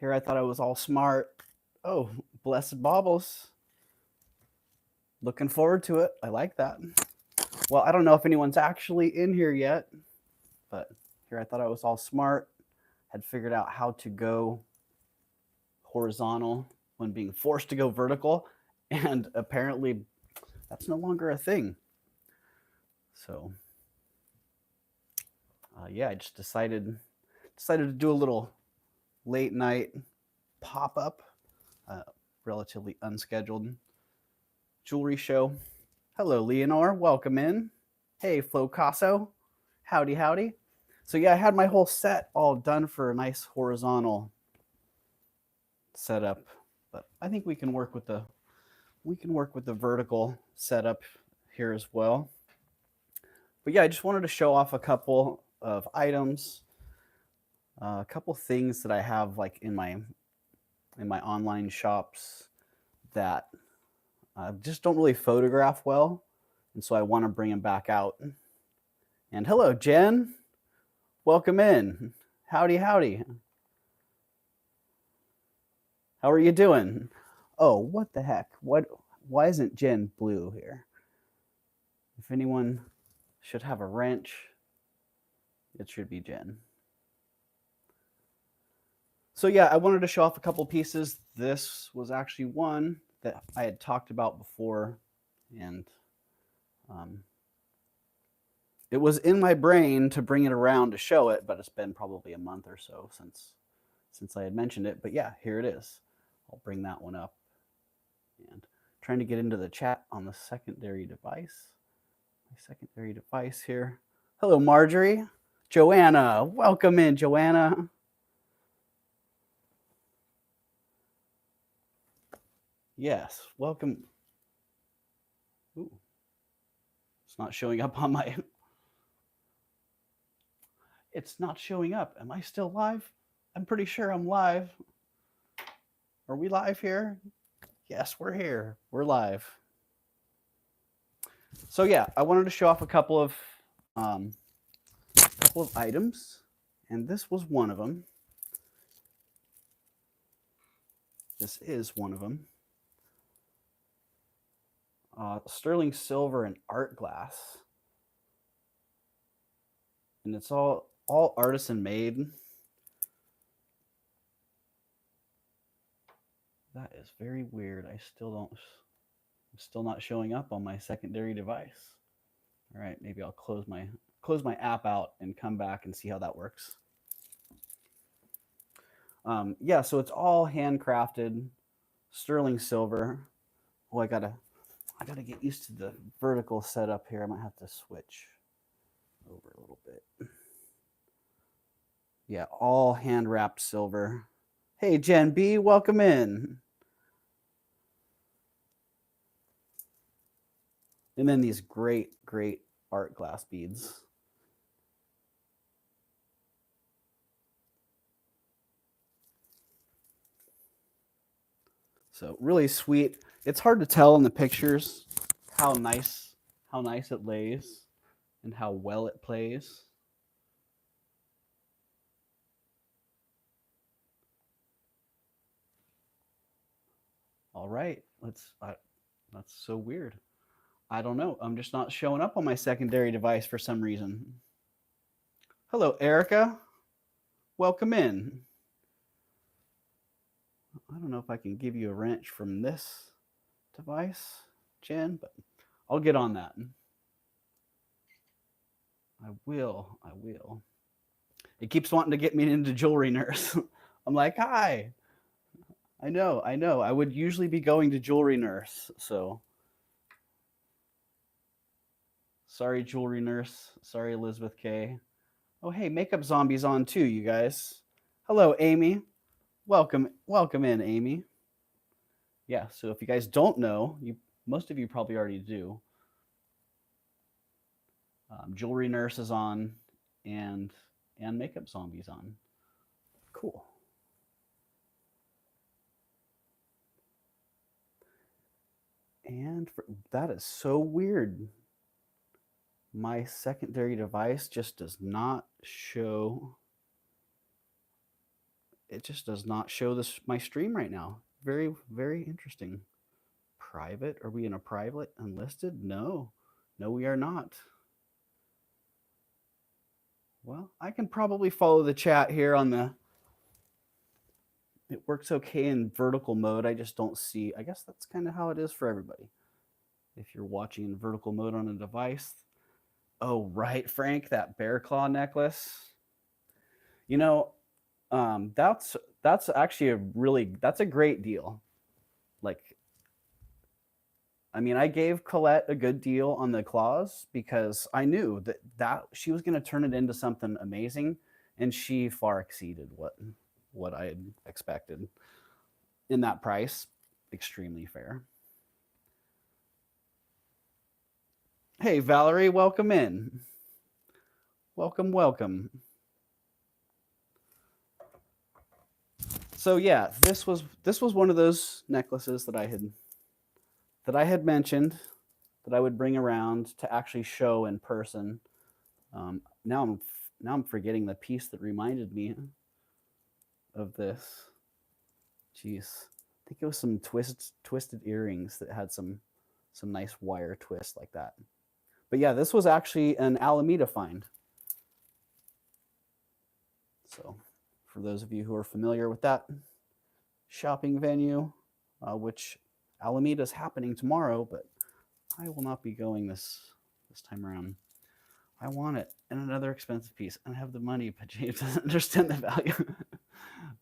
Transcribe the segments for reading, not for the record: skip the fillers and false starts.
Here I thought I was all smart. Oh, blessed baubles. Looking forward to it. I like that. Well, I don't know if anyone's actually in here yet, but here I thought I was all smart. Had figured out how to go horizontal when being forced to go vertical, and apparently that's no longer a thing. So, yeah, I just decided to do a little late night pop up, uh, relatively unscheduled jewelry show. Hello, Leonore. Welcome in. Hey, Flo Casso. Howdy, howdy. So yeah, I had my whole set all done for a nice horizontal setup, but I think we can work with the vertical setup here as well. But yeah, I just wanted to show off a couple of items, a couple things that I have like in my online shops that just don't really photograph well, and so I want to bring them back out. And hello, Jen. Welcome in. Howdy, howdy. How are you doing? Oh, what the heck? What? Why isn't Jen blue here? If anyone should have a wrench, it should be Jen. So yeah, I wanted to show off a couple pieces. This was actually one that I had talked about before, and um, it was in my brain to bring it around to show it, but it's been probably a month or so since I had mentioned it. But yeah, here it is. I'll bring that one up and trying to get into the chat on the secondary device. My secondary device here. Hello, Marjorie. Joanna, welcome in, Joanna. Yes, welcome. Ooh, it's not showing up on my. It's not showing up. Am I still live? I'm pretty sure I'm live. Are we live here? Yes, we're here. We're live. So yeah, I wanted to show off um, a couple of items, and this was one of them. This is one of them. Sterling silver and art glass, and it's all artisan made. That is very weird. I'm still not showing up on my secondary device. All right, maybe I'll close my app out and come back and see how that works. Yeah, so it's all handcrafted sterling silver. Oh, I gotta get used to the vertical setup here. I might have to switch over a little bit. Yeah, all hand wrapped silver. Hey, Jen B, welcome in. And then these great art glass beads. So really sweet. It's hard to tell in the pictures how nice it lays and how well it plays. All right, that's so weird. I don't know. I'm just not showing up on my secondary device for some reason. Hello, Erica. Welcome in. I don't know if I can give you a wrench from this device, Jen, but I'll get on that. I will. I will. It keeps wanting to get me into Jewelry Nurse. I'm like, hi. I know. I know. I would usually be going to Jewelry Nurse. So sorry, Jewelry Nurse. Sorry, Elizabeth K. Oh, hey, Makeup Zombie's on too, you guys. Hello, Amy. Welcome in, Amy. Yeah. So if you guys don't know, most of you probably already do. Jewelry Nurse is on, and Makeup Zombies on. Cool. And that is so weird. My secondary device just does not show it just does not show this my stream right now. Very, very interesting. Private? Are we in a private unlisted? No. No, we are not. Well, I can probably follow the chat here on the. It works okay in vertical mode. I just don't see. I guess that's kind of how it is for everybody. If you're watching in vertical mode on a device. Oh, right, Frank, that bear claw necklace. You know, that's actually that's a great deal. Like, I mean, I gave Colette a good deal on the claws because I knew that she was going to turn it into something amazing, and she far exceeded what I had expected in that price. Extremely fair. Hey, Valerie, welcome in. Welcome, welcome. So yeah, this was one of those necklaces that I had mentioned that I would bring around to actually show in person. Now I'm forgetting the piece that reminded me of this. Jeez, I think it was some twisted earrings that had some nice wire twist like that. But yeah, this was actually an Alameda find. So for those of you who are familiar with that shopping venue, which Alameda is happening tomorrow, but I will not be going this time around. I want it and another expensive piece, and I have the money, but James doesn't understand the value.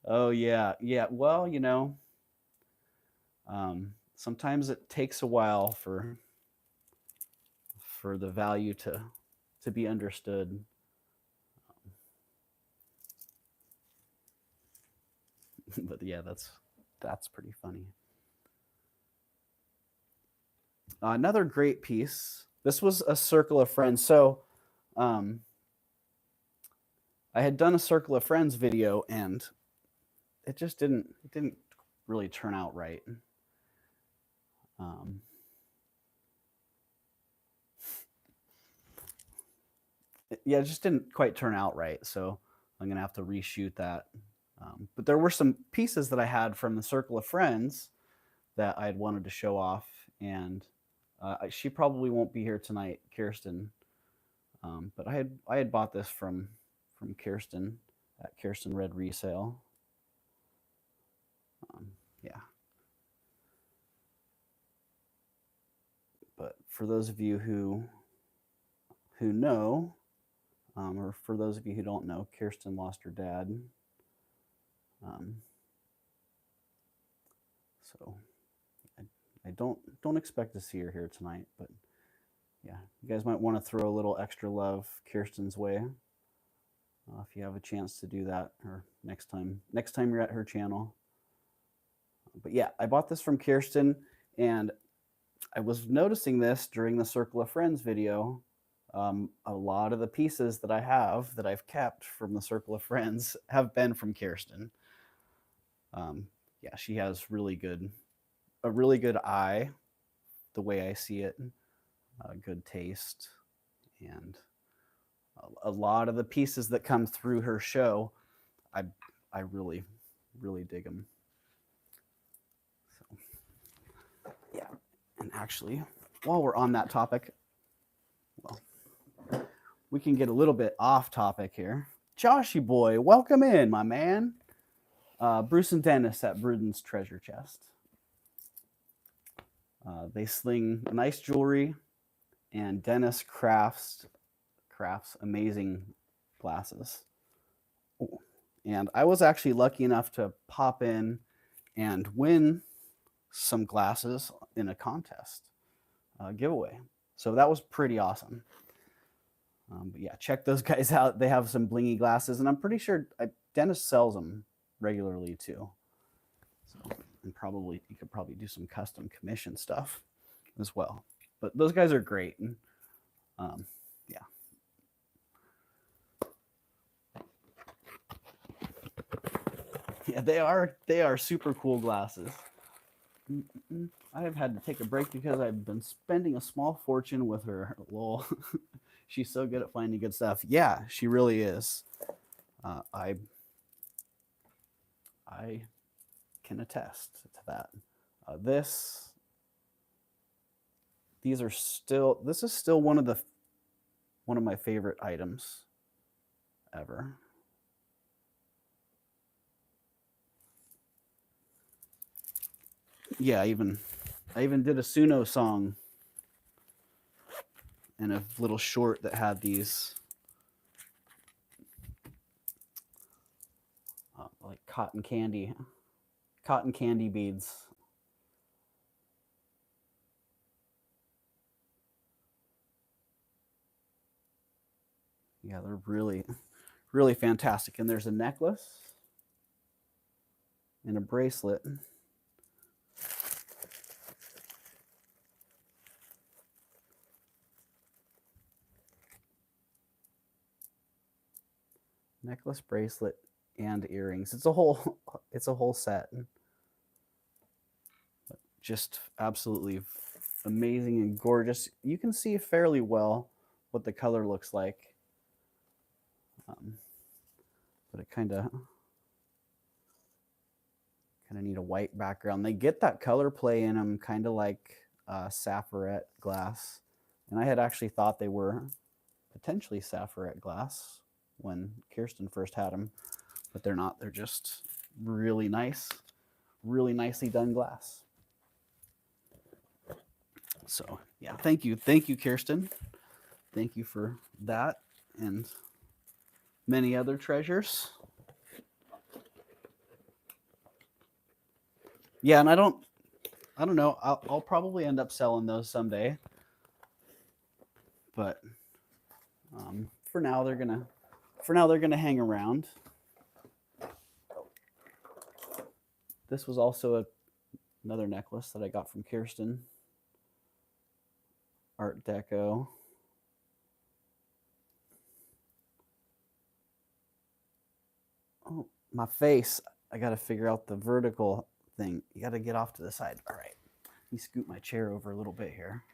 Oh yeah. Well, you know, sometimes it takes a while for the value to be understood. But yeah, that's pretty funny. Another great piece. This was a Circle of Friends. So I had done a Circle of Friends video, and it just didn't really turn out right. Yeah, it just didn't quite turn out right. So I'm gonna have to reshoot that. But there were some pieces that I had from the Circle of Friends that I had wanted to show off, and she probably won't be here tonight, Kirsten. But I had bought this from Kirsten at Kirsten Red Resale. Yeah. But for those of you who know, or for those of you who don't know, Kirsten lost her dad. So I don't expect to see her here tonight, but yeah, you guys might want to throw a little extra love Kirsten's way if you have a chance to do that, or next time you're at her channel. But yeah, I bought this from Kirsten, and I was noticing this during the Circle of Friends video. A lot of the pieces that I've kept from the Circle of Friends have been from Kirsten. Yeah, she has a really good eye, the way I see it, good taste, and a lot of the pieces that come through her show, I really dig them. So, yeah, and actually, while we're on that topic, well, we can get a little bit off topic here. Joshy boy, welcome in, my man. Bruce and Dennis at Bruden's Treasure Chest. They sling nice jewelry, and Dennis crafts amazing glasses. Ooh. And I was actually lucky enough to pop in and win some glasses in a contest giveaway. So that was pretty awesome. But yeah, check those guys out. They have some blingy glasses, and I'm pretty sure Dennis sells them regularly too. So, and you could probably do some custom commission stuff as well. But those guys are great. And, yeah. Yeah, they are super cool glasses. I have had to take a break because I've been spending a small fortune with her. Lol. She's so good at finding good stuff. Yeah, she really is. I can attest to that. This is still one of my favorite items ever. Yeah, I even did a Suno song and a little short that had these like cotton candy beads. Yeah, they're really fantastic. And there's a necklace and a bracelet. Necklace, bracelet, and earrings. It's a whole set. Just absolutely amazing and gorgeous. You can see fairly well what the color looks like. But it kind of need a white background. They get that color play in them, kind of like Sapphirette glass. And I had actually thought they were potentially Sapphirette glass when Kirsten first had them, but they're not. They're just really nice, really nicely done glass. So yeah, thank you, Kirsten. Thank you for that and many other treasures. Yeah, and I don't know. I'll probably end up selling those someday, but for now they're gonna hang around. This was also another necklace that I got from Kirsten. Art Deco. Oh, my face. I got to figure out the vertical thing. You got to get off to the side. All right. Let me scoot my chair over a little bit here.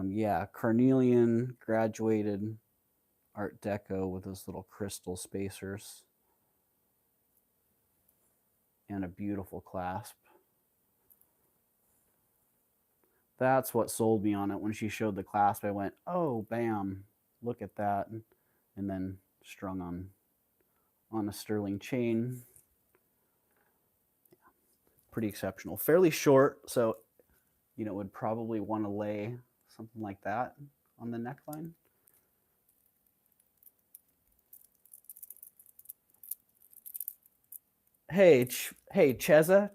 Yeah, carnelian graduated Art Deco with those little crystal spacers and a beautiful clasp. That's what sold me on it. When she showed the clasp, I went, oh, bam, look at that. And then strung on a sterling chain. Pretty exceptional. Fairly short, so would probably want to lay something like that on the neckline. Hey, Cheza,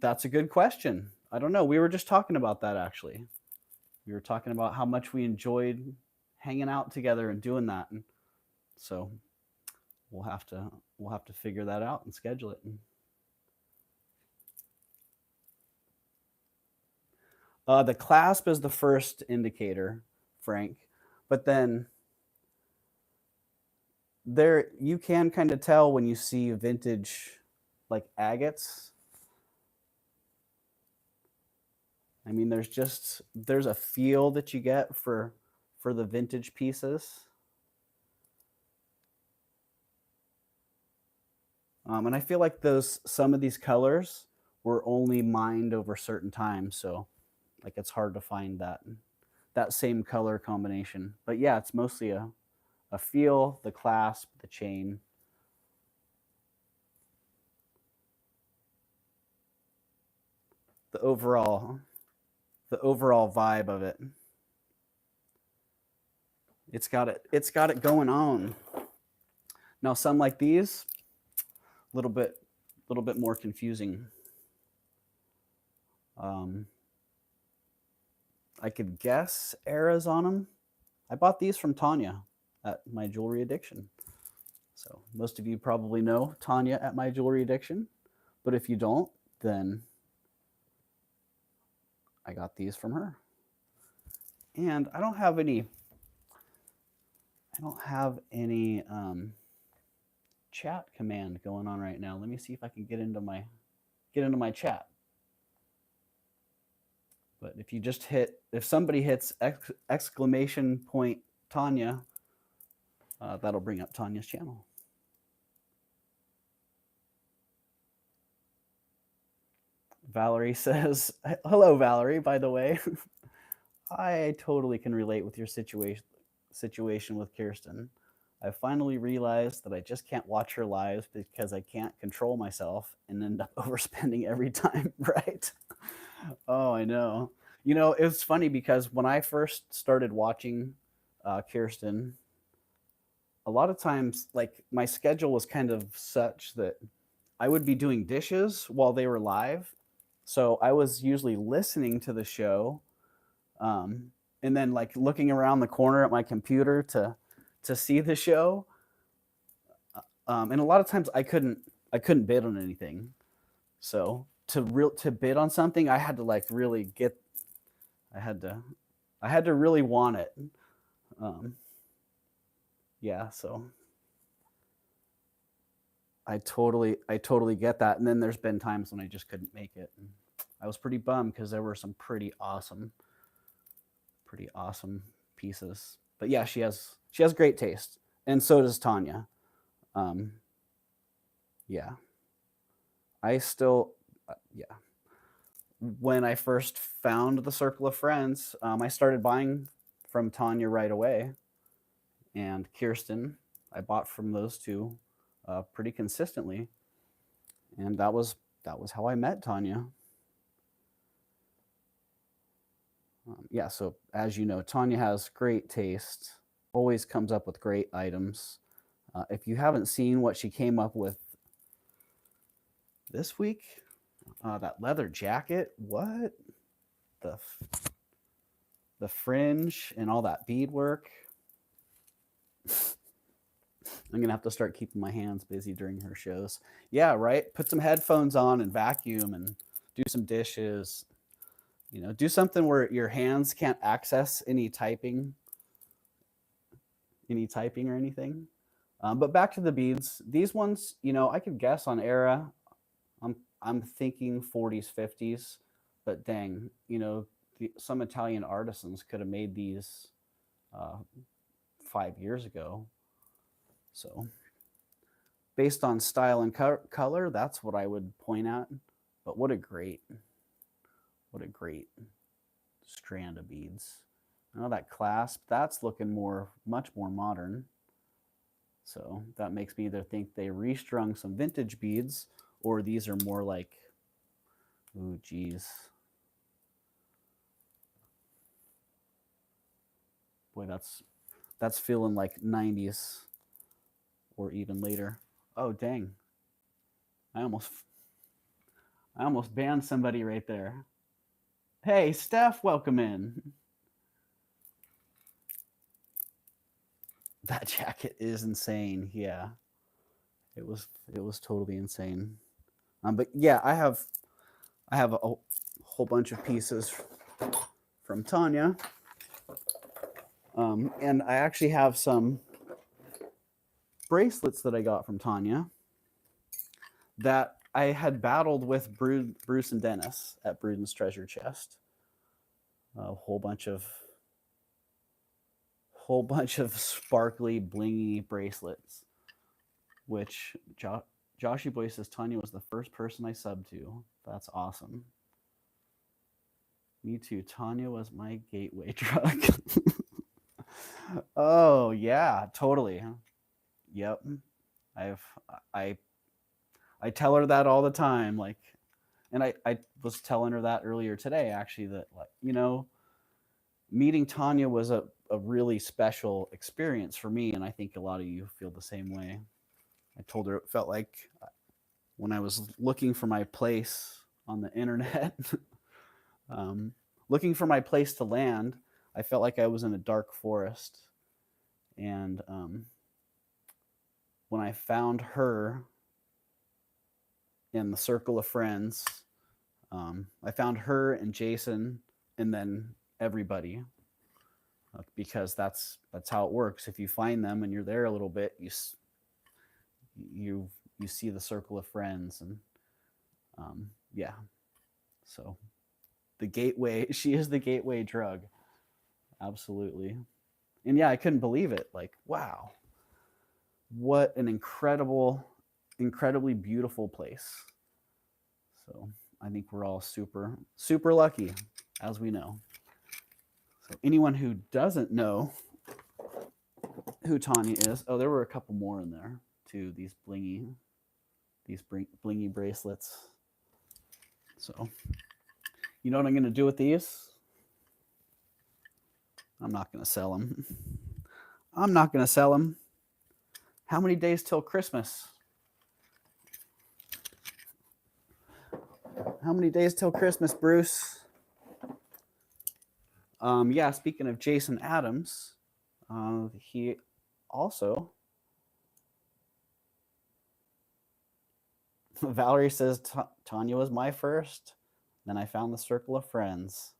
that's a good question. I don't know. We were just talking about that actually. We were talking about how much we enjoyed hanging out together and doing that, and so we'll have to figure that out and schedule it. The clasp is the first indicator, Frank, but then there you can kind of tell when you see vintage like agates. I mean, there's a feel that you get for the vintage pieces. And I feel like some of these colors were only mined over certain times, so like it's hard to find that same color combination. But yeah, it's mostly a feel, the clasp, the chain. The overall vibe of it. It's got it going on. Now some like these, a little bit more confusing. I could guess eras on them. I bought these from Tanya at My Jewelry Addiction. So most of you probably know Tanya at My Jewelry Addiction, but if you don't, then I got these from her. And I don't have any chat command going on right now. Let me see if I can get into my chat. But if somebody hits exclamation point Tanya, That'll bring up Tanya's channel. Valerie says, hello, Valerie, by the way. I totally can relate with your situation with Kirsten. I finally realized that I just can't watch her lives because I can't control myself and end up overspending every time, right? Oh, I know. You know, it's funny because when I first started watching Kirsten, a lot of times, like, my schedule was kind of such that I would be doing dishes while they were live. So I was usually listening to the show, um, and then like looking around the corner at my computer to see the show. And a lot of times I couldn't bid on anything. So to bid on something, I had to like really get I had to I had to really want it. Um, yeah, so I totally get that. And then there's been times when I just couldn't make it. And I was pretty bummed because there were some pretty awesome pieces. But yeah, she has great taste, and so does Tanya. Um, yeah, I still yeah. When I first found the Circle of Friends, I started buying from Tanya right away, and Kirsten. I bought from those two pretty consistently, and that was how I met Tanya. Yeah, so as you know, Tanya has great taste, always comes up with great items. If you haven't seen what she came up with this week, that leather jacket, what the the fringe and all that beadwork. I'm gonna have to start keeping my hands busy during her shows. Yeah, right. Put some headphones on and vacuum and do some dishes. You know, do something where your hands can't access any typing or anything. But back to the beads. These ones, I could guess on era. I'm thinking 40s, 50s, but dang, some Italian artisans could have made these uh, 5 years ago. So based on style and color, that's what I would point at. But what a great strand of beads. Now that clasp, that's looking much more modern. So that makes me either think they restrung some vintage beads, or these are more like, ooh, geez. Boy, that's feeling like 90s or even later. Oh, dang. I almost I almost banned somebody right there. Hey, Steph, welcome in. That jacket is insane. Yeah. It was totally insane. But yeah, I have a whole bunch of pieces from Tanya. And I actually have some bracelets that I got from Tanya that I had battled with Bruce and Dennis at Bruden's Treasure Chest. A whole bunch of sparkly, blingy bracelets, which Joshy Boy says Tanya was the first person I subbed to. That's awesome. Me too. Tanya was my gateway drug. Oh yeah, totally. Yep. I've I I tell her that all the time. Like, and I was telling her that earlier today, actually, that, like, meeting Tanya was a really special experience for me, and I think a lot of you feel the same way. I told her it felt like when I was looking for my place on the internet, um, looking for my place to land, I felt like I was in a dark forest. And when I found her in the circle of friends, I found her and Jason, and then everybody, because that's how it works. If you find them and you're there a little bit, you see the circle of friends, and yeah. So the gateway, she is the gateway drug, absolutely. And yeah, I couldn't believe it. Like, wow. what an incredibly beautiful place. So I think we're all super, super lucky, as we know. So anyone who doesn't know who Tanya is, oh, there were a couple more in there too. These blingy bracelets. So, you know what I'm going to do with these? I'm not going to sell them. I'm not going to sell them. How many days till Christmas? How many days till Christmas, Bruce? Yeah, speaking of Jason Adams, he also, Valerie says Tanya was my first. Then I found the circle of friends.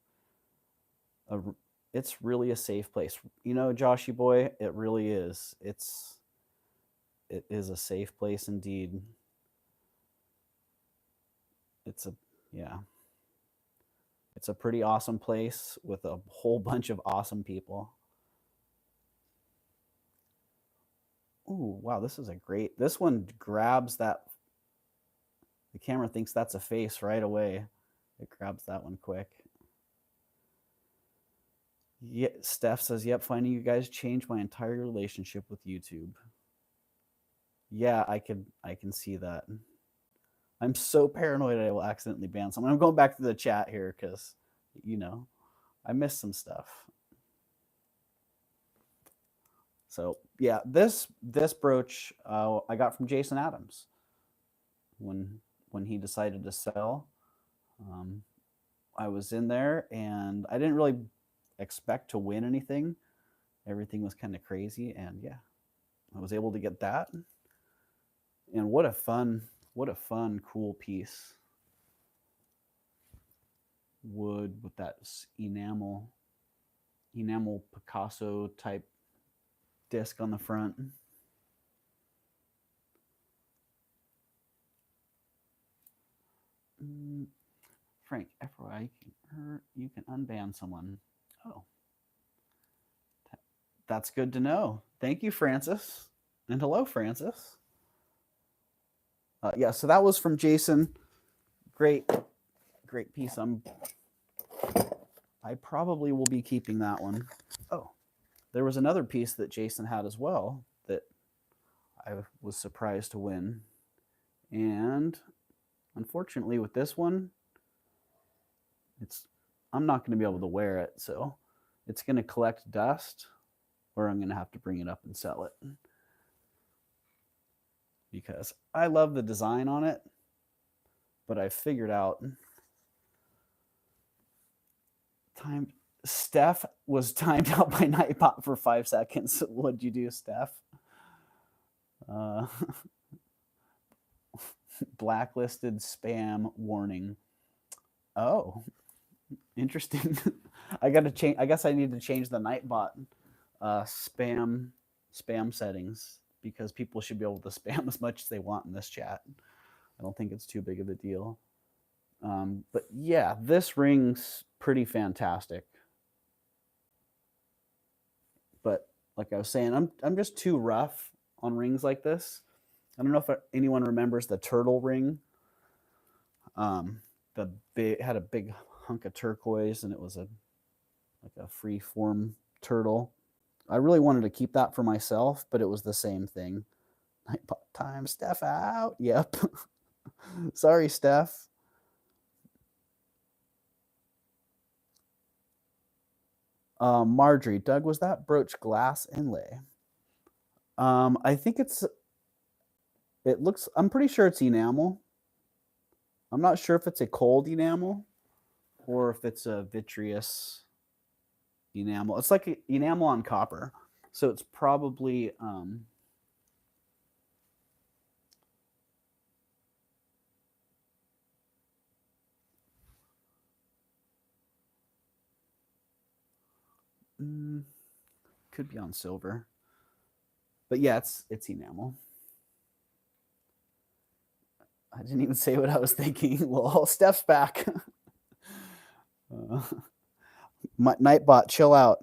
It's really a safe place. You know, Joshy boy, it really is. It is a safe place indeed. It's a pretty awesome place with a whole bunch of awesome people. Ooh, wow, this one grabs that. The camera thinks that's a face right away. It grabs that one quick. Yeah, Steph says, yep, finding you guys changed my entire relationship with YouTube. Yeah, I can see that. I'm so paranoid I will accidentally ban someone. I'm going back to the chat here because, you know, I missed some stuff. So yeah, this brooch I got from Jason Adams when he decided to sell. I was in there and I didn't really expect to win anything. Everything was kind of crazy, and yeah, I was able to get that. And what a fun, cool piece. Wood with that enamel Picasso type disc on the front. Frank, FYI, you can unban someone. Oh, that's good to know. Thank you, Francis. And hello, Francis. Yeah, so that was from Jason. Great piece. I probably will be keeping that one. Oh, there was another piece that Jason had as well that I was surprised to win. And unfortunately with this one, I'm not going to be able to wear it, so it's going to collect dust, or I'm going to have to bring it up and sell it. Because I love the design on it, but I figured out Steph was timed out by Nightbot for 5 seconds. What'd you do, Steph? Blacklisted spam warning. Oh, interesting. I got to change. I guess I need to change the Nightbot spam settings, because people should be able to spam as much as they want in this chat. I don't think it's too big of a deal. But yeah, this ring's pretty fantastic. But like I was saying, I'm just too rough on rings like this. I don't know if anyone remembers the turtle ring. Had a big hunk of turquoise, and it was like a free form turtle. I really wanted to keep that for myself, but it was the same thing. Nightbot time, Steph out. Yep. Sorry, Steph. Marjorie, Doug, was that brooch glass inlay? I think it looks, I'm pretty sure it's enamel. I'm not sure if it's a cold enamel or if it's a vitreous enamel. It's like enamel on copper. So it's probably could be on silver. But yeah, it's enamel. I didn't even say what I was thinking. Well, Steph's back. Nightbot, chill out.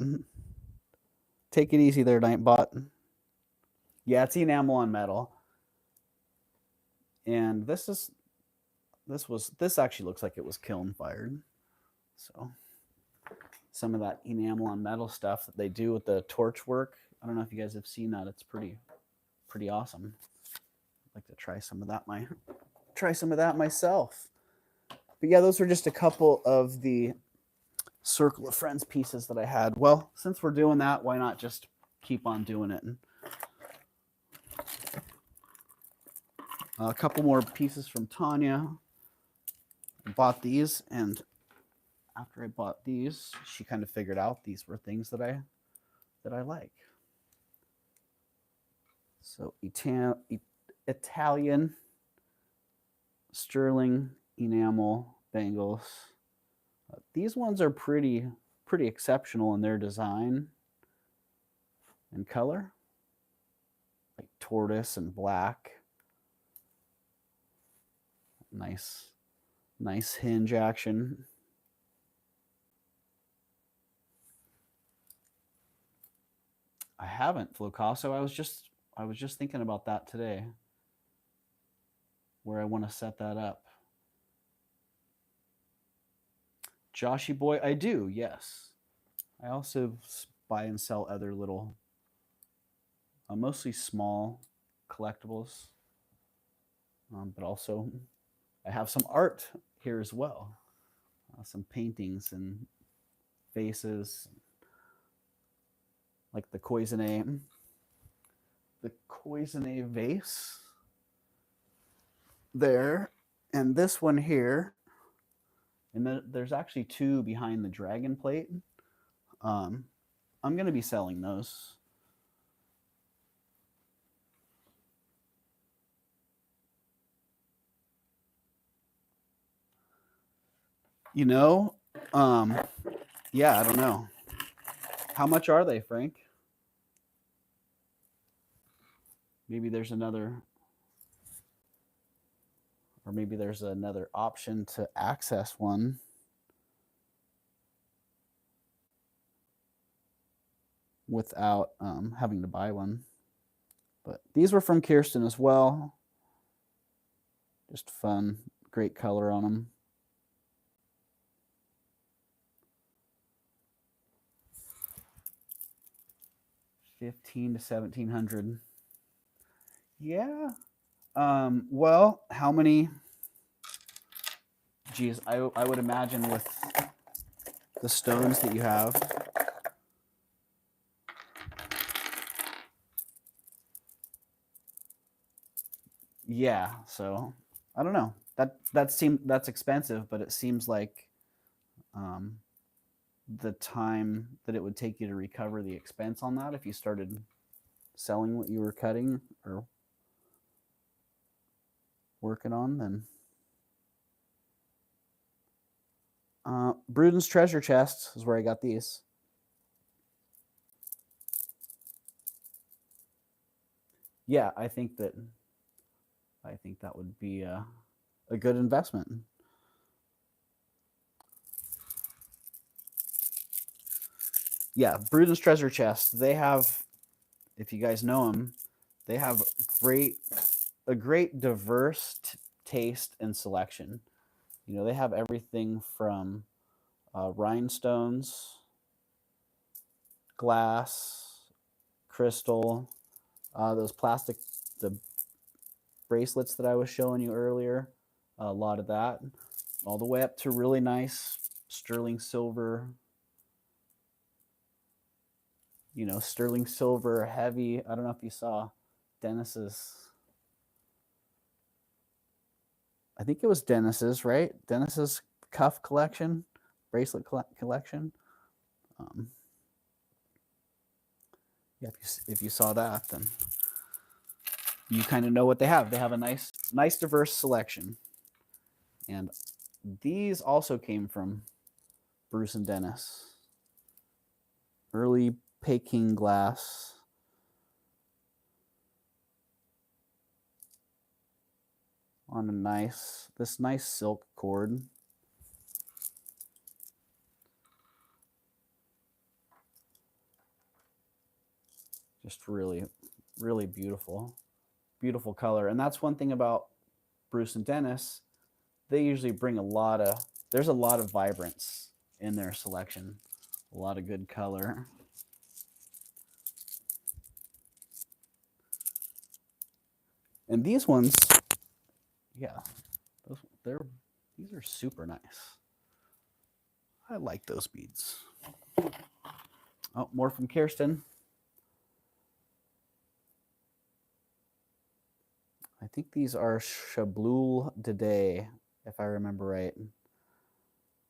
Take it easy there, Nightbot. Yeah, it's enamel on metal. And this actually looks like it was kiln fired. So some of that enamel on metal stuff that they do with the torch work. I don't know if you guys have seen that. It's pretty awesome. I'd like to try some of that myself. But yeah, those were just a couple of the Circle of Friends pieces that I had. Well, since we're doing that, why not just keep on doing it? And a couple more pieces from Tanya. I bought these, and after I bought these, she kind of figured out these were things that I like. So Italian sterling enamel bangles. These ones are pretty exceptional in their design and color, like tortoise and black. Nice hinge action. I haven't, Flocasso. I was just thinking about that today, where I want to set that up. Joshy boy, I do, yes. I also buy and sell other little, mostly small collectibles, but also I have some art here as well. Some paintings and faces, like the Cloisonne vase there, and this one here, and there's actually two behind the dragon plate. I'm going to be selling those. You know, yeah, I don't know. How much are they, Frank? Maybe there's another, or maybe there's another option to access one. Without having to buy one. But these were from Kirsten as well. Just fun, great color on them. $1,500 to $1,700. Yeah. Well, how many? Geez, I would imagine with the stones that you have. Yeah, so I don't know. That's expensive, but it seems like the time that it would take you to recover the expense on that if you started selling what you were cutting or working on, then Bruden's Treasure Chest is where I got these. Yeah, I think that would be a good investment. Yeah, Bruden's Treasure Chest. They have, if you guys know them, they have a great diverse taste and selection. You know, they have everything from rhinestones, glass, crystal, those plastic, the bracelets that I was showing you earlier, a lot of that, all the way up to really nice sterling silver, you know, sterling silver heavy. I don't know if you saw Dennis's, I think it was Dennis's, right? Dennis's cuff collection, bracelet collection. Yeah, if you saw that, then you kind of know what they have. They have a nice diverse selection. And these also came from Bruce and Dennis. Early Peking glass. On this nice silk cord. Just really Really beautiful, beautiful color. And that's one thing about Bruce and Dennis. They usually bring there's a lot of vibrance in their selection, a lot of good color. And these ones, yeah, these are super nice. I like those beads. Oh, more from Kirsten. I think these are Shablul Dede, if I remember right.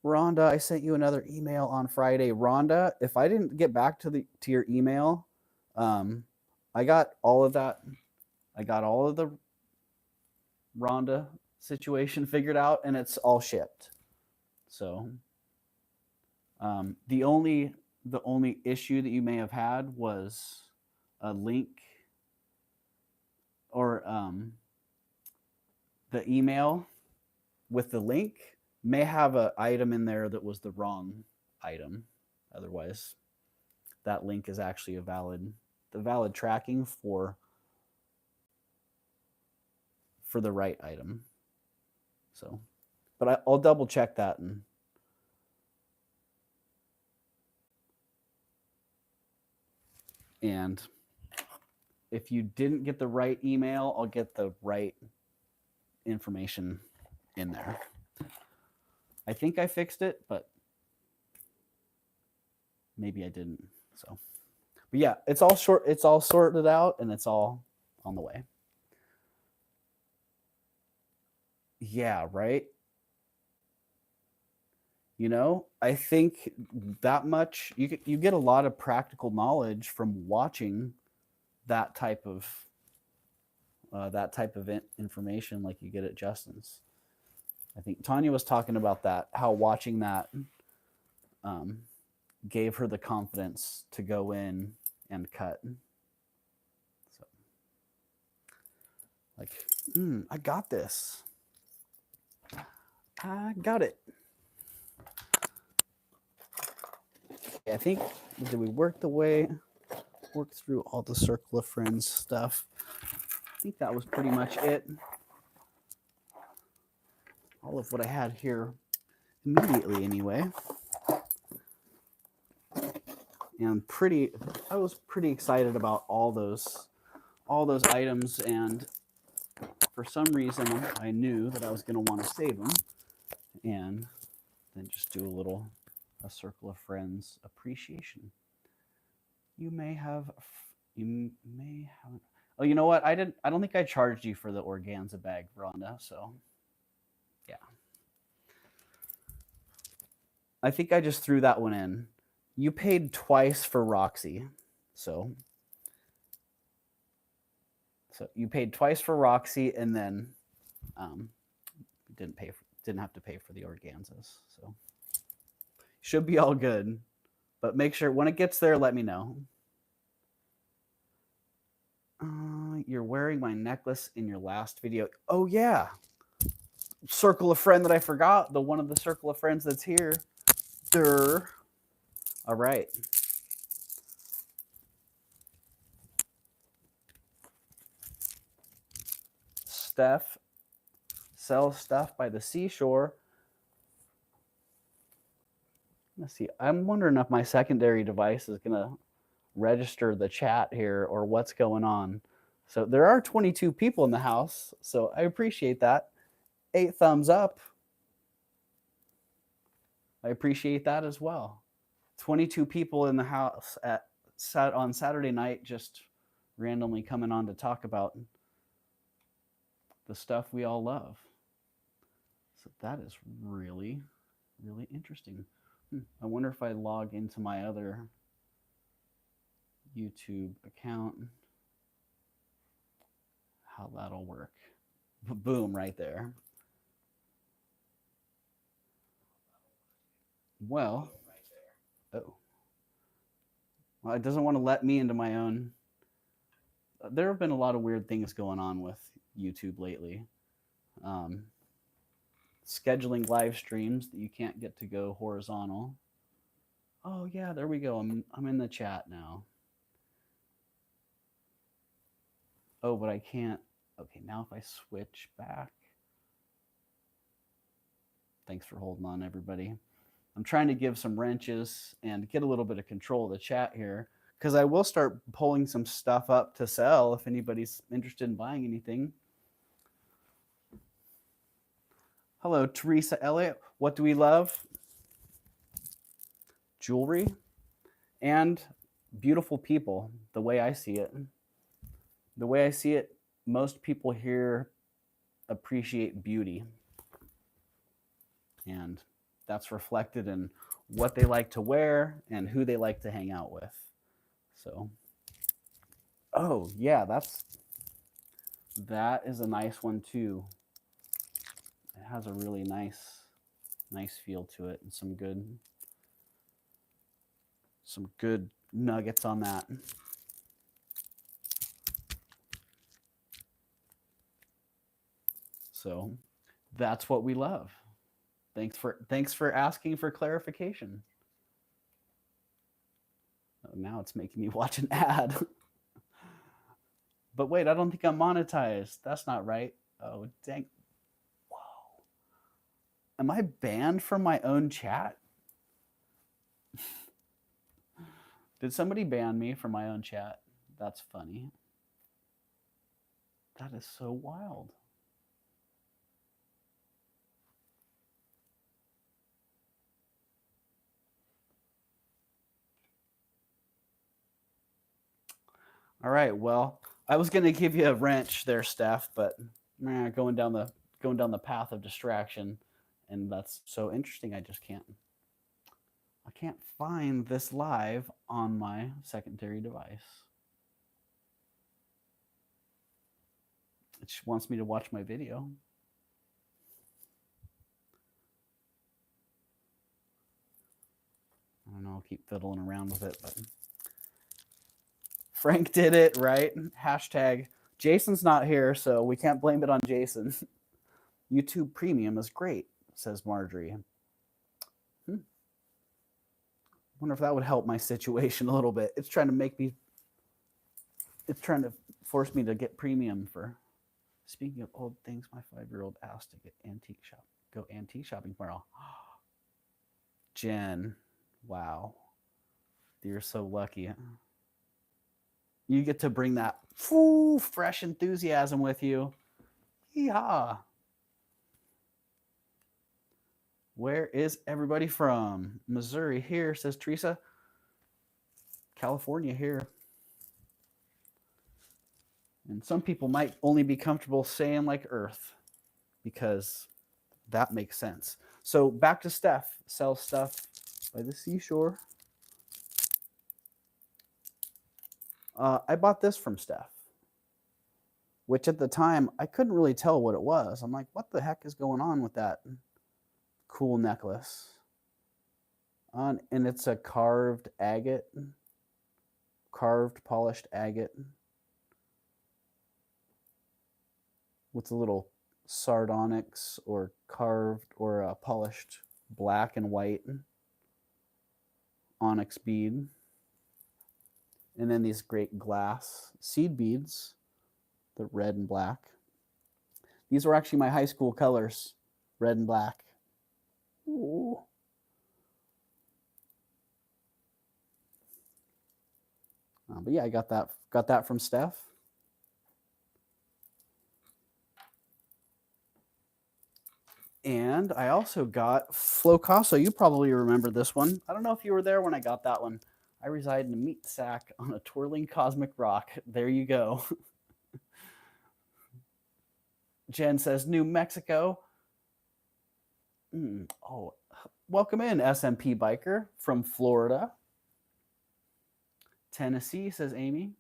Rhonda, I sent you another email on Friday. Rhonda, if I didn't get back to your email, I got all of that. I got all of the Rhonda situation figured out, and it's all shipped. So the only issue that you may have had was a link or the email with the link may have an item in there that was the wrong item. Otherwise, that link is actually the valid tracking for the right item. So, but I'll double check that. And if you didn't get the right email, I'll get the right information in there. I think I fixed it, but maybe I didn't. So, but yeah, it's all sorted out, and it's all on the way. Yeah, right. You know, I think that much you get a lot of practical knowledge from watching that type of information like you get at Justin's. I think Tanya was talking about that, how watching that gave her the confidence to go in and cut. So, like, I got this. I got it. I think, did we work through all the Circle of Friends stuff? I think that was pretty much it. All of what I had here immediately anyway. And I was pretty excited about all those items, and for some reason I knew that I was going to want to save them and then just do a Circle of Friends appreciation. You may have. Oh, you know what? I don't think I charged you for the organza bag, Rhonda. So, yeah. I think I just threw that one in. You paid twice for Roxy, so you paid twice for Roxy, and then didn't have to pay for the organzas. So should be all good. But make sure when it gets there, let me know. You're wearing my necklace in your last video. Oh yeah, Circle of Friend that I forgot. The one of the Circle of Friends that's here. Durr. All right. Steph sells stuff by the seashore. Let's see. I'm wondering if my secondary device is going to register the chat here or what's going on. So there are 22 people in the house, so I appreciate that. 8 thumbs up. I appreciate that as well. 22 people in the house on Saturday night just randomly coming on to talk about the stuff we all love. So that is really, really interesting. I wonder if I log into my other YouTube account, how that'll work. Boom, right there. Well, it doesn't want to let me into my own. There have been a lot of weird things going on with YouTube lately. Scheduling live streams that you can't get to go horizontal. Oh yeah, there we go. I'm in the chat now. Oh, but I can't. Okay, now if I switch back. Thanks for holding on, everybody. I'm trying to give some wrenches and get a little bit of control of the chat here because I will start pulling some stuff up to sell if anybody's interested in buying anything. Hello, Teresa Elliott. What do we love? Jewelry and beautiful people, the way I see it. The way I see it, most people here appreciate beauty. And that's reflected in what they like to wear and who they like to hang out with. So, oh yeah, that is a nice one too. It has a really nice feel to it and some good nuggets on that. So that's what we love. Thanks for asking for clarification. Oh, now it's making me watch an ad. But wait, I don't think I'm monetized. That's not right. Oh, dang. Whoa. Am I banned from my own chat? Did somebody ban me from my own chat? That's funny. That is so wild. All right. Well, I was going to give you a wrench there, Steph, but going down the path of distraction, and that's so interesting. I can't find this live on my secondary device. It just wants me to watch my video. I don't know. I'll keep fiddling around with it, but Frank did it, right? Hashtag Jason's not here, so we can't blame it on Jason. YouTube Premium is great, says Marjorie. Wonder if that would help my situation a little bit. It's trying to force me to get premium for. Speaking of old things, my 5-year-old asked to go antique shopping tomorrow. Jen, wow. You're so lucky. You get to bring that fresh enthusiasm with you. Yeehaw. Where is everybody from? Missouri here, says Teresa. California here. And some people might only be comfortable saying like Earth because that makes sense. So back to Steph. Sells stuff by the seashore. I bought this from Steph, which at the time I couldn't really tell what it was. I'm like, what the heck is going on with that cool necklace? And it's a carved polished agate with a little sardonyx or carved or polished black and white onyx bead. And then these great glass seed beads, the red and black. These were actually my high school colors, red and black. Ooh. But yeah, I got that from Steph. And I also got Flocasso. You probably remember this one. I don't know if you were there when I got that one. I reside in a meat sack on a twirling cosmic rock. There you go. Jen says, New Mexico. Oh, welcome in, SMP Biker from Florida. Tennessee, says Amy.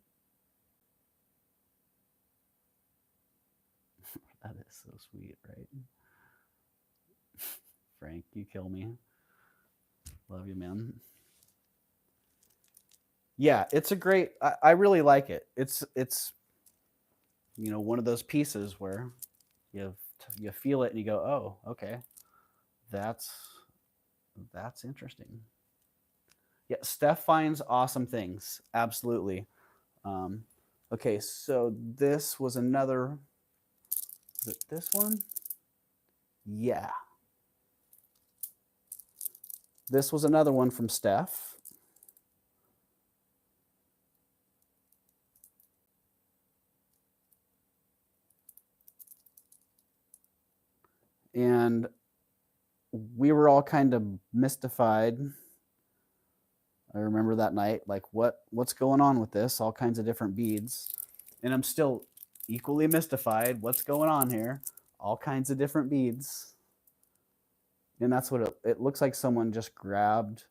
That is so sweet, right? Frank, you kill me. Love you, man. Yeah, it's a great. I really like it. It's one of those pieces where you feel it and you go, oh, okay, that's interesting. Yeah, Steph finds awesome things. Absolutely. Okay, so this was another, is it this one? Yeah. This was another one from Steph. And we were all kind of mystified. I remember that night, like what's going on with this? All kinds of different beads. And I'm still equally mystified. What's going on here? All kinds of different beads. And that's what it looks like. Someone just grabbed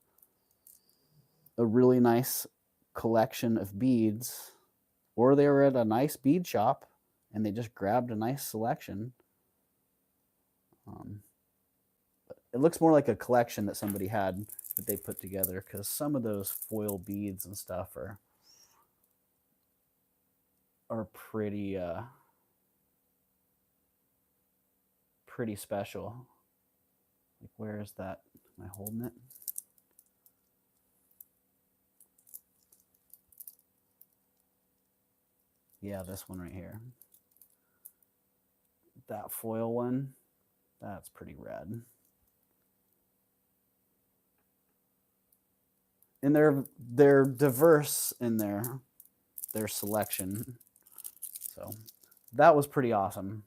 a really nice collection of beads, or they were at a nice bead shop and they just grabbed a nice selection. It looks more like a collection that somebody had that they put together, because some of those foil beads and stuff are pretty pretty special. Like, where is that? Am I holding it? Yeah, this one right here. That foil one, that's pretty rad. And they're diverse in their selection. So that was pretty awesome.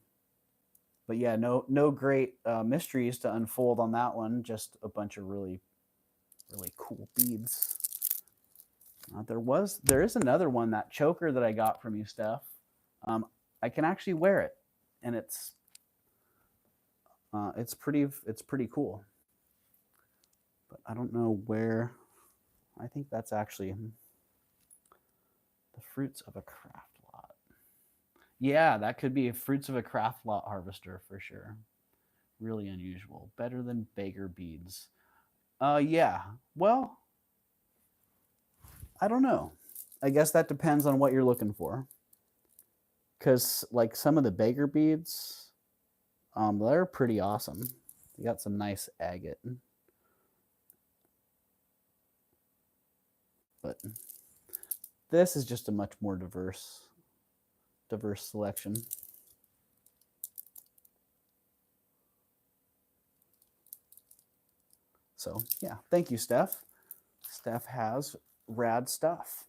But yeah, no great mysteries to unfold on that one. Just a bunch of really cool beads. There is another one, that choker that I got from you, Steph. I can actually wear it, and it's pretty cool. But I don't know where. I think that's actually the Fruits of a Craft Lot. Yeah, that could be Fruits of a Craft Lot harvester for sure. Really unusual. Better than Beggar beads. Yeah. Well, I don't know. I guess that depends on what you're looking for. Because like some of the Beggar beads, they're pretty awesome. They got some nice agate. But this is just a much more diverse selection. So yeah, thank you, Steph. Steph has rad stuff.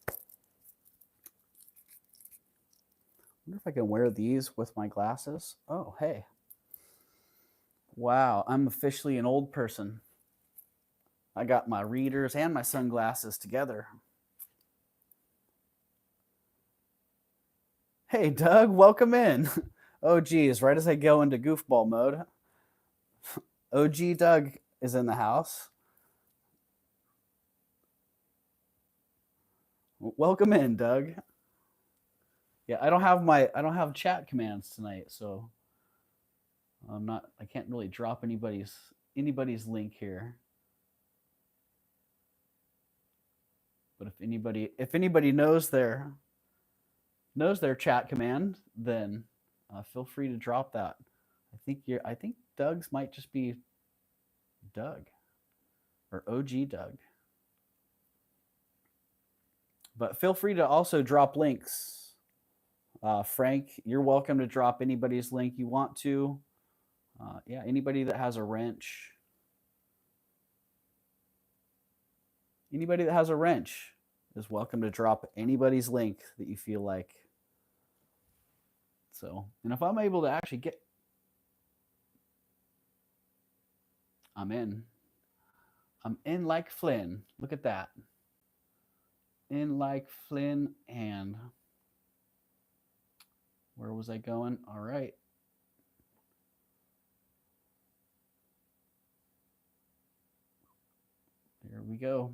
I wonder if I can wear these with my glasses. Oh, hey. Wow, I'm officially an old person. I got my readers and my sunglasses together. Hey, Doug, welcome in. Oh, geez, right as I go into goofball mode, OG Doug is in the house. Welcome in, Doug. Yeah, I don't have chat commands tonight, so I can't really drop anybody's link here. But if anybody knows their chat command, then feel free to drop that. I think Doug's might just be Doug or OG Doug. But feel free to also drop links. Frank, you're welcome to drop anybody's link you want to. Yeah, anybody that has a wrench. Anybody that has a wrench is welcome to drop anybody's link that you feel like. So, and if I'm able to actually get, I'm in like Flynn. Look at that. In like Flynn. And where was I going? All right. There we go.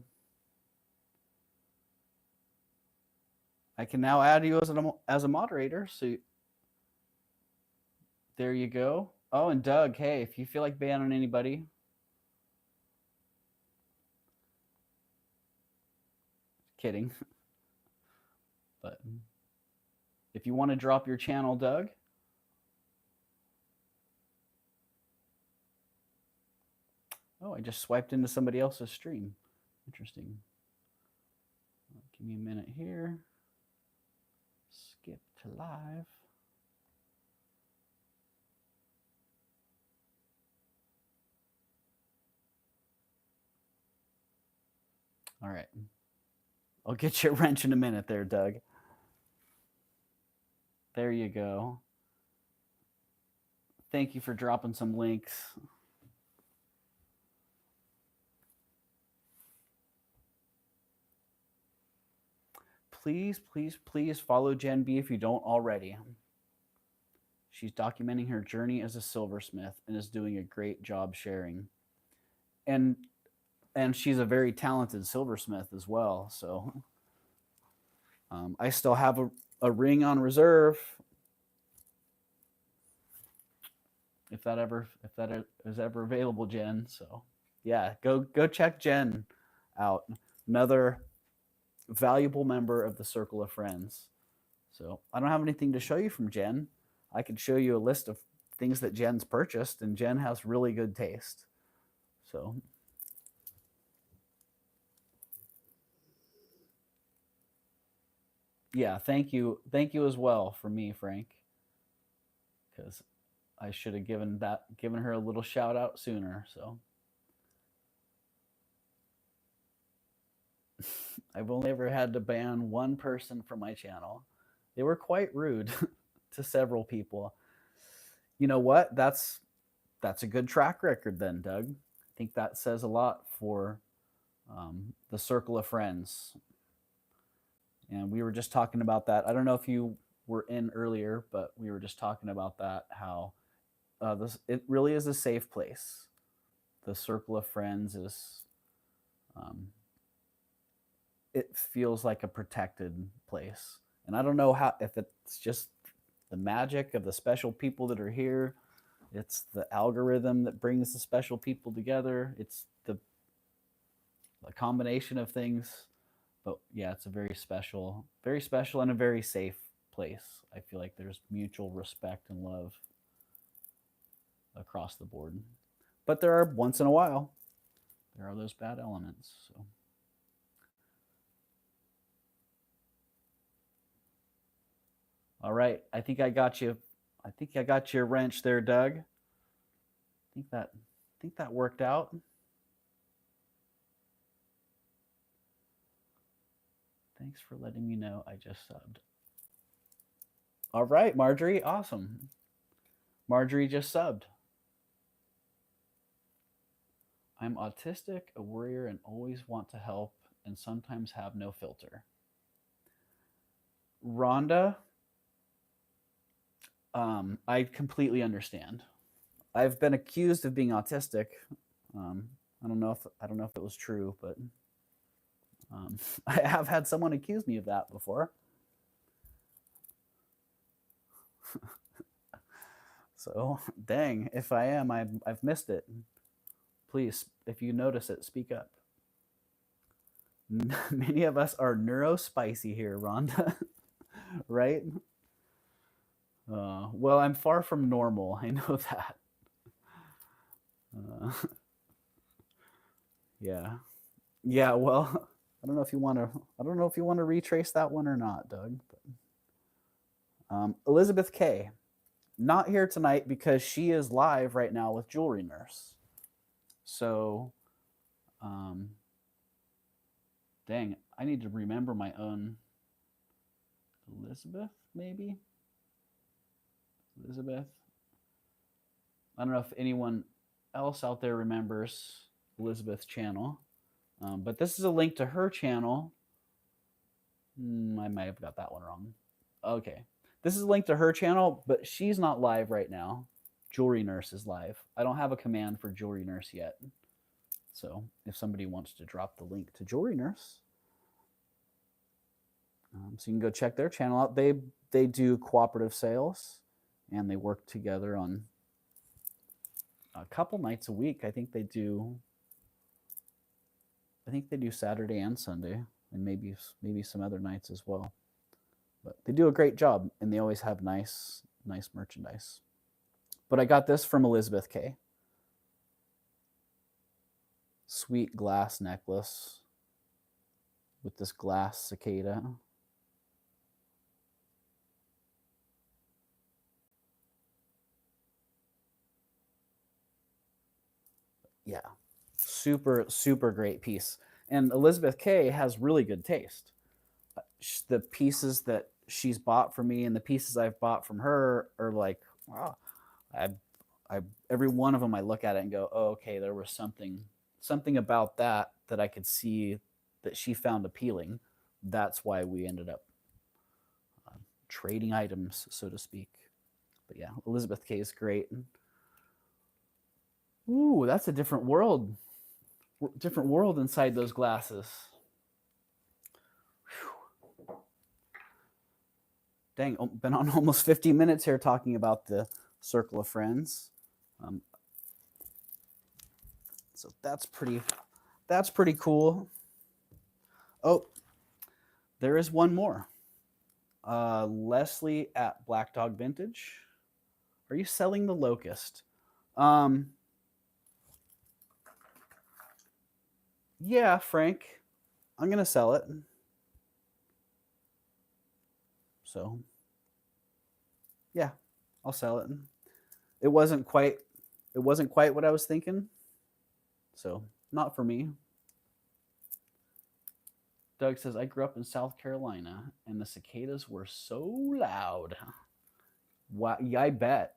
I can now add you as a moderator. So there you go. Oh, and Doug, hey, if you feel like banning anybody, kidding. But if you want to drop your channel, Doug. Oh, I just swiped into somebody else's stream. Interesting. Give me a minute here. to live. All right. I'll get you a wrench in a minute there, Doug. There you go. Thank you for dropping some links. Please, please, please follow Jen B if you don't already. She's documenting her journey as a silversmith and is doing a great job sharing. And she's a very talented silversmith as well. So I still have a ring on reserve. If that is ever available, Jen. So yeah, go check Jen out. Another valuable member of the circle of friends. So I don't have anything to show you from Jen. I could show you a list of things that Jen's purchased, and Jen has really good taste. So yeah, thank you as well for me, Frank, because I should have given her a little shout out sooner. So I've only ever had to ban one person from my channel. They were quite rude to several people. You know what? That's a good track record then, Doug. I think that says a lot for the circle of friends. And we were just talking about that. I don't know if you were in earlier, but we were just talking about that, how it really is a safe place. The circle of friends is, it feels like a protected place. And I don't know if it's just the magic of the special people that are here. It's the algorithm that brings the special people together. It's a combination of things. But yeah, it's a very special and a very safe place. I feel like there's mutual respect and love across the board. But there are, once in a while, there are those bad elements. So all right, I think I got you a wrench there, Doug. I think that worked out. Thanks for letting me know I just subbed. All right, Marjorie, awesome. Marjorie just subbed. I'm autistic, a worrier, and always want to help, and sometimes have no filter. Rhonda, I completely understand. I've been accused of being autistic. I don't know if it was true, but I have had someone accuse me of that before. So, dang, if I am, I've missed it. Please, if you notice it, speak up. Many of us are neurospicy here, Rhonda, right? Well, I'm far from normal. I know that. Yeah. Well, I don't know if you want to retrace that one or not, Doug. But, Elizabeth K, not here tonight because she is live right now with Jewelry Nurse. So, dang, I need to remember my own Elizabeth, maybe? Elizabeth. I don't know if anyone else out there remembers Elizabeth's channel, but this is a link to her channel. I might have got that one wrong. Okay. This is a link to her channel, but she's not live right now. Jewelry Nurse is live. I don't have a command for Jewelry Nurse yet. So if somebody wants to drop the link to Jewelry Nurse, so you can go check their channel out. They do cooperative sales, and they work together on a couple nights a week. I think they do Saturday and Sunday, and maybe some other nights as well. But they do a great job, and they always have nice merchandise. But I got this from Elizabeth K. Sweet glass necklace with this glass cicada. Yeah, super, super great piece. And Elizabeth Kay has really good taste. The pieces that she's bought from me and the pieces I've bought from her are like, wow, I, every one of them I look at it and go, oh, okay, there was something about that I could see that she found appealing. That's why we ended up trading items, so to speak. But yeah, Elizabeth Kay is great. Ooh, that's a different world. Different world inside those glasses. Whew. Dang, been on almost 50 minutes here talking about the Circle of Friends. So that's pretty cool. Oh, there is one more. Leslie at Black Dog Vintage. Are you selling the Locust? Yeah, Frank. I'm gonna sell it. So yeah, I'll sell it. It wasn't quite what I was thinking. So not for me. Doug says, I grew up in South Carolina and the cicadas were so loud. Wow, yeah, I bet.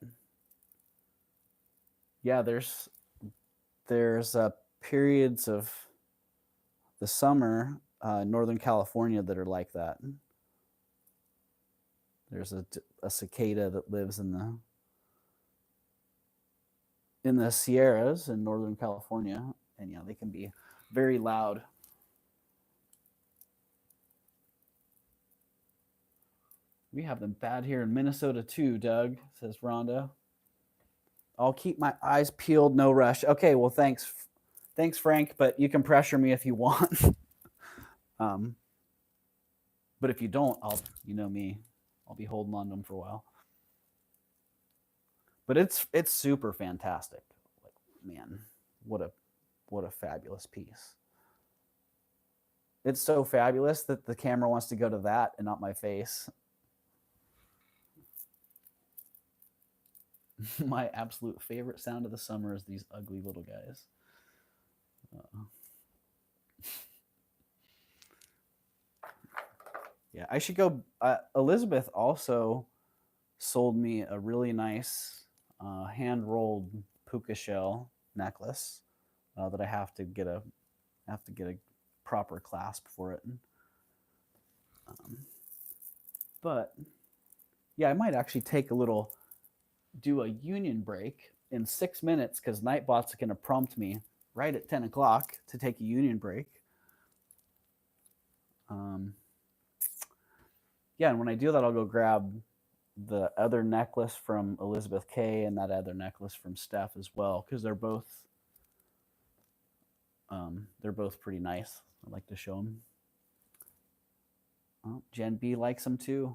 Yeah, there's periods of the summer Northern California that are like that. There's a cicada that lives in the Sierras in Northern California, and yeah, they can be very loud. We have them bad here in Minnesota too, Doug, says Rhonda. I'll keep my eyes peeled, no rush. Okay, well, thanks, Frank, but you can pressure me if you want. But if you don't, you know me, I'll be holding on to them for a while. But it's super fantastic. Like, man, what a fabulous piece. It's so fabulous that the camera wants to go to that and not my face. My absolute favorite sound of the summer is these ugly little guys. Yeah, I should go. Elizabeth also sold me a really nice hand rolled puka shell necklace that I have to get a proper clasp for it. But yeah, I might actually do a union break in 6 minutes because Nightbot's going to prompt me right at 10 o'clock to take a union break. Yeah, and when I do that, I'll go grab the other necklace from Elizabeth Kay and that other necklace from Steph as well because they're both pretty nice. I like to show them. Oh, Jen B likes them too.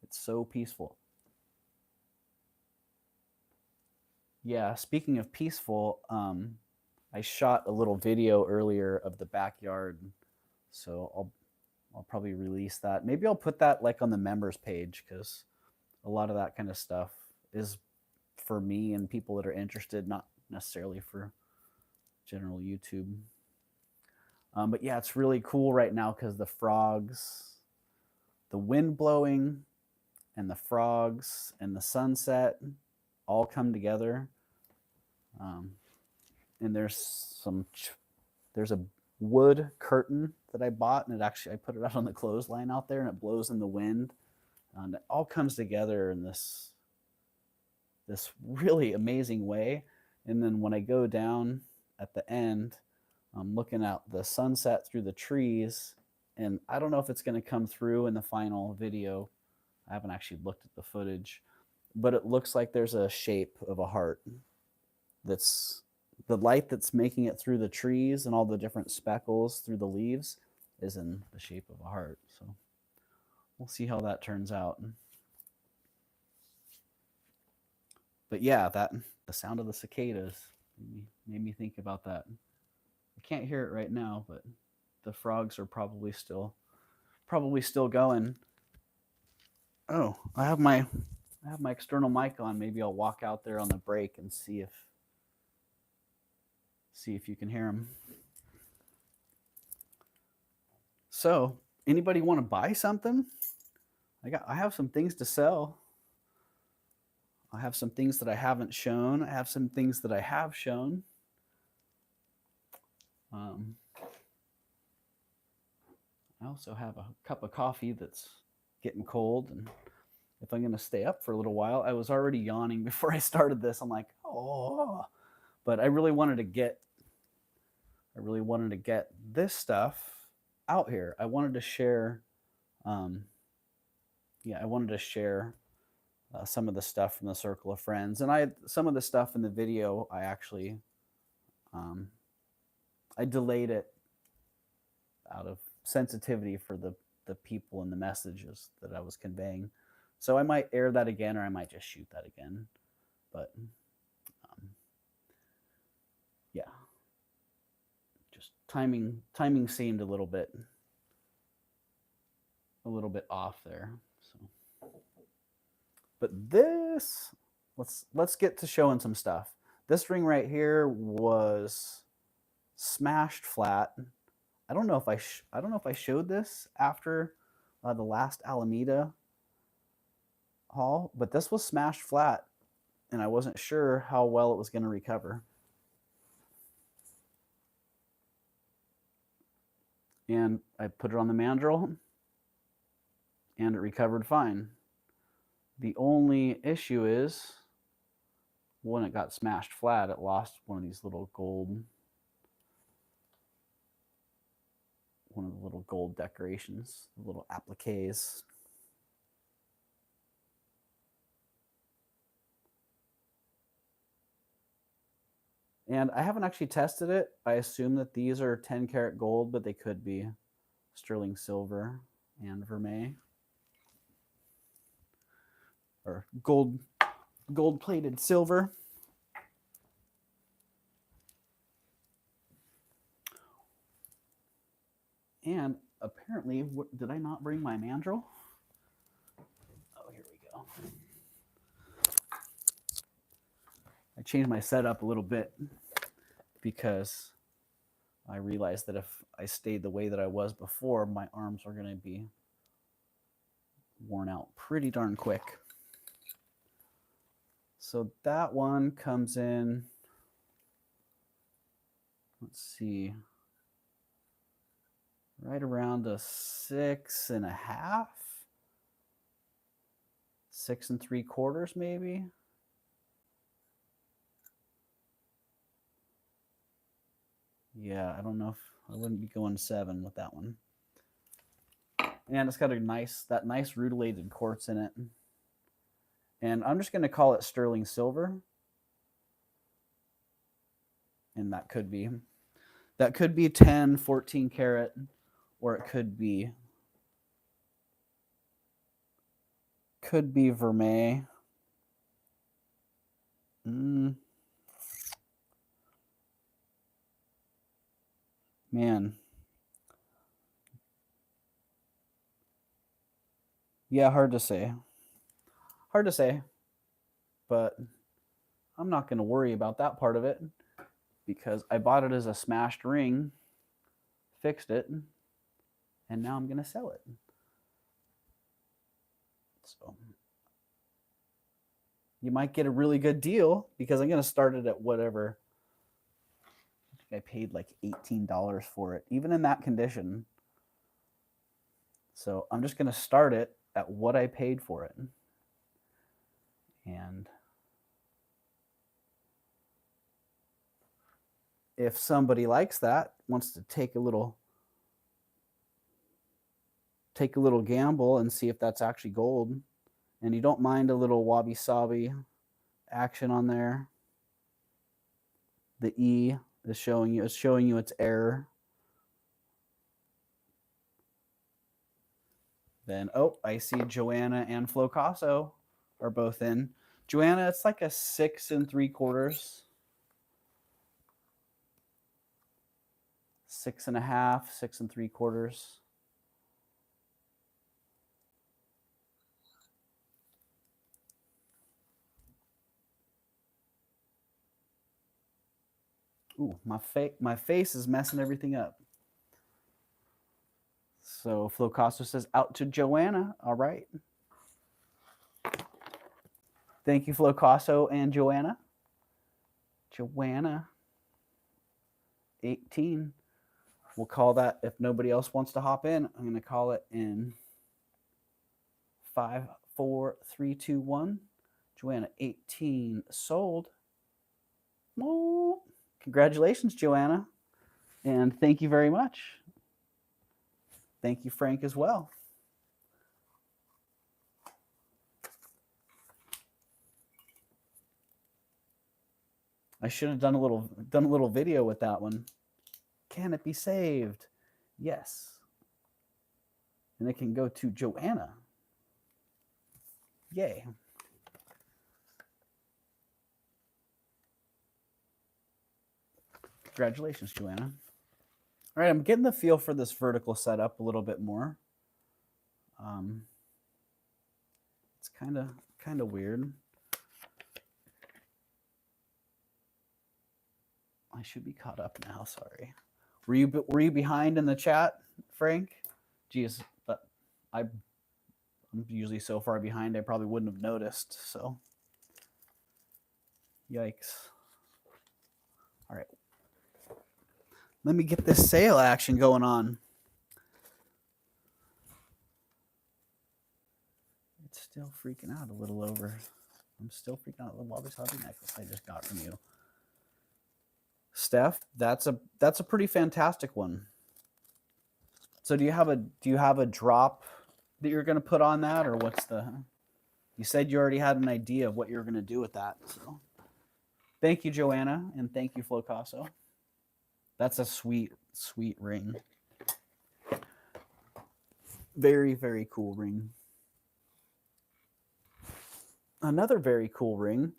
It's so peaceful. Yeah, speaking of peaceful, I shot a little video earlier of the backyard, so I'll probably release that. Maybe I'll put that like on the members page because a lot of that kind of stuff is for me and people that are interested, not necessarily for general YouTube. But yeah, it's really cool right now because the frogs, the wind blowing, and the frogs and the sunset all come together. And there's a wood curtain that I bought, and I put it out on the clothesline out there, and it blows in the wind, and it all comes together in this really amazing way. And then when I go down at the end, I'm looking at the sunset through the trees, and I don't know if it's going to come through in the final video. I haven't actually looked at the footage, but it looks like there's a shape of a heart. That's the light that's making it through the trees and all the different speckles through the leaves is in the shape of a heart. So we'll see how that turns out. But yeah, the sound of the cicadas made me think about that. I can't hear it right now, but the frogs are probably still going. Oh, I have my external mic on. Maybe I'll walk out there on the break and see if See if you can hear them. So, anybody want to buy something? I have some things to sell. I have some things that I haven't shown. I have some things that I have shown. I also have a cup of coffee that's getting cold, and if I'm going to stay up for a little while, I was already yawning before I started this. I'm like, oh, but I really wanted to get this stuff out here. I wanted to share, some of the stuff from the circle of friends, and some of the stuff in the video. I actually, I delayed it out of sensitivity for the people and the messages that I was conveying. So I might air that again, or I might just shoot that again. But yeah, just timing seemed a little bit off there. So, but this, let's get to showing some stuff. This ring right here was smashed flat. I don't know if I showed this after the last Alameda haul, but this was smashed flat, and I wasn't sure how well it was going to recover. And I put it on the mandrel, and it recovered fine. The only issue is when it got smashed flat, it lost one of these little gold decorations, the little appliques. And I haven't actually tested it. I assume that these are 10 karat gold, but they could be sterling silver and vermeil, or gold plated silver. And apparently, did I not bring my mandrel? Oh, here we go. I changed my setup a little bit because I realized that if I stayed the way that I was before, my arms are going to be worn out pretty darn quick. So that one comes in, let's see, right around a 6.5, 6 3/4 maybe. Yeah, I don't know if I wouldn't be going 7 with that one. And it's got that nice rutilated quartz in it. And I'm just going to call it sterling silver. And that could be 10, 14 karat, or it could be vermeil. Man. Yeah, hard to say. But I'm not going to worry about that part of it because I bought it as a smashed ring, fixed it, and now I'm going to sell it. So you might get a really good deal because I'm going to start it at whatever. I think I paid like $18 for it, even in that condition. So I'm just going to start it at what I paid for it. And if somebody likes that, wants to take a little gamble and see if that's actually gold, and you don't mind a little wabi-sabi action on there, the E is showing you its error. Then, oh, I see Joanna and Flocasso are both in. Joanna, it's like a 6 3/4, 6.5, 6 3/4. Ooh, my face is messing everything up. So Flocasso says out to Joanna. All right. Thank you, Flocasso and Joanna. Joanna, 18. We'll call that, if nobody else wants to hop in, I'm going to call it in 5, 4, 3, 2, 1. Joanna, 18, sold. Oh, congratulations, Joanna. And thank you very much. Thank you, Frank, as well. I should have done a little video with that one. Can it be saved? Yes. And it can go to Joanna. Yay. Congratulations, Joanna. All right, I'm getting the feel for this vertical setup a little bit more. It's kind of weird. I should be caught up now. Sorry. Were you behind in the chat, Frank? Geez, but I'm usually so far behind I probably wouldn't have noticed. So, yikes. All right. Let me get this sale action going on. It's still freaking out a little over. I'm still freaking out. The Wabi Sabi necklace I just got from you, Steph. That's a pretty fantastic one. So do you have a drop that you're going to put on that, or what's the? You said you already had an idea of what you're going to do with that. So, thank you, Joanna, and thank you, Flocasso. That's a sweet ring. Very, very cool ring. Another very cool ring.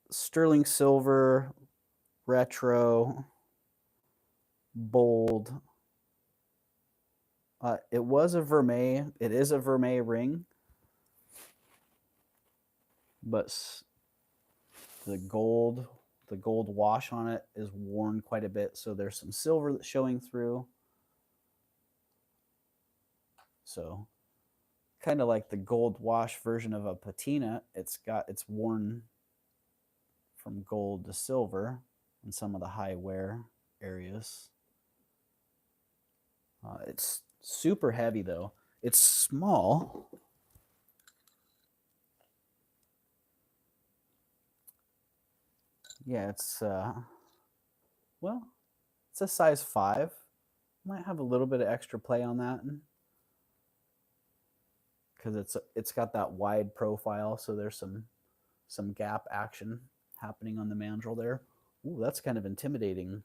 Sterling silver, retro, bold. It was a vermeil. It is a vermeil ring, but the gold wash on it is worn quite a bit. So there's some silver that's showing through. So kind of like the gold wash version of a patina. It's worn from gold to silver in some of the high wear areas. It's super heavy though. It's small. Yeah, it's well, it's a size 5. Might have a little bit of extra play on that because it's got that wide profile, so there's some gap action happening on the mandrel there. Ooh, that's kind of intimidating.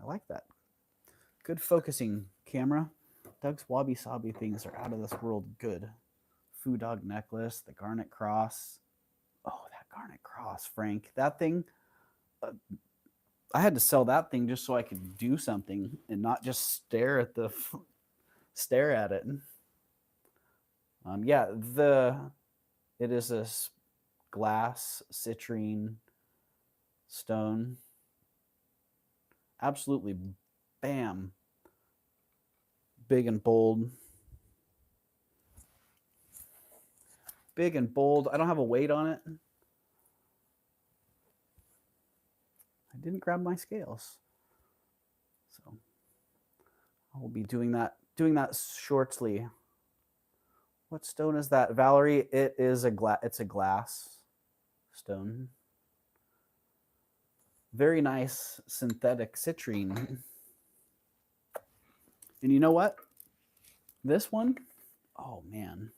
I like that. Good focusing, camera. Doug's Wabi Sabi things are out of this world good. Foo Dog necklace, the garnet cross. Oh, that garnet cross, Frank. That thing, I had to sell that thing just so I could do something and not just stare at it. Yeah, it is a glass citrine stone. Absolutely, bam, big and bold. Big and bold. I don't have a weight on it. I didn't grab my scales, so I will be doing that shortly. What stone is that, Valerie? It is it's a glass stone. Very nice synthetic citrine. And you know what? This one, oh man.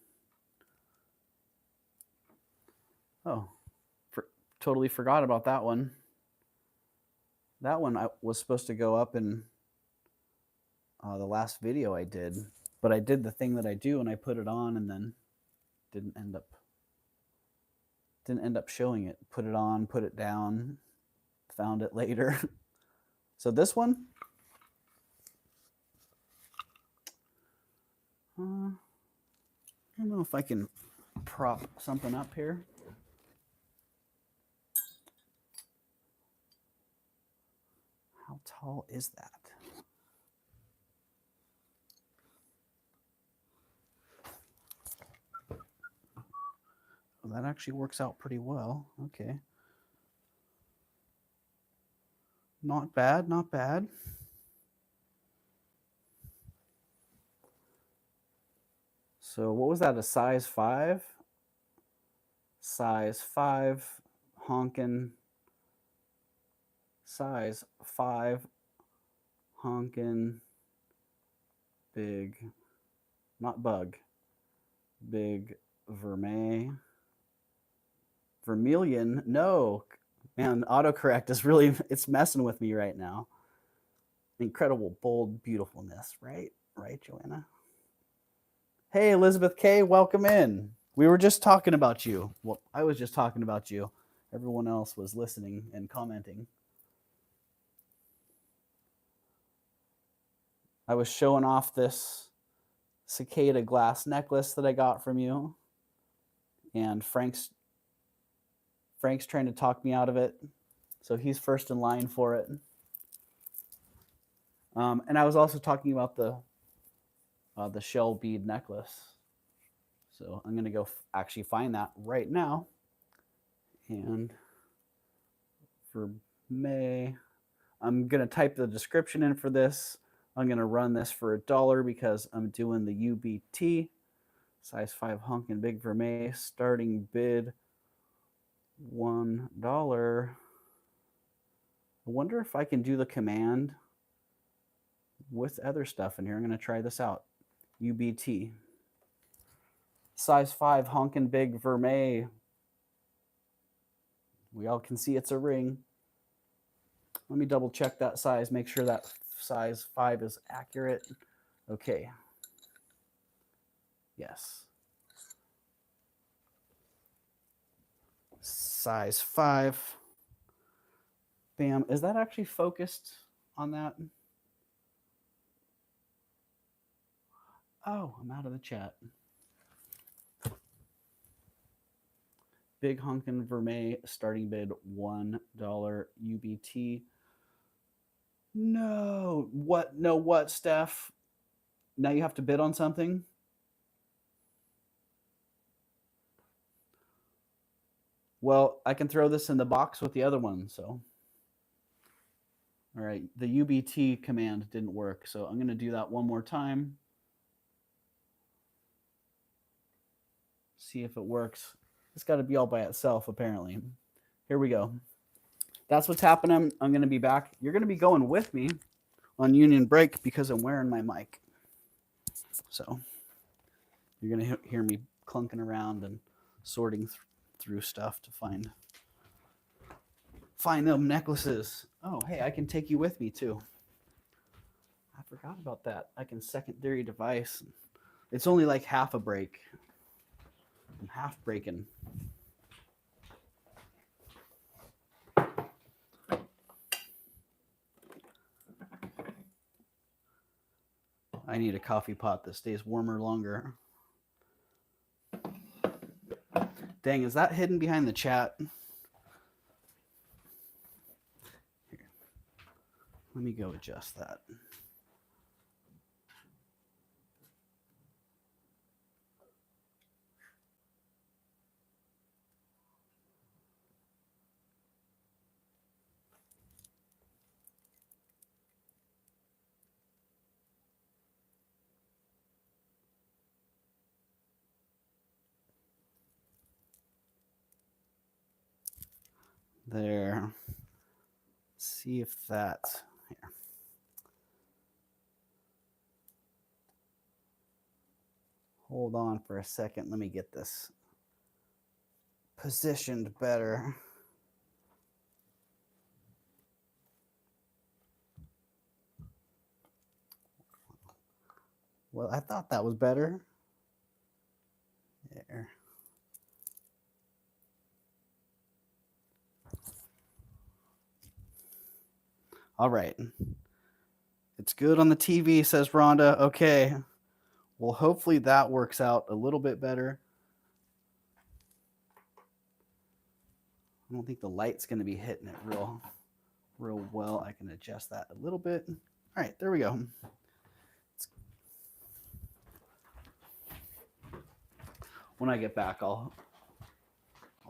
Oh, totally forgot about that one. That one was supposed to go up in the last video I did, but I did the thing that I do and I put it on and then didn't end up showing it. Put it on, put it down, found it later. So this one, I don't know if I can prop something up here. How tall is that? Well, that actually works out pretty well. Okay. Not bad, not bad. So what was that, a size 5? Size 5, honkin'. Size 5, honkin', big, not bug, big vermeil. Vermilion, no. Man, autocorrect is really, it's messing with me right now. Incredible, bold, beautifulness, right? Right, Joanna? Hey, Elizabeth K., welcome in. We were just talking about you. Well, I was just talking about you. Everyone else was listening and commenting. I was showing off this cicada glass necklace that I got from you. And Frank's trying to talk me out of it. So he's first in line for it. And I was also talking about the shell bead necklace. So I'm going to go actually find that right now. And for May, I'm going to type the description in for this. I'm going to run this for $1 because I'm doing the UBT. Size 5 honkin' big vermeil. Starting bid $1. I wonder if I can do the command with other stuff in here. I'm going to try this out. UBT. Size 5 honkin' big vermeil. We all can see it's a ring. Let me double check that size, make sure that size 5 is accurate. Okay. Yes. Size 5. Bam. Is that actually focused on that? Oh, I'm out of the chat. Big honkin' vermeil, starting bid $1 UBT. No. What? No, what, Steph? Now you have to bid on something? Well, I can throw this in the box with the other one, so. All right, the UBT command didn't work, so I'm going to do that one more time. See if it works. It's got to be all by itself, apparently. Here we go. That's what's happening. I'm going to be back. You're going to be going with me on Union Break because I'm wearing my mic. So you're going to hear me clunking around and sorting through stuff to find them necklaces. Oh, hey, I can take you with me too. I forgot about that. I can secondary device. It's only like half a break. I'm half breaking. I need a coffee pot that stays warmer longer. Dang, is that hidden behind the chat? Here. Let me go adjust that. There. See if that's here. Hold on for a second. Let me get this positioned better. Well, I thought that was better. There. All right. It's good on the TV, says Rhonda. Okay. Well, hopefully that works out a little bit better. I don't think the light's going to be hitting it real well. I can adjust that a little bit. All right, there we go. When I get back, I'll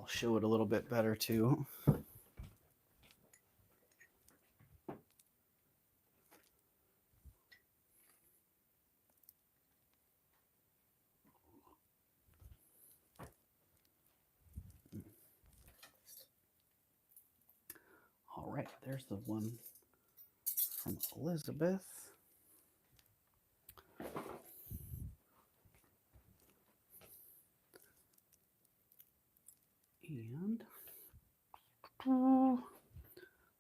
show it a little bit better too. All right, there's the one from Elizabeth. And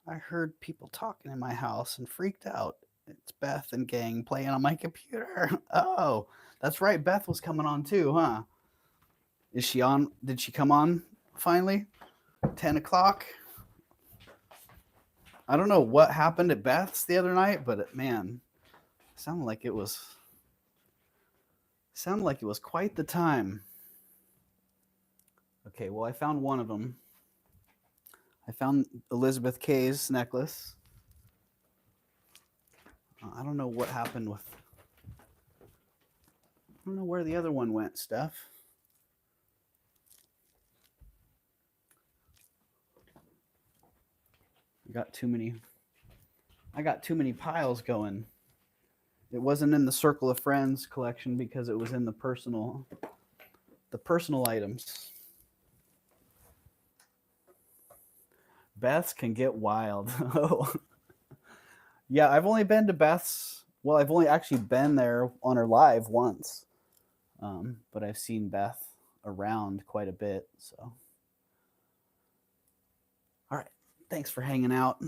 I heard people talking in my house and freaked out. It's Beth and gang playing on my computer. Oh, that's right. Beth was coming on too, huh? Is she on? Did she come on finally? 10 o'clock? I don't know what happened at Beth's the other night, but man, sounded like it was quite the time. Okay, well, I found one of them. I found Elizabeth K's necklace. I don't know what happened with. I don't know where the other one went, Steph. I got too many piles going. It wasn't in the Circle of Friends collection because it was in the personal items. Beth's can get wild. Oh. Yeah, I've only been to Beth's. Well, I've only actually been there on her live once. But I've seen Beth around quite a bit, so. All right. Thanks for hanging out.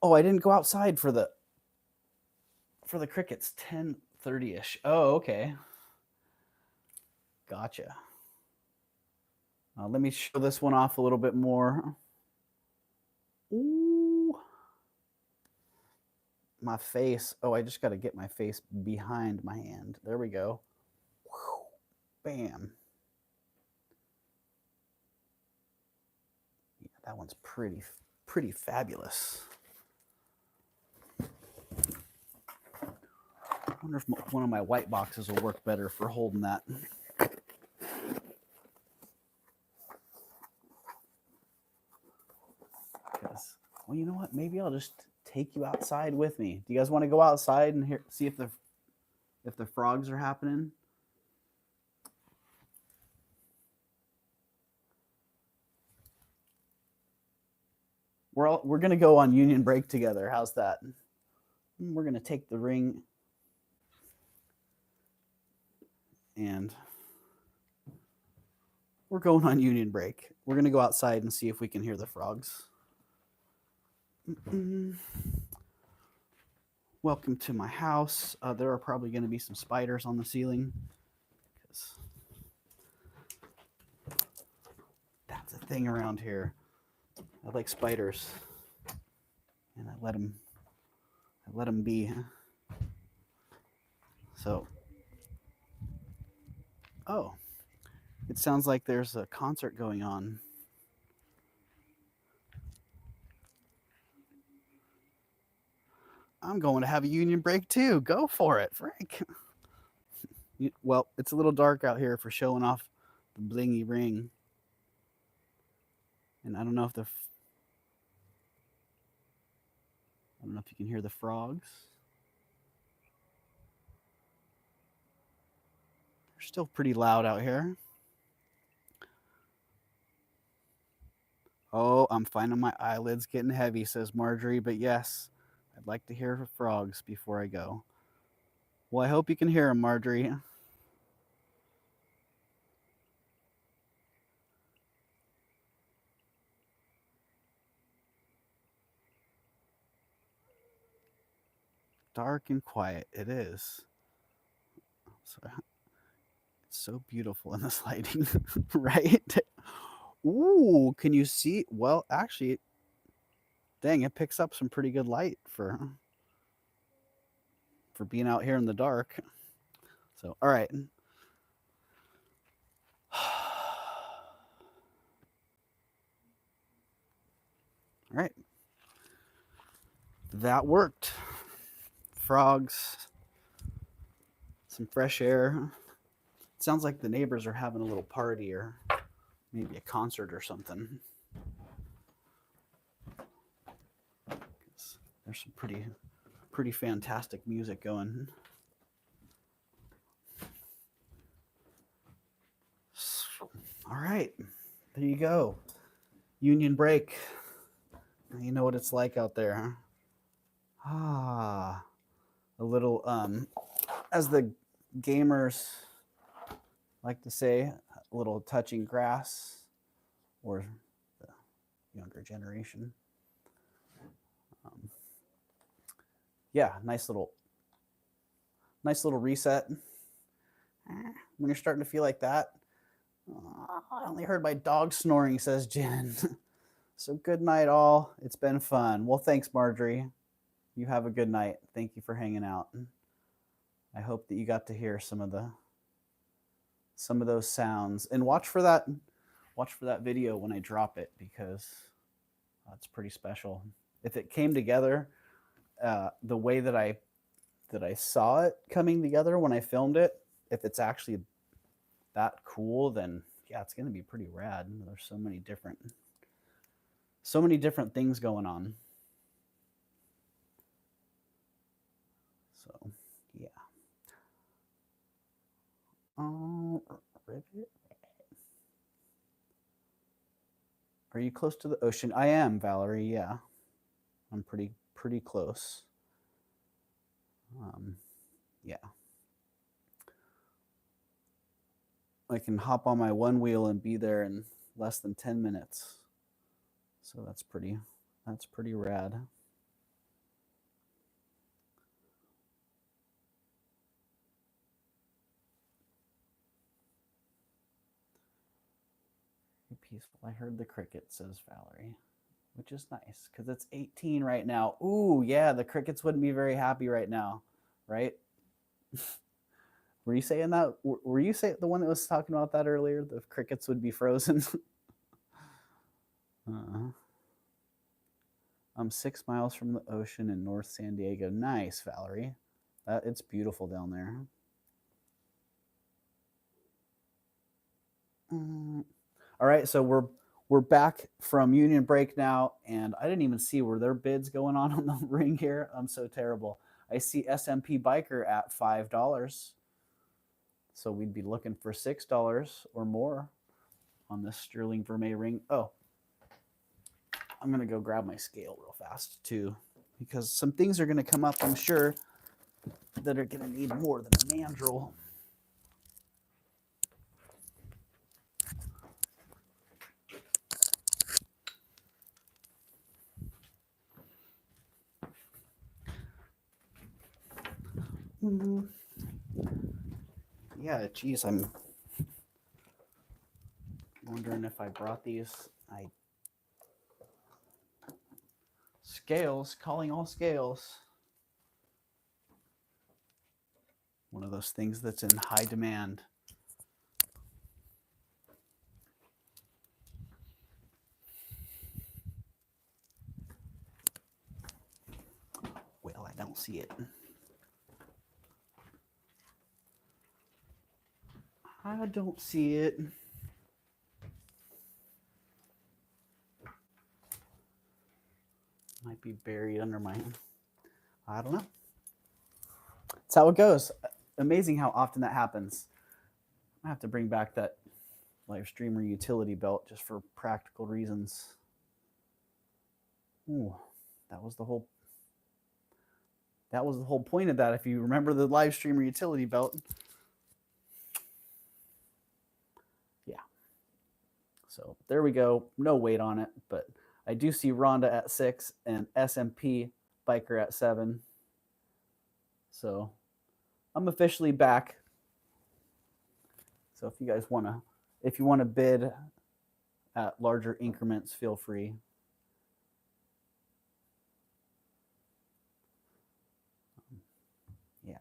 Oh, I didn't go outside for the crickets. 10:30ish. Oh, okay. Gotcha. Let me show this one off a little bit more. Ooh. My face. Oh, I just got to get my face behind my hand. There we go. Whew. Bam. Yeah, that one's pretty fabulous. I wonder if one of my white boxes will work better for holding that. Well, you know what? Maybe I'll just take you outside with me. Do you guys want to go outside and see if the frogs are happening? We're going to go on union break together. How's that? We're going to take the ring and we're going on union break. We're going to go outside and see if we can hear the frogs. Welcome to my house. There are probably going to be some spiders on the ceiling because that's a thing around here. I like spiders, and I let them be. So, oh, it sounds like there's a concert going on. I'm going to have a union break too. Go for it, Frank. Well, it's a little dark out here for showing off the blingy ring. And I don't know if you can hear the frogs. They're still pretty loud out here. Oh, I'm finding my eyelids getting heavy, says Marjorie, but yes, I'd like to hear frogs before I go. Well, I hope you can hear them, Marjorie. Dark and quiet, it is. It's so beautiful in this lighting, right? Ooh, can you see? Well, actually, dang, it picks up some pretty good light for being out here in the dark. So, all right. All right. That worked. Frogs, some fresh air. It sounds like the neighbors are having a little party or maybe a concert or something. There's some pretty fantastic music going. All right, there you go. Union break. You know what it's like out there, huh? Ah, a little as the gamers like to say, a little touching grass, or the younger generation. Yeah, nice little reset. When you're starting to feel like that, I only heard my dog snoring, says Jen. So good night, all. It's been fun. Well, thanks, Marjorie. You have a good night. Thank you for hanging out. I hope that you got to hear some of those sounds, and watch for that video when I drop it, because it's pretty special. If it came together the way that I saw it coming together when I filmed it, if it's actually that cool, then yeah, it's going to be pretty rad. There's so many different things going on. So yeah. Rivet. Are you close to the ocean? I am, Valerie. Yeah, I'm pretty close. Yeah. I can hop on my one wheel and be there in less than 10 minutes. So that's pretty rad. Peaceful. I heard the cricket, says Valerie, which is nice because it's 18 right now. Ooh, yeah, the crickets wouldn't be very happy right now, right? Were you saying that? Were you the one that was talking about that earlier? The crickets would be frozen. I'm 6 miles from the ocean in North San Diego. Nice, Valerie. It's beautiful down there. All right, so we're back from Union break now, and I didn't even see, were there bids going on the ring here? I'm so terrible. I see SMP Biker at $5. So we'd be looking for $6 or more on this Sterling Vermeil ring. Oh, I'm going to go grab my scale real fast too, because some things are going to come up, I'm sure, that are going to need more than a mandrel. Yeah, geez, I'm wondering if I brought these. Scales, calling all scales. One of those things that's in high demand. Well, I don't see it. I don't see it. Might be buried under mine. I don't know. That's how it goes. Amazing how often that happens. I have to bring back that live streamer utility belt just for practical reasons. Ooh, that was the whole point of that, if you remember the live streamer utility belt. Yeah. So there we go. No weight on it, but I do see Rhonda at 6 and SMP Biker at 7. So I'm officially back. So if you guys want to bid at larger increments, feel free. Yeah,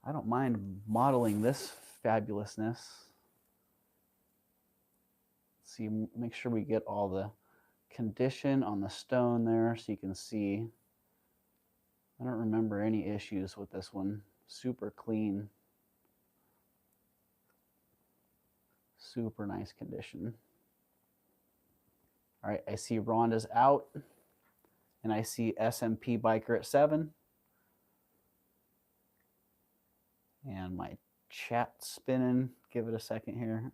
I don't mind modeling this fabulousness. See, make sure we get all the condition on the stone there so you can see. I don't remember any issues with this one. Super clean. Super nice condition. All right, I see Rhonda's out, and I see SMP Biker at 7. And my chat spinning. Give it a second here.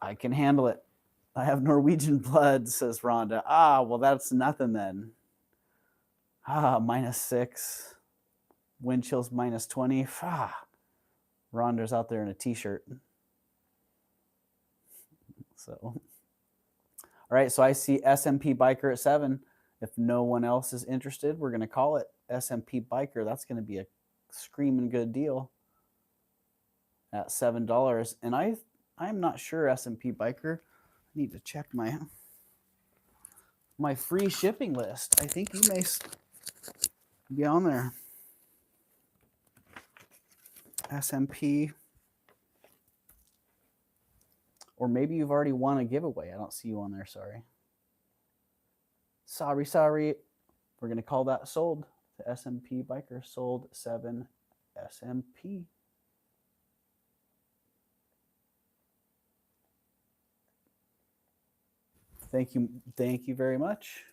I can handle it. I have Norwegian blood, says Rhonda. Ah, well, that's nothing then. Ah, -6. Wind chills -20. Ah, Rhonda's out there in a t-shirt. So, all right, so I see SMP Biker at 7. If no one else is interested, we're going to call it SMP Biker. That's going to be a screaming good deal at $7. And I'm not sure, SMP Biker. I need to check my free shipping list. I think you may be on there. SMP. Or maybe you've already won a giveaway. I don't see you on there, sorry. Sorry. We're going to call that sold to SMP Biker. Sold 7 SMP. Thank you very much,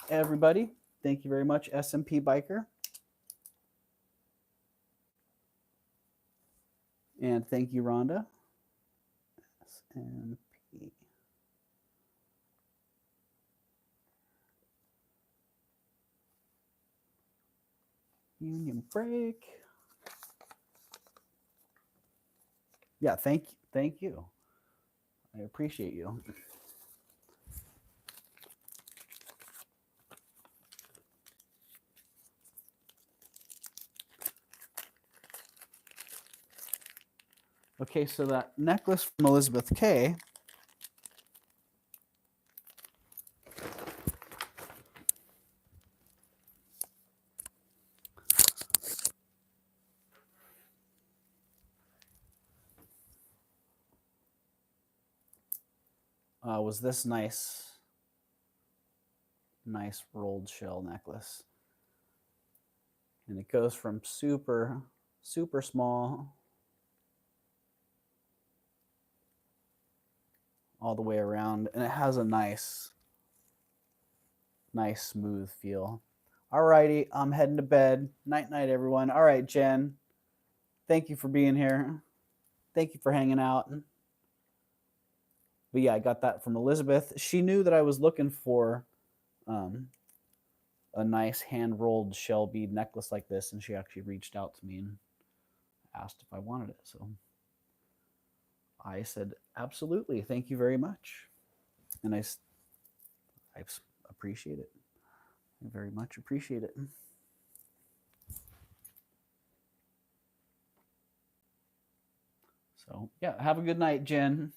everybody. Thank you very much, SMP Biker. And thank you, Rhonda. SMP. Union break. Yeah, thank you. I appreciate you. Okay, so that necklace from Elizabeth K. Was this nice rolled shell necklace. And it goes from super small all the way around, and it has a nice smooth feel. All righty, I'm heading to bed. Night, everyone. All right, Jen, thank you for being here. Thank you for hanging out. But yeah, I got that from Elizabeth. She knew that I was looking for a nice hand-rolled shell bead necklace like this, and she actually reached out to me and asked if I wanted it. So I said, absolutely, thank you very much. And I appreciate it. I very much appreciate it. So yeah, have a good night, Jen.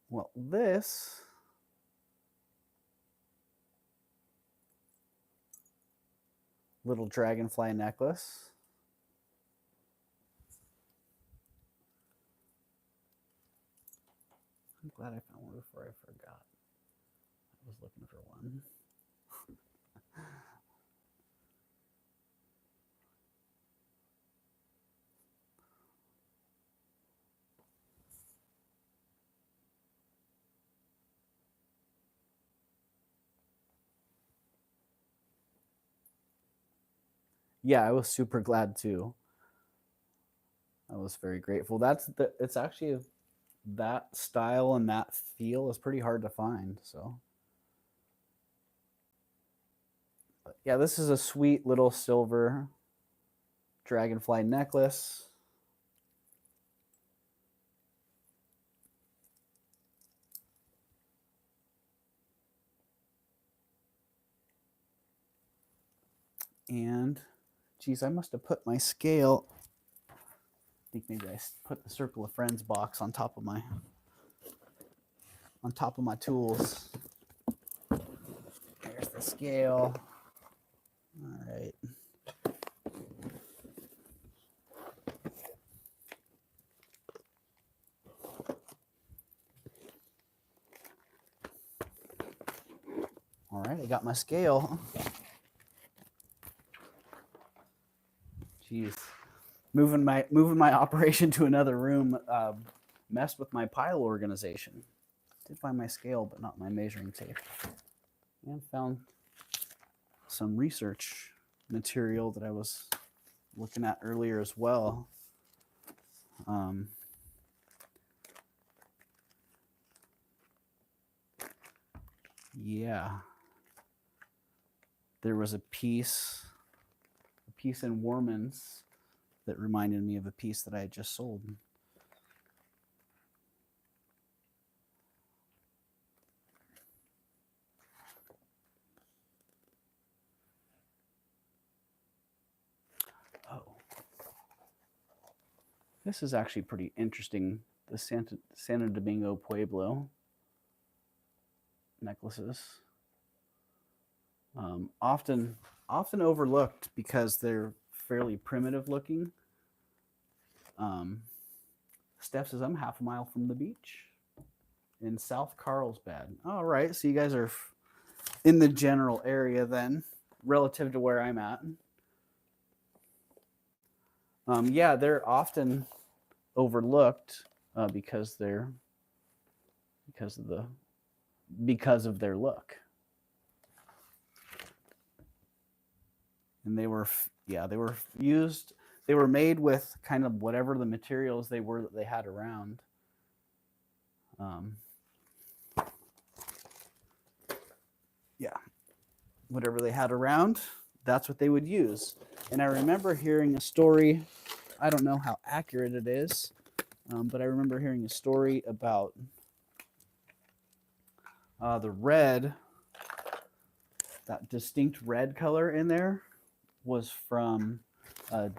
Well, this little dragonfly necklace I'm glad I found one before I forgot. I was looking for one. Yeah, I was super glad too. I was very grateful. It's actually that style and that feel is pretty hard to find. So, but yeah, this is a sweet little silver dragonfly necklace. And geez, I must have put my scale. I think maybe I put the Circle of Friends box on top of my on top of my tools. There's the scale. All right. All right, I got my scale. Jeez, moving my operation to another room messed with my pile organization. Did find my scale, but not my measuring tape. And found some research material that I was looking at earlier as well. Yeah, there was a piece in Warman's that reminded me of a piece that I had just sold. Oh, this is actually pretty interesting. The Santo Domingo Pueblo necklaces. Often overlooked because they're fairly primitive looking. Steph says, I'm half a mile from the beach in South Carlsbad. All right, so you guys are in the general area then, relative to where I'm at. Yeah, they're often overlooked because of their look. And they were made with kind of whatever the materials they were that they had around. Yeah, whatever they had around, that's what they would use. And I remember hearing a story, I don't know how accurate it is, but I remember hearing a story about the red, that distinct red color in there was from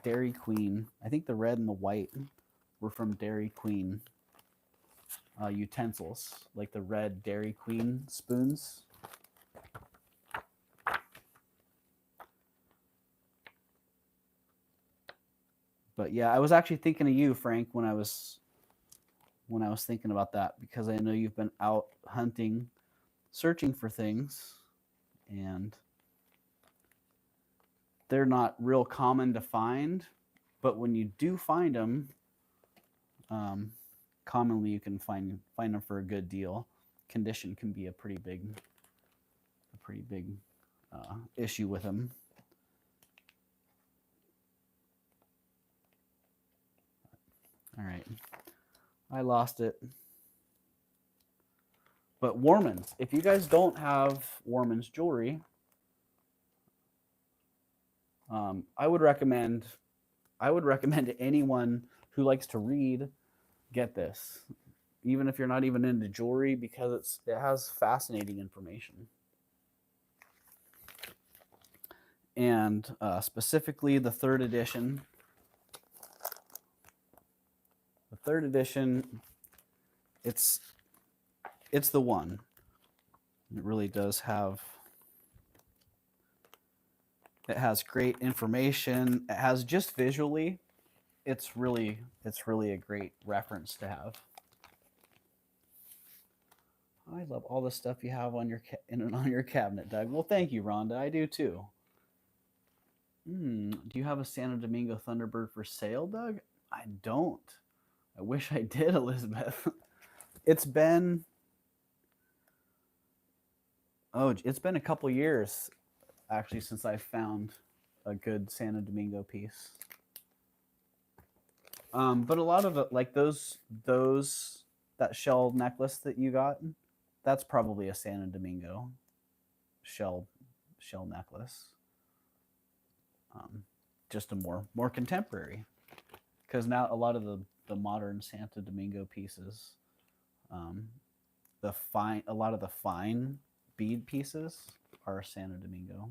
Dairy Queen. I think the red and the white were from Dairy Queen utensils, like the red Dairy Queen spoons. But yeah, I was actually thinking of you, Frank, when I was thinking about that, because I know you've been out hunting, searching for things, and they're not real common to find, but when you do find them, commonly you can find them for a good deal. Condition can be a pretty big issue with them. All right, I lost it. But Warman's, if you guys don't have Warman's jewelry, I would recommend to anyone who likes to read, get this, even if you're not even into jewelry, because it has fascinating information. And specifically the third edition. The third edition, it's the one. It really does have. It has great information. It has just visually, it's really a great reference to have. I love all the stuff you have on your cabinet, Doug. Well, thank you, Rhonda. I do too. Do you have a Santo Domingo Thunderbird for sale, Doug? I don't. I wish I did, Elizabeth. It's been a couple years actually since I found a good Santo Domingo piece. But a lot of it, like that shell necklace that you got, that's probably a Santo Domingo shell necklace. Just a more contemporary, because now a lot of the modern Santo Domingo pieces, a lot of the fine bead pieces are Santo Domingo.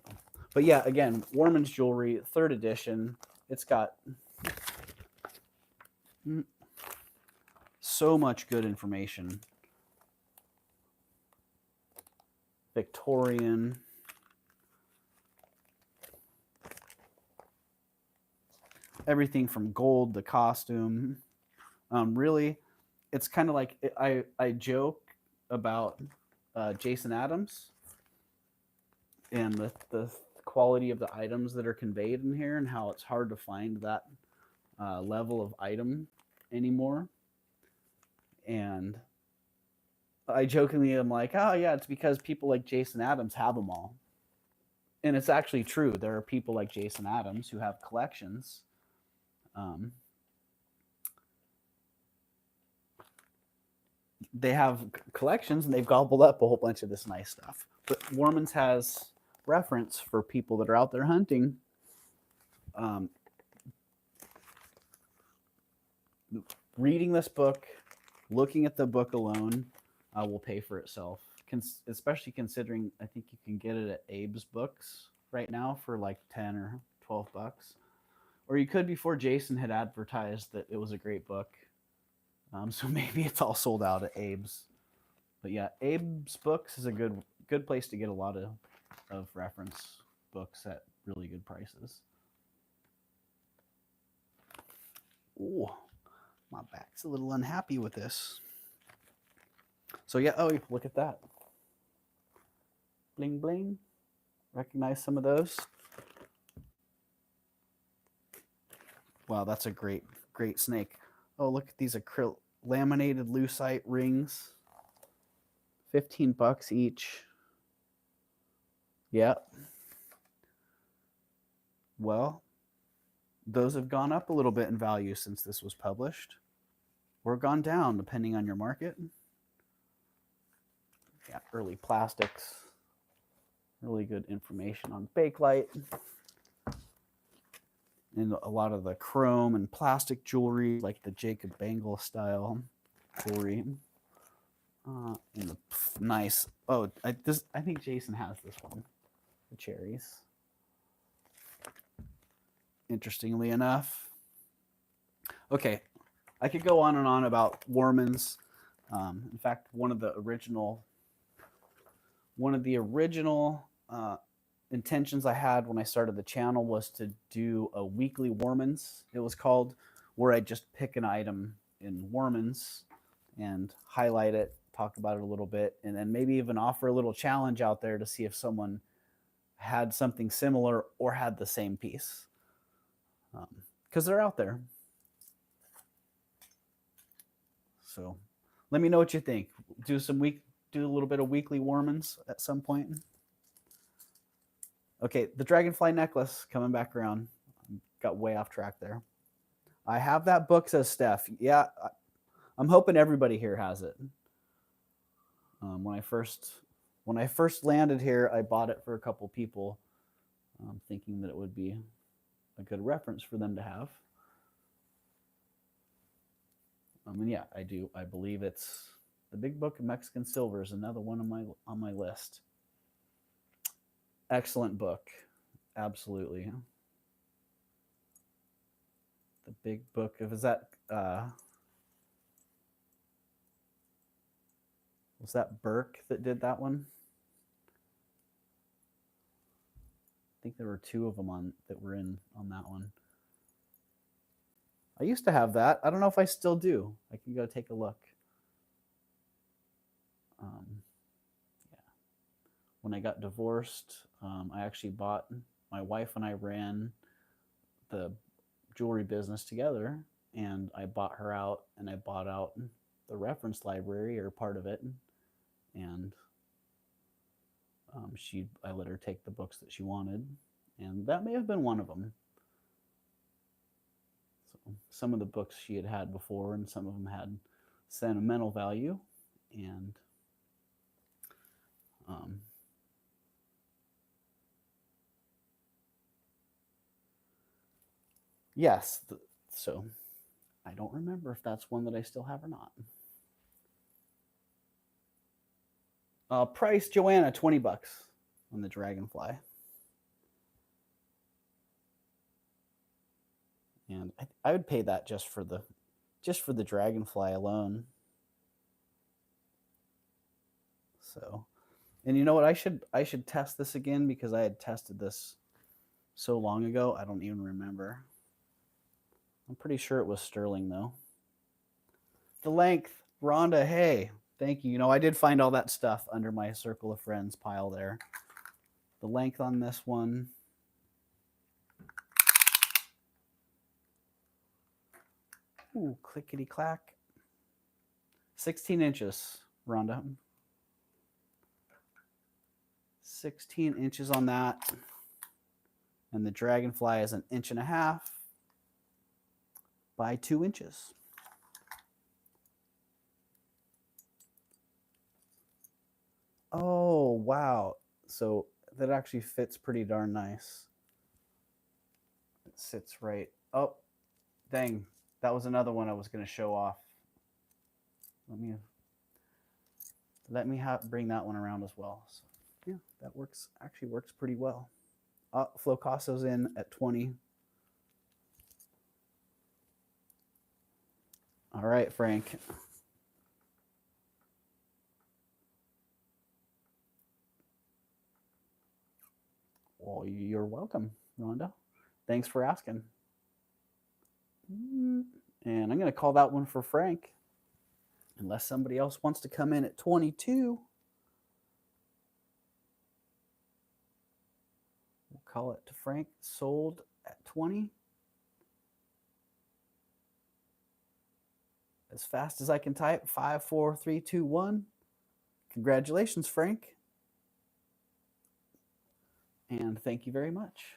So, but yeah, again, Warman's Jewelry, 3rd edition. It's got So much good information. Victorian. Everything from gold to costume. Really, it's kind of like I joke about Jason Adams and the quality of the items that are conveyed in here and how it's hard to find that level of item anymore. And I jokingly am like, oh yeah, it's because people like Jason Adams have them all. And it's actually true. There are people like Jason Adams who have collections. They have collections and they've gobbled up a whole bunch of this nice stuff. But Warman's has reference for people that are out there hunting. Reading this book, looking at the book alone, will pay for itself. Especially considering I think you can get it at Abe's Books right now for like 10 or 12 bucks. Or you could before Jason had advertised that it was a great book. So maybe it's all sold out at Abe's. But yeah, Abe's Books is a good place to get a lot of reference books at really good prices. Oh, my back's a little unhappy with this. So yeah, oh, look at that. Bling, bling. Recognize some of those? Wow, that's a great snake. Oh, look at these laminated lucite rings. 15 bucks each. Yep. Well, those have gone up a little bit in value since this was published, or gone down depending on your market. Yeah, early plastics. Really good information on Bakelite. And a lot of the chrome and plastic jewelry, like the Jacob Bangle style jewelry. And the nice. Oh, I think Jason has this one. The cherries. Interestingly enough. Okay, I could go on and on about Warman's. In fact, one of the original intentions I had when I started the channel was to do a weekly Warman's, it was called, where I just pick an item in Warman's and highlight it, talk about it a little bit, and then maybe even offer a little challenge out there to see if someone had something similar or had the same piece. Because they're out there. So let me know what you think. Do a little bit of weekly Warman's at some point. Okay, the dragonfly necklace coming back around. Got way off track there. I have that book, says Steph. Yeah, I'm hoping everybody here has it. When I first landed here, I bought it for a couple people, thinking that it would be a good reference for them to have. And yeah, I do. I believe it's the Big Book of Mexican Silver is another one on my list. Excellent book, absolutely. The Big Book of, was that Burke that did that one? I think there were two of them that were on that one. I used to have that. I don't know if I still do. I can go take a look. Yeah. When I got divorced, I actually my wife and I ran the jewelry business together, and I bought her out, and I bought out the reference library, or part of it, and I let her take the books that she wanted, and that may have been one of them. So some of the books she had before, and some of them had sentimental value, and yes, so I don't remember if that's one that I still have or not. Price, Joanna, 20 bucks on the Dragonfly. And I would pay that just for the just for the dragonfly alone. So, and you know what? I should test this again because I had tested this so long ago. I don't even remember. I'm pretty sure it was sterling though. The length, Rhonda. Hey, thank you. You know, I did find all that stuff under my circle of friends pile there. The length on this one. Ooh, clickety clack. 16 inches, Rhonda. 16 inches on that. And the dragonfly is 1.5 inches by 2 inches. Oh, wow. So that actually fits pretty darn nice. It sits right. Oh, dang. That was another one I was going to show off. Let me bring that one around as well. So, yeah, that actually works pretty well. Flocasso's in at 20. All right, Frank. Well, you're welcome, Rhonda. Thanks for asking. And I'm going to call that one for Frank. Unless somebody else wants to come in at 22. We'll call it to Frank. Sold at 20. As fast as I can type. 5, 4, 3, 2, 1. Congratulations, Frank. And thank you very much.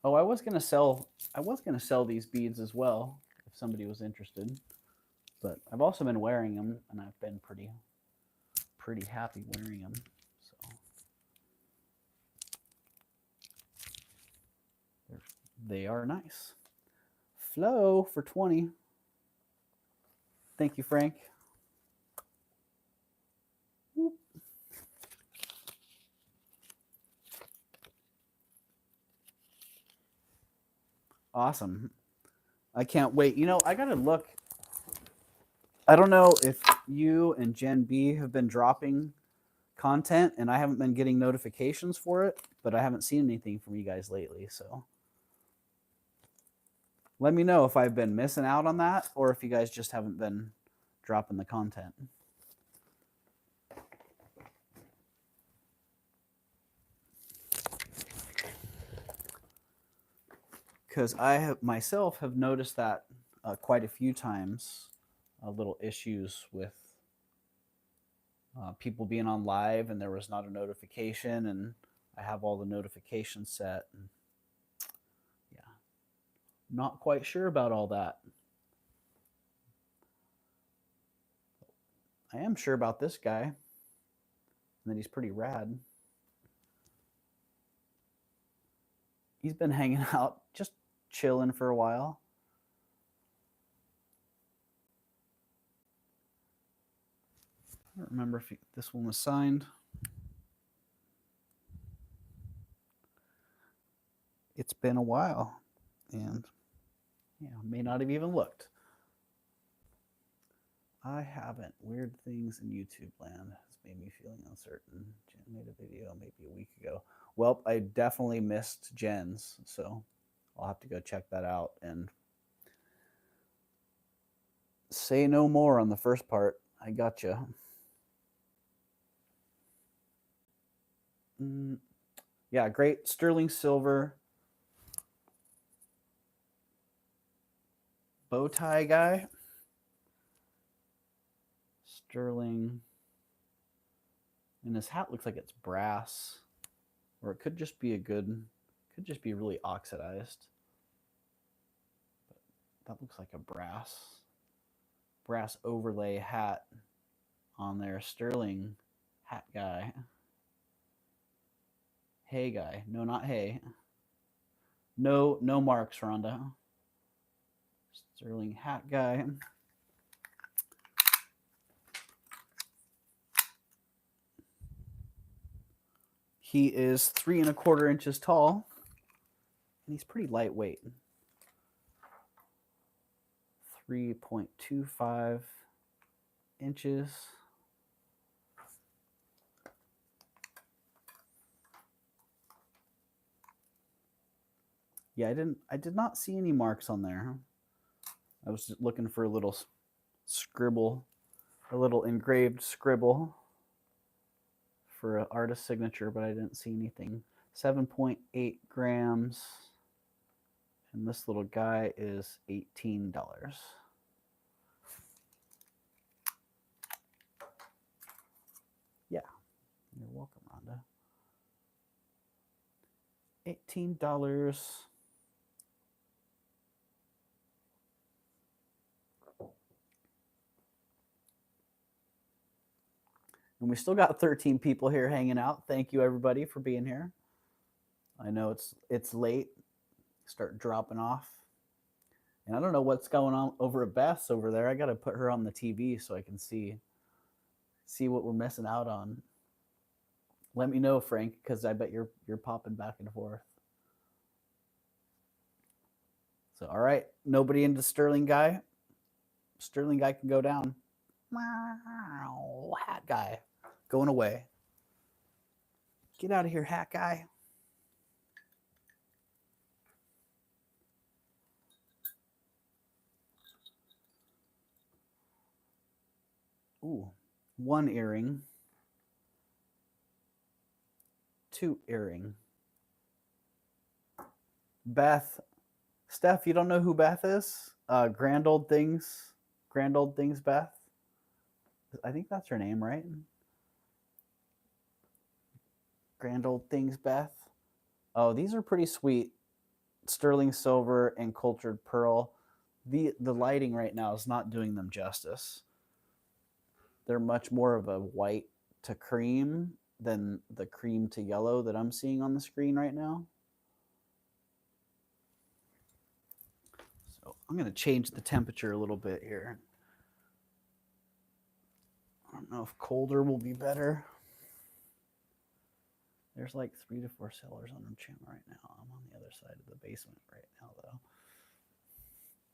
Oh, I was gonna sell these beads as well if somebody was interested. But I've also been wearing them, and I've been pretty happy wearing them. So they are nice. Flo for 20. Thank you, Frank. Whoop. Awesome. I can't wait. You know, I gotta look. I don't know if you and Gen B have been dropping content and I haven't been getting notifications for it, but I haven't seen anything from you guys lately. So let me know if I've been missing out on that or if you guys just haven't been dropping the content. Because I have myself have noticed that quite a few times, little issues with people being on live and there was not a notification, and I have all the notifications set. And yeah, not quite sure about all that. I am sure about this guy, and that he's pretty rad. He's been hanging out, just chilling for a while. I don't remember if this one was signed. It's been a while, and yeah, may not have even looked. I haven't. Weird things in YouTube land has made me feeling uncertain. Jen made a video maybe a week ago. Well, I definitely missed Jen's, so I'll have to go check that out and say no more on the first part. I gotcha. Yeah, great sterling silver bow tie guy. Sterling. And his hat looks like it's brass. Or it could just be really oxidized. But that looks like a brass overlay hat on there. Sterling hat guy. Hey guy. No, not hey. No marks, Rhonda. Sterling hat guy. He is 3 1/4 inches tall, and he's pretty lightweight. 3.25 inches. Yeah, I did not see any marks on there. I was just looking for a little scribble, a little engraved scribble for an artist signature, but I didn't see anything. 7.8 grams. And this little guy is $18. Yeah, you're welcome, Rhonda. $18. And we still got 13 people here hanging out. Thank you, everybody, for being here. I know it's late. Start dropping off. And I don't know what's going on over at Beth's over there. I got to put her on the TV so I can see what we're missing out on. Let me know, Frank, because I bet you're popping back and forth. So, all right, nobody into Sterling Guy. Sterling Guy can go down. Hat Guy, going away. Get out of here, Hat Guy. Ooh, 1 earring. 2 earring. Beth. Steph, you don't know who Beth is? Grand Old Things Beth. I think that's her name, right? Grand Old Things Beth. Oh, these are pretty sweet. Sterling silver and cultured pearl. The lighting right now is not doing them justice. They're much more of a white to cream than the cream to yellow that I'm seeing on the screen right now. So I'm going to change the temperature a little bit here. I don't know if colder will be better. There's like 3 to 4 sellers on the channel right now. I'm on the other side of the basement right now,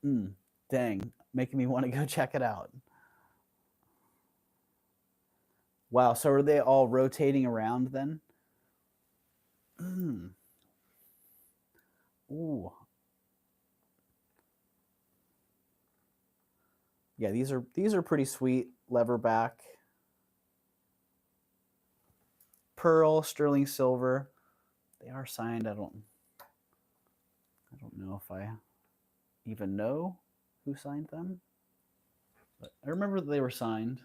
though. Dang, making me want to go check it out. Wow, so are they all rotating around then? Ooh. Yeah, these are pretty sweet. Leverback. Pearl, sterling silver. They are signed. I don't know if I even know who signed them. But I remember that they were signed.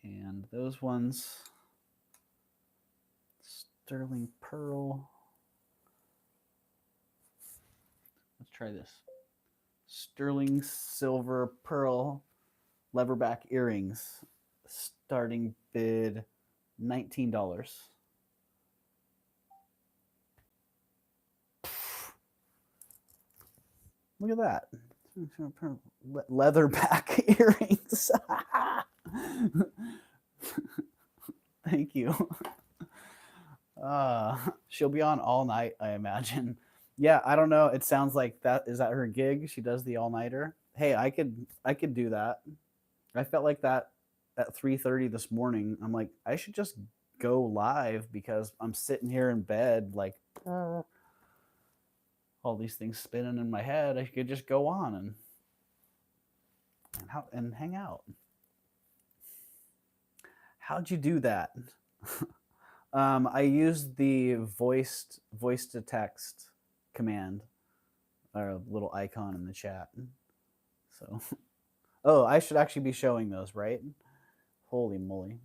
And those ones, sterling pearl. Let's try this. Sterling silver pearl leverback earrings. Starting bid $19. Look at that. Leatherback earrings. Thank you. She'll be on all night, I imagine. Yeah, I don't know. It sounds like that. Is that her gig? She does the all-nighter. Hey, I could do that. I felt like that at 3:30 this morning. I'm like, I should just go live because I'm sitting here in bed, like all these things spinning in my head. I could just go on and hang out. How'd you do that? I used the voice to text command, or a little icon in the chat. So, oh, I should actually be showing those, right? Holy moly!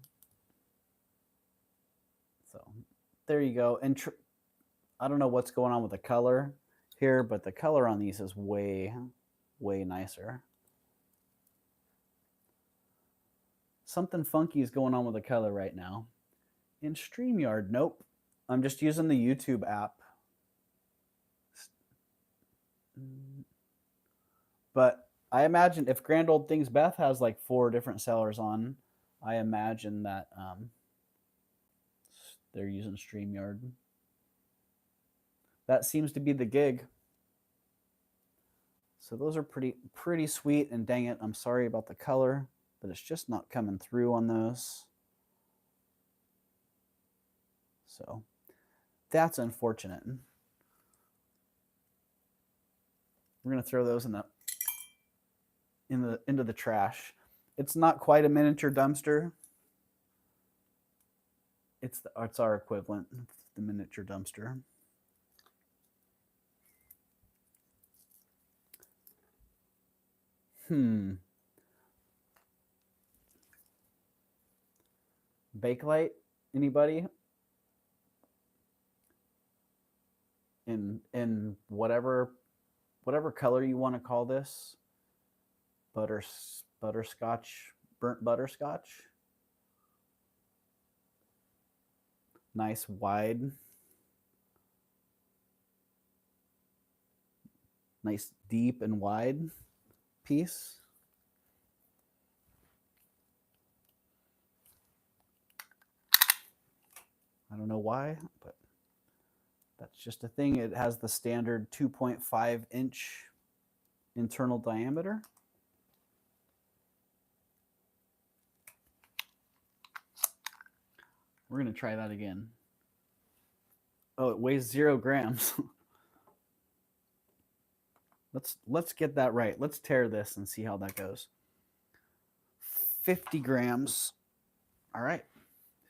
So, there you go. And I don't know what's going on with the color here, but the color on these is way nicer. Something funky is going on with the color right now. In StreamYard, nope. I'm just using the YouTube app. But I imagine if Grand Old Things Beth has like 4 different sellers on, I imagine that they're using StreamYard. That seems to be the gig. So those are pretty sweet. And dang it, I'm sorry about the color, but it's just not coming through on those. So that's unfortunate. We're gonna throw those into the trash. It's not quite a miniature dumpster. It's our equivalent, the miniature dumpster. Bakelite, anybody? In whatever color you want to call this, butterscotch, burnt butterscotch. Nice wide, nice deep and wide piece. I don't know why, but that's just a thing. It has the standard 2.5 inch internal diameter. We're going to try that again. Oh, it weighs 0 grams. Let's get that right. Let's tear this and see how that goes. 50 grams. All right.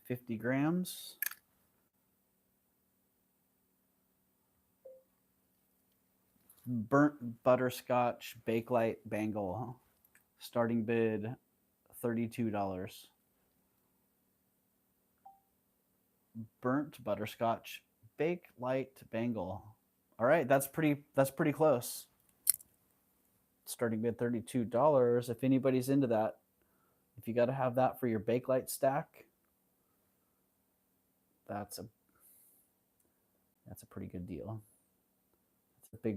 50 grams. Burnt butterscotch Bakelite bangle. Starting bid $32. Burnt butterscotch Bakelite bangle. All right, that's pretty close. Starting bid $32. If anybody's into that, if you got to have that for your Bakelite stack, that's a pretty good deal. It's a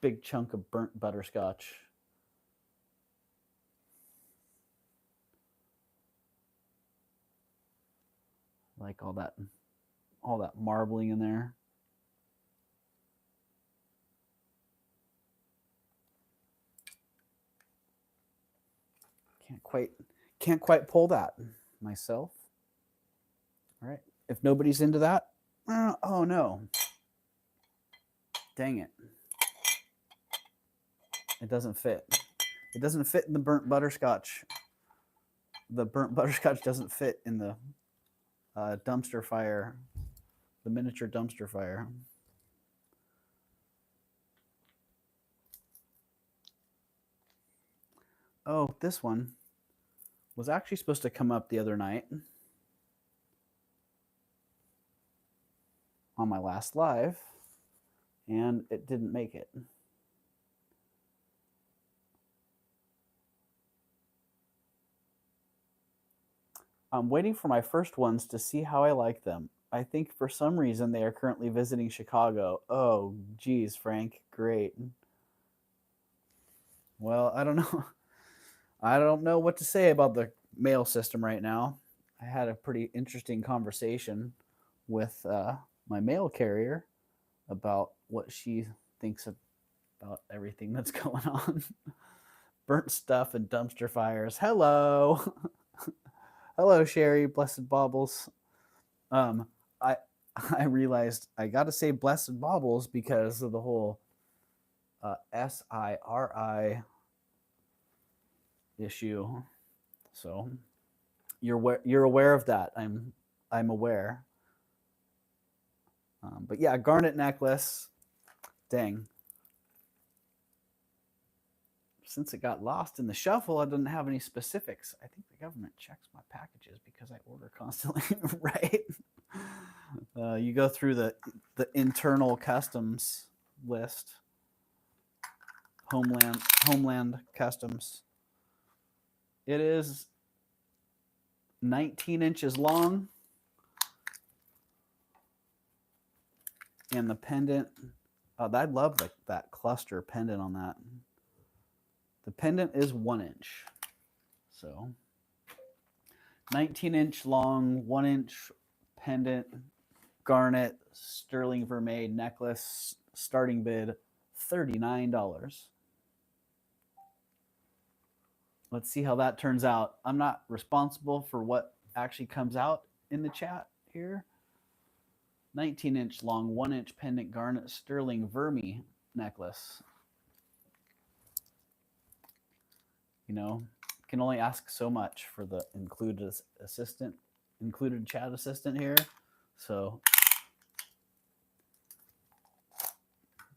big chunk of burnt butterscotch. Like all that marbling in there. Can't quite pull that myself. All right. If nobody's into that, oh no. Dang it. It doesn't fit. It doesn't fit in the burnt butterscotch. The burnt butterscotch doesn't fit in the dumpster fire, the miniature dumpster fire. Oh, this one was actually supposed to come up the other night on my last live, and it didn't make it. I'm waiting for my first ones to see how I like them. I think for some reason they are currently visiting Chicago. Oh, geez, Frank, great. Well, I don't know. I don't know what to say about the mail system right now. I had a pretty interesting conversation with my mail carrier about what she thinks about everything that's going on. Burnt stuff and dumpster fires. Hello. Hello, Sherry, Blessed Baubles. I realized I got to say Blessed Baubles because of the whole SIRI issue. So you're aware of that. I'm aware. But yeah, garnet necklace. Dang. Since it got lost in the shuffle, I didn't have any specifics. I think the government checks my packages because I order constantly, right? You go through the internal customs list. Homeland Customs. It is 19 inches long. And the pendant, I love that cluster pendant on that. The pendant is 1 inch. So 19-inch long, 1 inch pendant, garnet, sterling vermeil necklace, starting bid $39. Let's see how that turns out. I'm not responsible for what actually comes out in the chat here. 19-inch long, 1-inch pendant garnet sterling vermi necklace. You know, can only ask so much for the included chat assistant here. So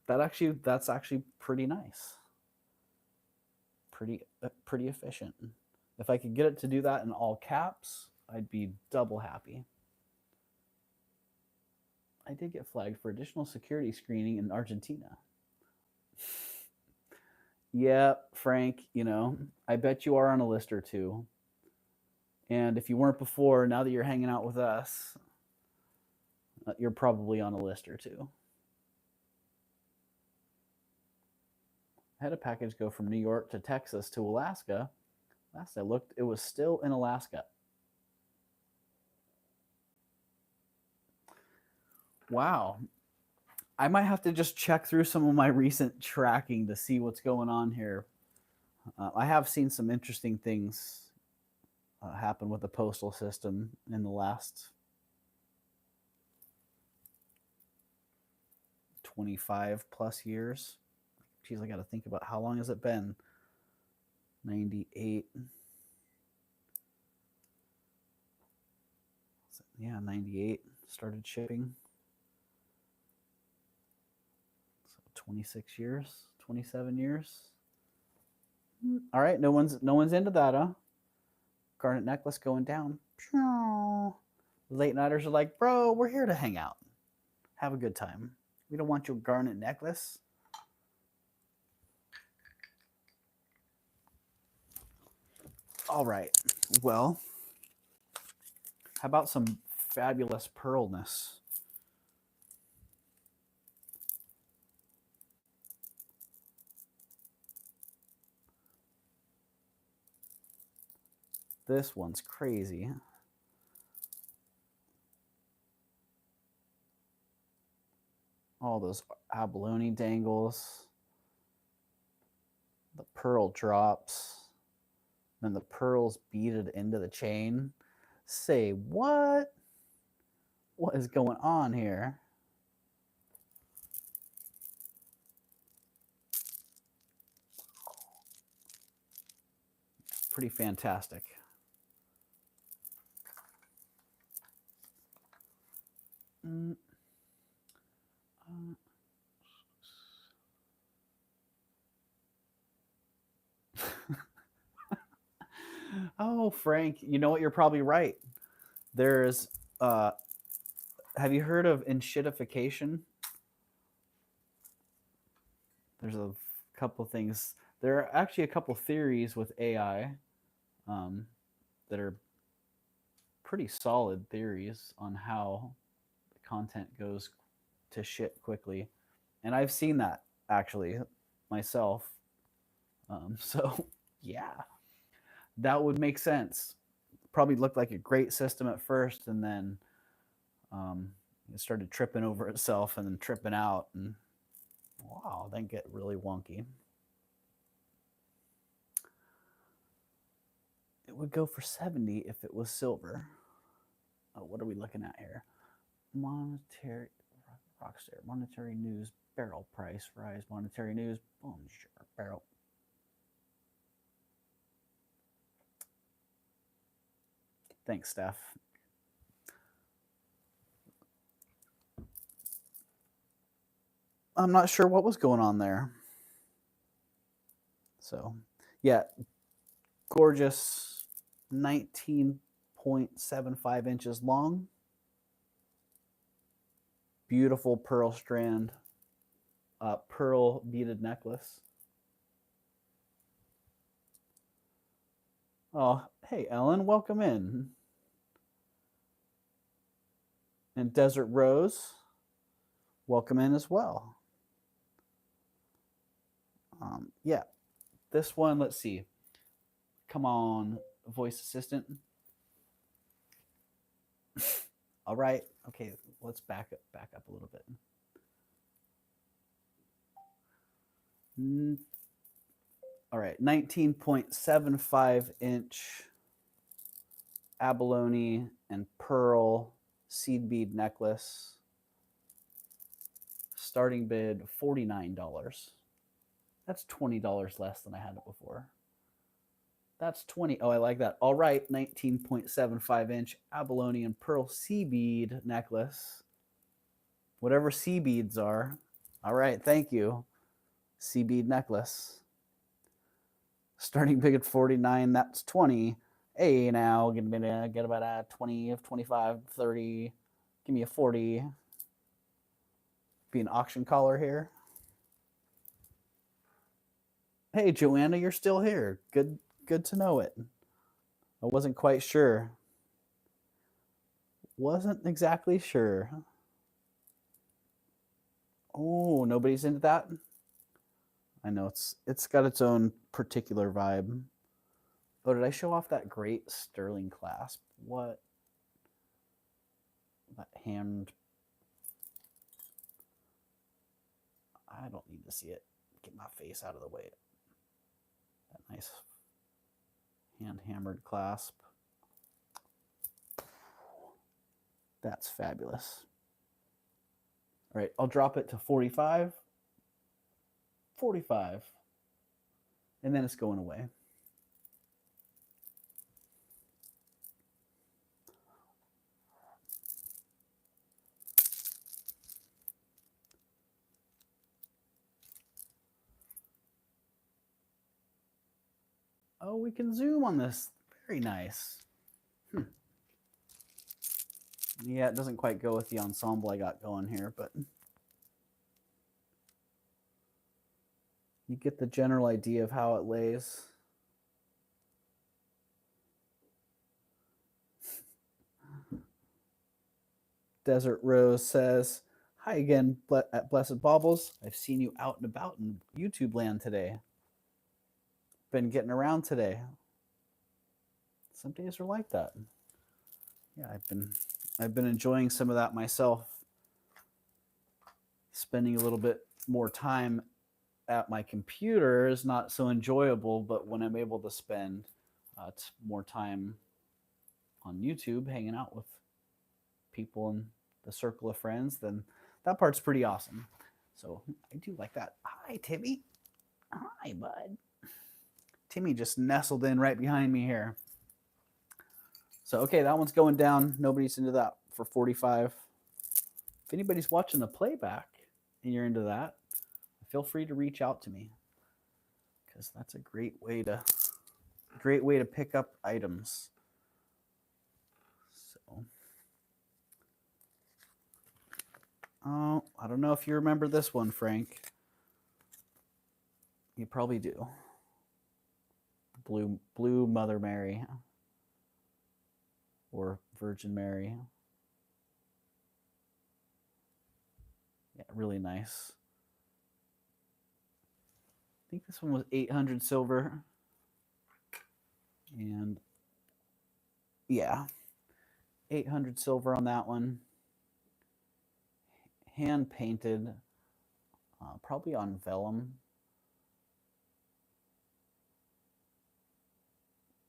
that's actually pretty nice. Pretty efficient. If I could get it to do that in all caps, I'd be double happy. I did get flagged for additional security screening in Argentina. Yeah, Frank, you know, I bet you are on a list or two. And if you weren't before, now that you're hanging out with us, you're probably on a list or two. I had a package go from New York to Texas to Alaska. Last I looked, it was still in Alaska. Wow. I might have to just check through some of my recent tracking to see what's going on here. I have seen some interesting things happen with the postal system in the last 25 plus years. Geez, I got to think about how long has it been? 98. Yeah, 98 started shipping. So 26 years, 27 years. All right, no one's into that, huh? Garnet necklace going down. Late nighters are like, bro, we're here to hang out. Have a good time. We don't want your garnet necklace. All right. Well, how about some fabulous pearlness? This one's crazy. All those abalone dangles, the pearl drops, then the pearls beaded into the chain. Say what? What is going on here? Pretty fantastic. Oh, Frank, you know what? You're probably right. There's, have you heard of enshittification? There's a couple things. There are actually a couple theories with AI that are pretty solid theories on how the content goes to shit quickly. And I've seen that actually myself. So, yeah, that would make sense. Probably looked like a great system at first, and then it started tripping over itself and then tripping out, and wow, then get really wonky. It would go for 70 if it was silver. Oh, what are we looking at here? Monetary Rockstar monetary news barrel price rise. Monetary news boom sure barrel. Thanks, Steph. I'm not sure what was going on there. So, yeah, gorgeous 19.75 inches long. Beautiful pearl strand, pearl beaded necklace. Oh, hey, Ellen, welcome in. And Desert Rose, welcome in as well. Yeah, this one, let's see. Come on, voice assistant. All right. Okay, let's back up a little bit. All right, 19.75 inch abalone and pearl seed bead necklace. Starting bid $49. That's $20 less than I had it before. That's 20. Oh, I like that. All right, 19.75 inch abalone and pearl sea bead necklace. Whatever sea beads are. All right, thank you. Sea bead necklace. Starting bid at 49, that's 20. Hey, now get about a 20, 25, 30. Give me a 40. Be an auction caller here. Hey, Joanna, you're still here. Good to know it. I wasn't quite sure. Wasn't exactly sure. Oh, nobody's into that? I know it's got its own particular vibe. Oh, did I show off that great sterling clasp? What? That hand. I don't need to see it. Get my face out of the way. That nice hand hammered clasp. That's fabulous. All right, I'll drop it to 45. 45. And then it's going away. Oh, we can zoom on this. Very nice. Yeah, it doesn't quite go with the ensemble I got going here, but you get the general idea of how it lays. Desert Rose says, hi again at Blessed Baubles. I've seen you out and about in YouTube land today. Been getting around today. Some days are like that. Yeah, I've been enjoying some of that myself. Spending a little bit more time at my computer is not so enjoyable, but when I'm able to spend more time on YouTube hanging out with people in the circle of friends, then that part's pretty awesome. So I do like that. Hi, Timmy. Hi, bud. Timmy just nestled in right behind me here. So, okay, that one's going down. Nobody's into that for 45. If anybody's watching the playback and you're into that, feel free to reach out to me, because that's a great way to pick up items. So, oh, I don't know if you remember this one, Frank. You probably do. Blue Mother Mary or Virgin Mary. Yeah, really nice. I think this one was 800 silver. And yeah, 800 silver on that one. Hand painted, probably on vellum.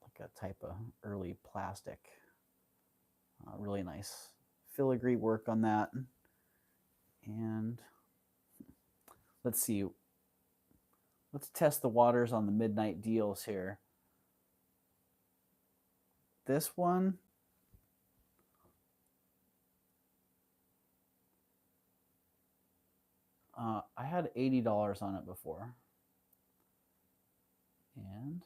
Like a type of early plastic. Really nice filigree work on that. And let's see. Let's test the waters on the midnight deals here. This one, I had $80 on it before. And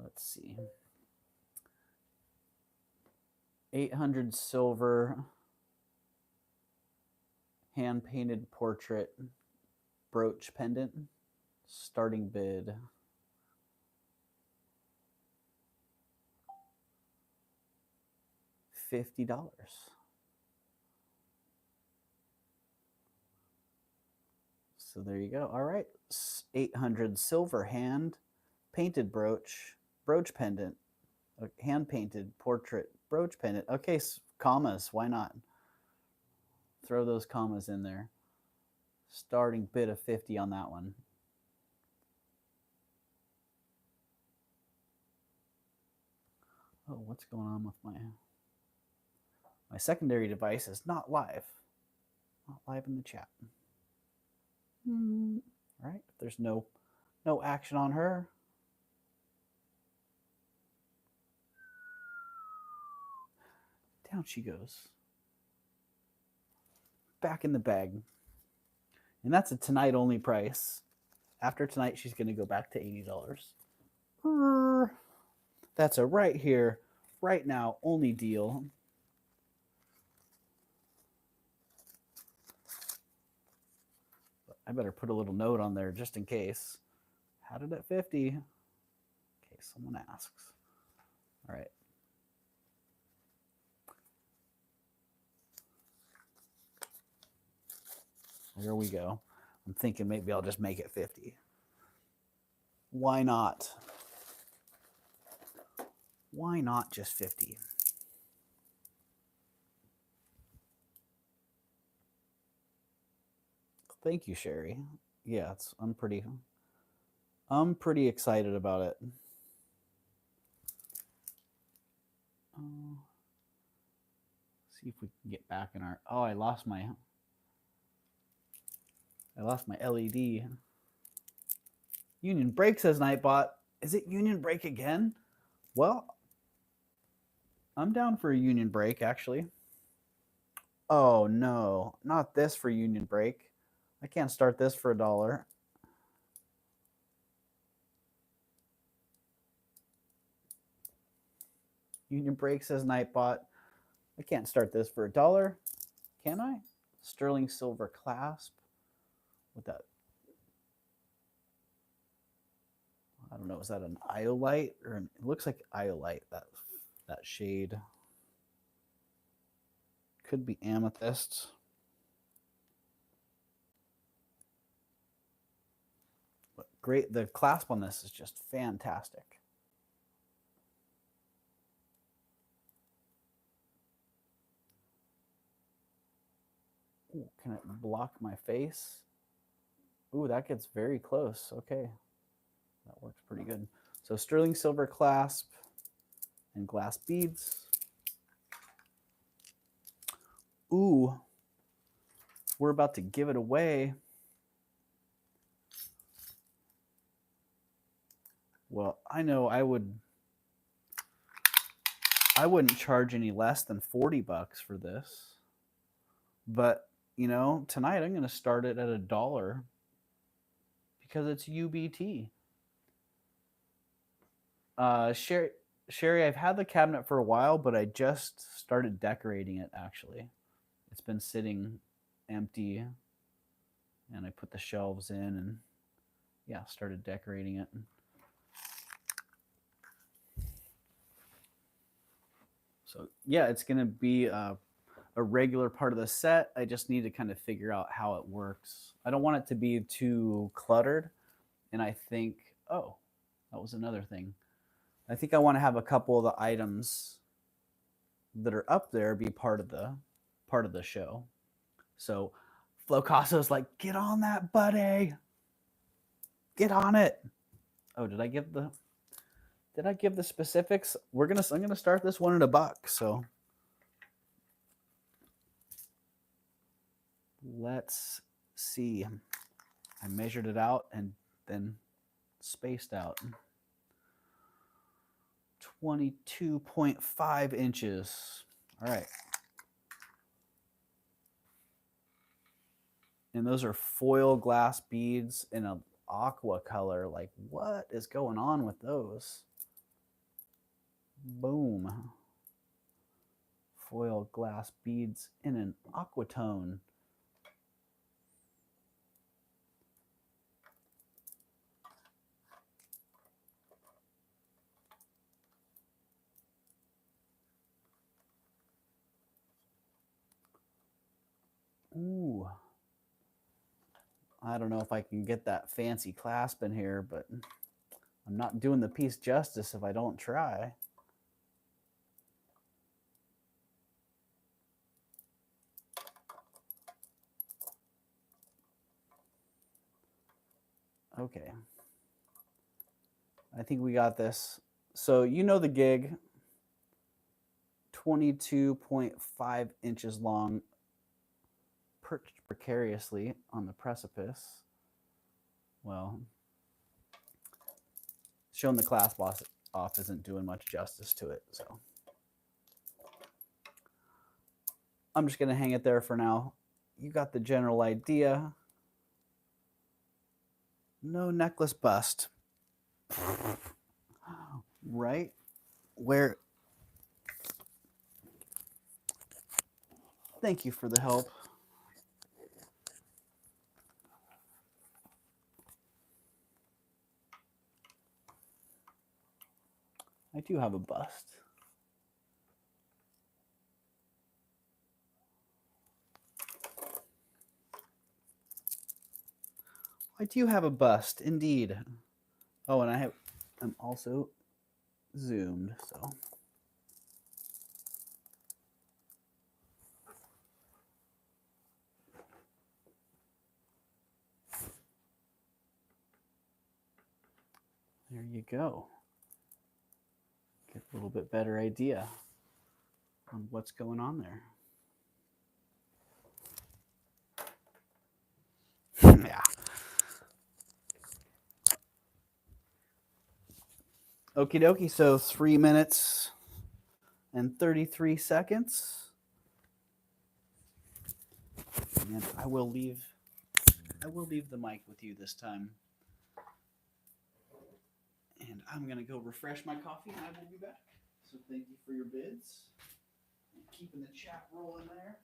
let's see. 800 silver, hand-painted portrait brooch pendant. Starting bid $50. So there you go. All right, 800 silver hand painted brooch pendant, hand painted portrait brooch pendant. Okay, commas. Why not? Throw those commas in there. Starting bid of 50 on that one. Oh, what's going on with my secondary device is not live. Not live in the chat. All right, there's no action on her. Down she goes. Back in the bag. And that's a tonight only price. After tonight, she's going to go back to $80. That's a right here, right now, only deal. I better put a little note on there just in case. Had it at 50. In case someone asks. All right. Here we go. I'm thinking maybe I'll just make it 50. Why not? Why not just 50? Thank you, Sherry. Yeah, I'm pretty excited about it. See if we can get back in our. Oh, I lost my LED. Union Break, says Nightbot. Is it Union Break again? Well, I'm down for a Union Break, actually. Oh, no. Not this for Union Break. I can't start this for $1. Union Break, says Nightbot. I can't start this for $1. Can I? Sterling Silver Clasp. With that. I don't know. Is that an iolite? Or it looks like iolite, that shade. Could be amethyst. But great. The clasp on this is just fantastic. Ooh, can it block my face? Ooh, that gets very close. Okay. That works pretty good. So sterling silver clasp and glass beads. Ooh, we're about to give it away. Well, I know I wouldn't charge any less than $40 for this. But, you know, tonight I'm going to start it at $1 because it's UBT. Sherry, I've had the cabinet for a while, but I just started decorating it, actually. It's been sitting empty, and I put the shelves in and, yeah, started decorating it. So, yeah, it's going to be a regular part of the set. I just need to kind of figure out how it works. I don't want it to be too cluttered, and I think, oh, that was another thing. I think I want to have a couple of the items that are up there be part of the show. So Flocasso's like, get on that, buddy. Get on it. Oh, did I give the specifics? I'm gonna start this one at $1. So let's see. I measured it out and then spaced out. 22.5 inches. All right. And those are foil glass beads in an aqua color. Like, what is going on with those? Boom. Foil glass beads in an aqua tone. Ooh. I don't know if I can get that fancy clasp in here, but I'm not doing the piece justice if I don't try. Okay. I think we got this. So you know the gig, 22.5 inches long, perched precariously on the precipice. Well, showing the class boss off isn't doing much justice to it, so I'm just going to hang it there for now. You got the general idea. No necklace bust. Right where. Thank you for the help. I do have a bust. I do have a bust, indeed. Oh, and I'm also zoomed, so. There you go. Get a little bit better idea on what's going on there. Yeah. Okie dokie, so 3 minutes and 33 seconds. And I will leave the mic with you this time. And I'm going to go refresh my coffee and I will be back. So thank you for your bids. Keeping the chat rolling there.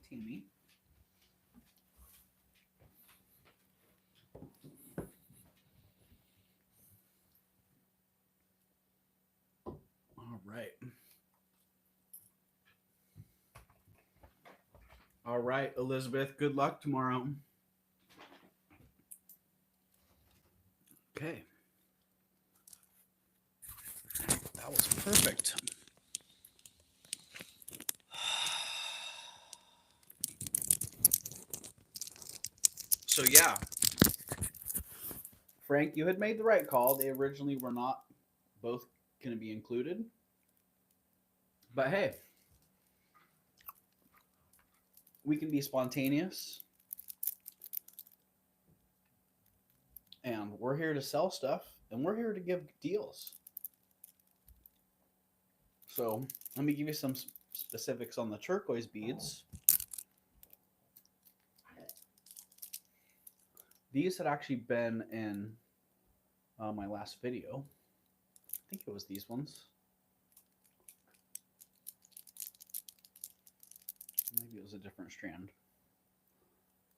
Tammy. All right. All right, Elizabeth, good luck tomorrow. Okay. That was perfect. So, yeah. Frank, you had made the right call. They originally were not both going to be included. But hey, we can be spontaneous. And we're here to sell stuff, and we're here to give deals. So let me give you some specifics on the turquoise beads. These had actually been in my last video. I think it was these ones. Maybe it was a different strand.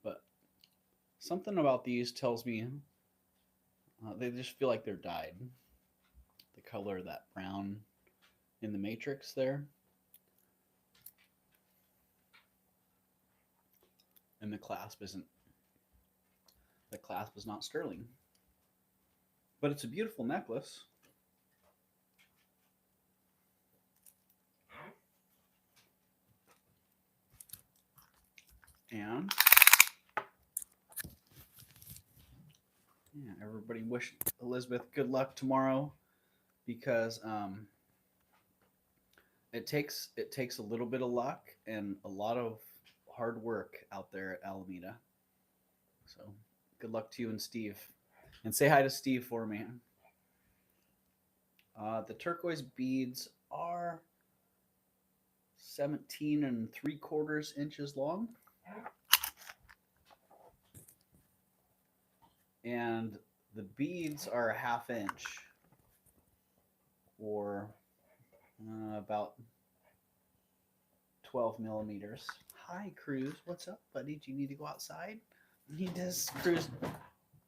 But something about these tells me they just feel like they're dyed. The color of that brown in the matrix there. And the clasp is not sterling. But it's a beautiful necklace. And yeah, everybody wish Elizabeth good luck tomorrow, because it takes a little bit of luck and a lot of hard work out there at Alameda. So good luck to you and Steve, and say hi to Steve for me. The turquoise beads are 17 3/4 inches long, and the beads are a 1/2 inch, or about 12 millimeters. Hi, Cruz. What's up, buddy? Do you need to go outside? He does. Cruz.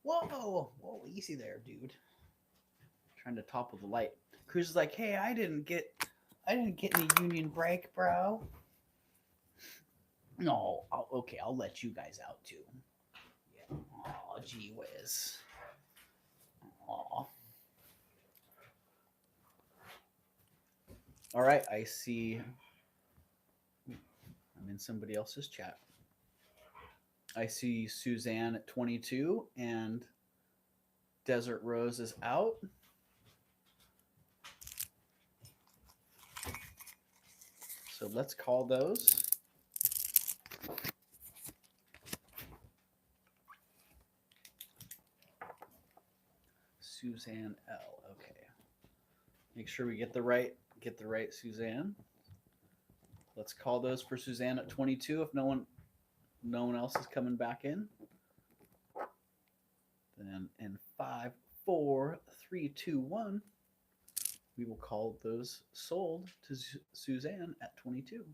Whoa, easy there, dude. Trying to topple the light. Cruz is like, hey, I didn't get any union break, bro. No, okay, I'll let you guys out too. Yeah. Oh, gee whiz. Aw. All right, I see. I'm in somebody else's chat. I see Suzanne at 22 and Desert Rose is out. So let's call those. Suzanne L. Okay. Make sure we get the right Suzanne. Let's call those for Suzanne at 22 if no one else is coming back in. Then in 5, 4, 3, 2, 1, we will call those sold to Suzanne at 22.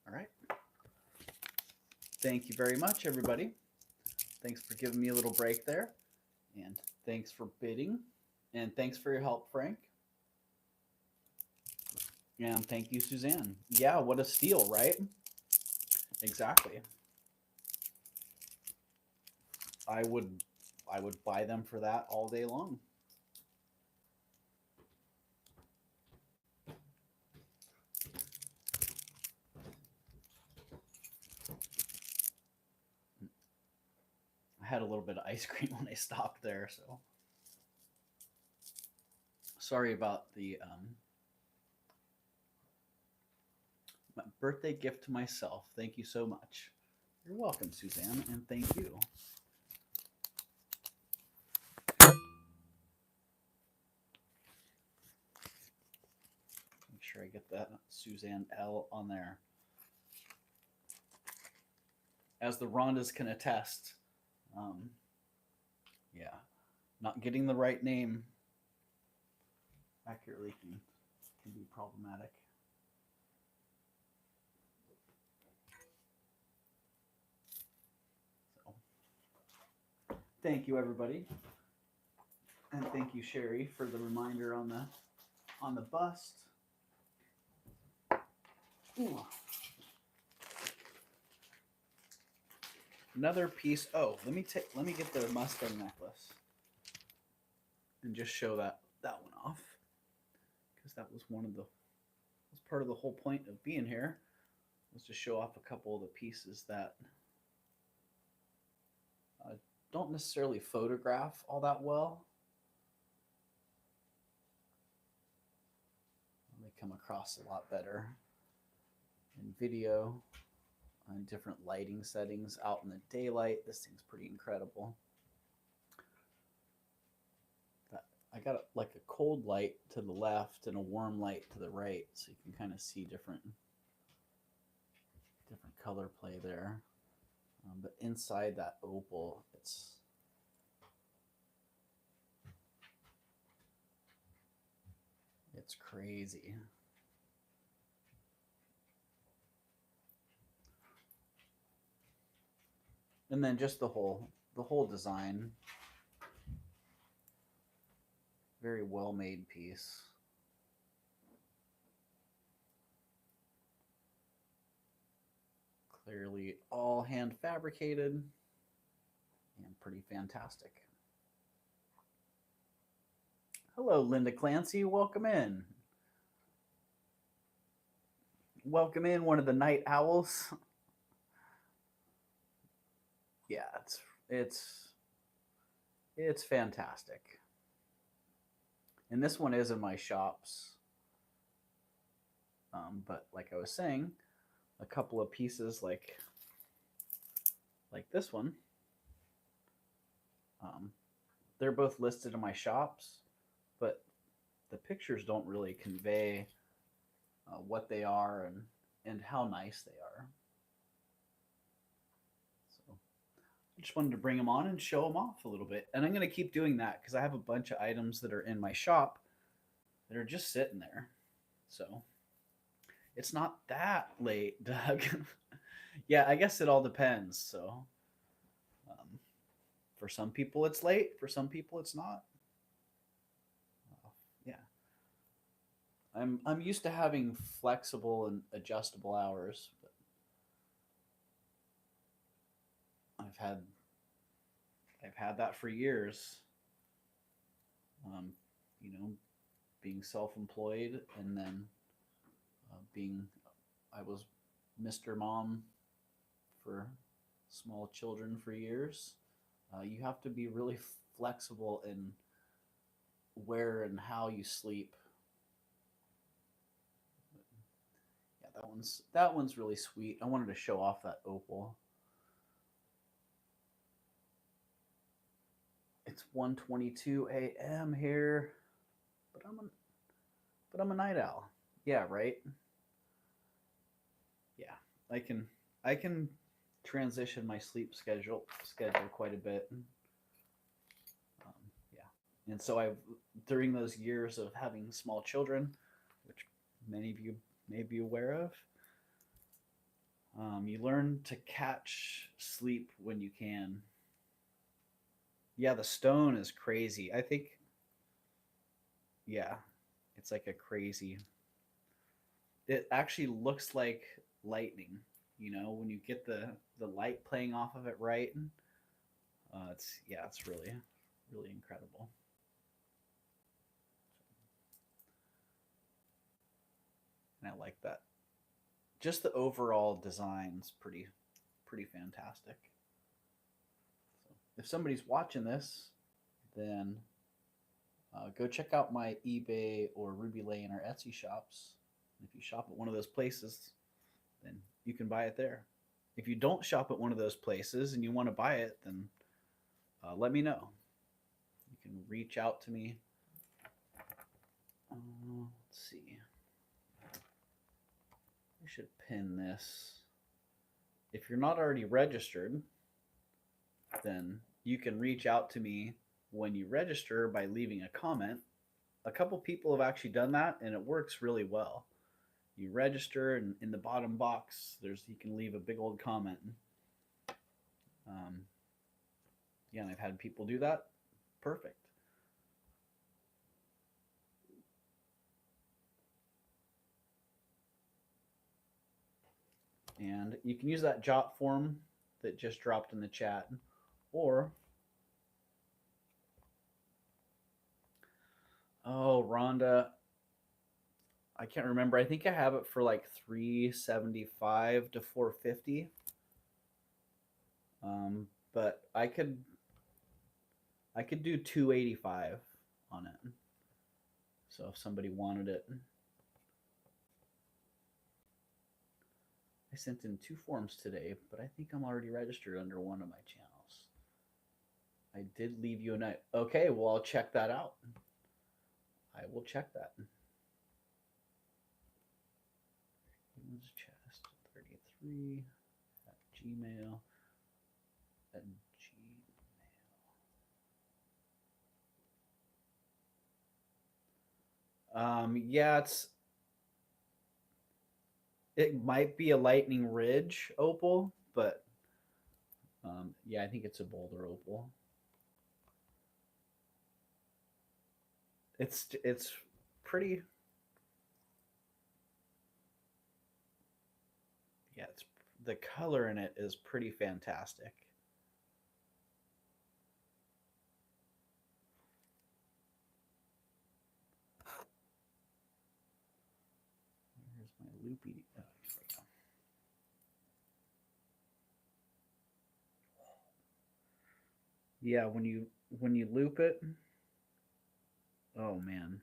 All right. Thank you very much, everybody. Thanks for giving me a little break there. And thanks for bidding. And thanks for your help, Frank. And thank you, Suzanne. Yeah, what a steal, right? Exactly. I would buy them for that all day long. I had a little bit of ice cream when I stopped there, so sorry about the my birthday gift to myself. Thank you so much. You're welcome, Suzanne, and thank you. Make sure I get that Suzanne L on there. As the Rondas can attest, yeah, not getting the right name accurately can can be problematic. So, thank you, everybody, and thank you, Sherry, for the reminder on the bust. Ooh. Another piece. Oh, let me get the Mustang necklace and just show that one off, because that was part of the whole point of being here, was to show off a couple of the pieces that don't necessarily photograph all that well. They come across a lot better in video, on different lighting settings, out in the daylight. This thing's pretty incredible. I got like a cold light to the left and a warm light to the right, so you can kind of see different color play there. But inside that opal, it's crazy. And then just the whole design, very well made piece. Clearly all hand fabricated and pretty fantastic. Hello, Linda Clancy. Welcome in. Welcome in, one of the night owls. Yeah, it's fantastic. And this one is in my shops. But like I was saying, a couple of pieces like this one, they're both listed in my shops, but the pictures don't really convey what they are and how nice they are. So I just wanted to bring them on and show them off a little bit. And I'm going to keep doing that because I have a bunch of items that are in my shop that are just sitting there. So it's not that late, Doug. Yeah, I guess it all depends. So for some people it's late, for some people it's not. Yeah. I'm used to having flexible and adjustable hours, but I've had that for years. You know, being self-employed, and then I was Mr. Mom for small children for years. You have to be really flexible in where and how you sleep. Yeah, that one's really sweet. I wanted to show off that opal. It's 1:22 a.m. here, but I'm a night owl. Yeah, right. Yeah, I can transition my sleep schedule quite a bit. Yeah, and so during those years of having small children, which many of you may be aware of, you learn to catch sleep when you can. Yeah, the stone is crazy. I think, yeah, it's like a crazy. It actually looks like lightning, when you get the light playing off of it right. It's really, really incredible. And I like that. Just the overall design's pretty fantastic. So if somebody's watching this, then go check out my eBay or Ruby Lane or Etsy shops. If you shop at one of those places, then you can buy it there. If you don't shop at one of those places and you want to buy it, then let me know. You can reach out to me. Let's see. I should pin this. If you're not already registered, then you can reach out to me when you register by leaving a comment a couple people have actually done that, and it works really well. You register, and in the bottom box, there's you can leave a big old comment. Um, yeah, and I've had people do that. Perfect. And you can use that jot form that just dropped in the chat, or oh, Rhonda, I can't remember. I think I have it for like 375 to 450. But I could do 285 on it. So if somebody wanted it, I sent in 2 forms today, but I think I'm already registered under one of my channels. I did leave you a note. Okay, well, I'll check that out. I will check that. Chest 33 at Gmail. At Gmail. Yeah, it might be a Lightning Ridge opal, but yeah, I think it's a Boulder opal. It's pretty. Yeah, it's the color in it is pretty fantastic. Here's my loopy. Oh, here we go. Yeah, when you loop it, oh man,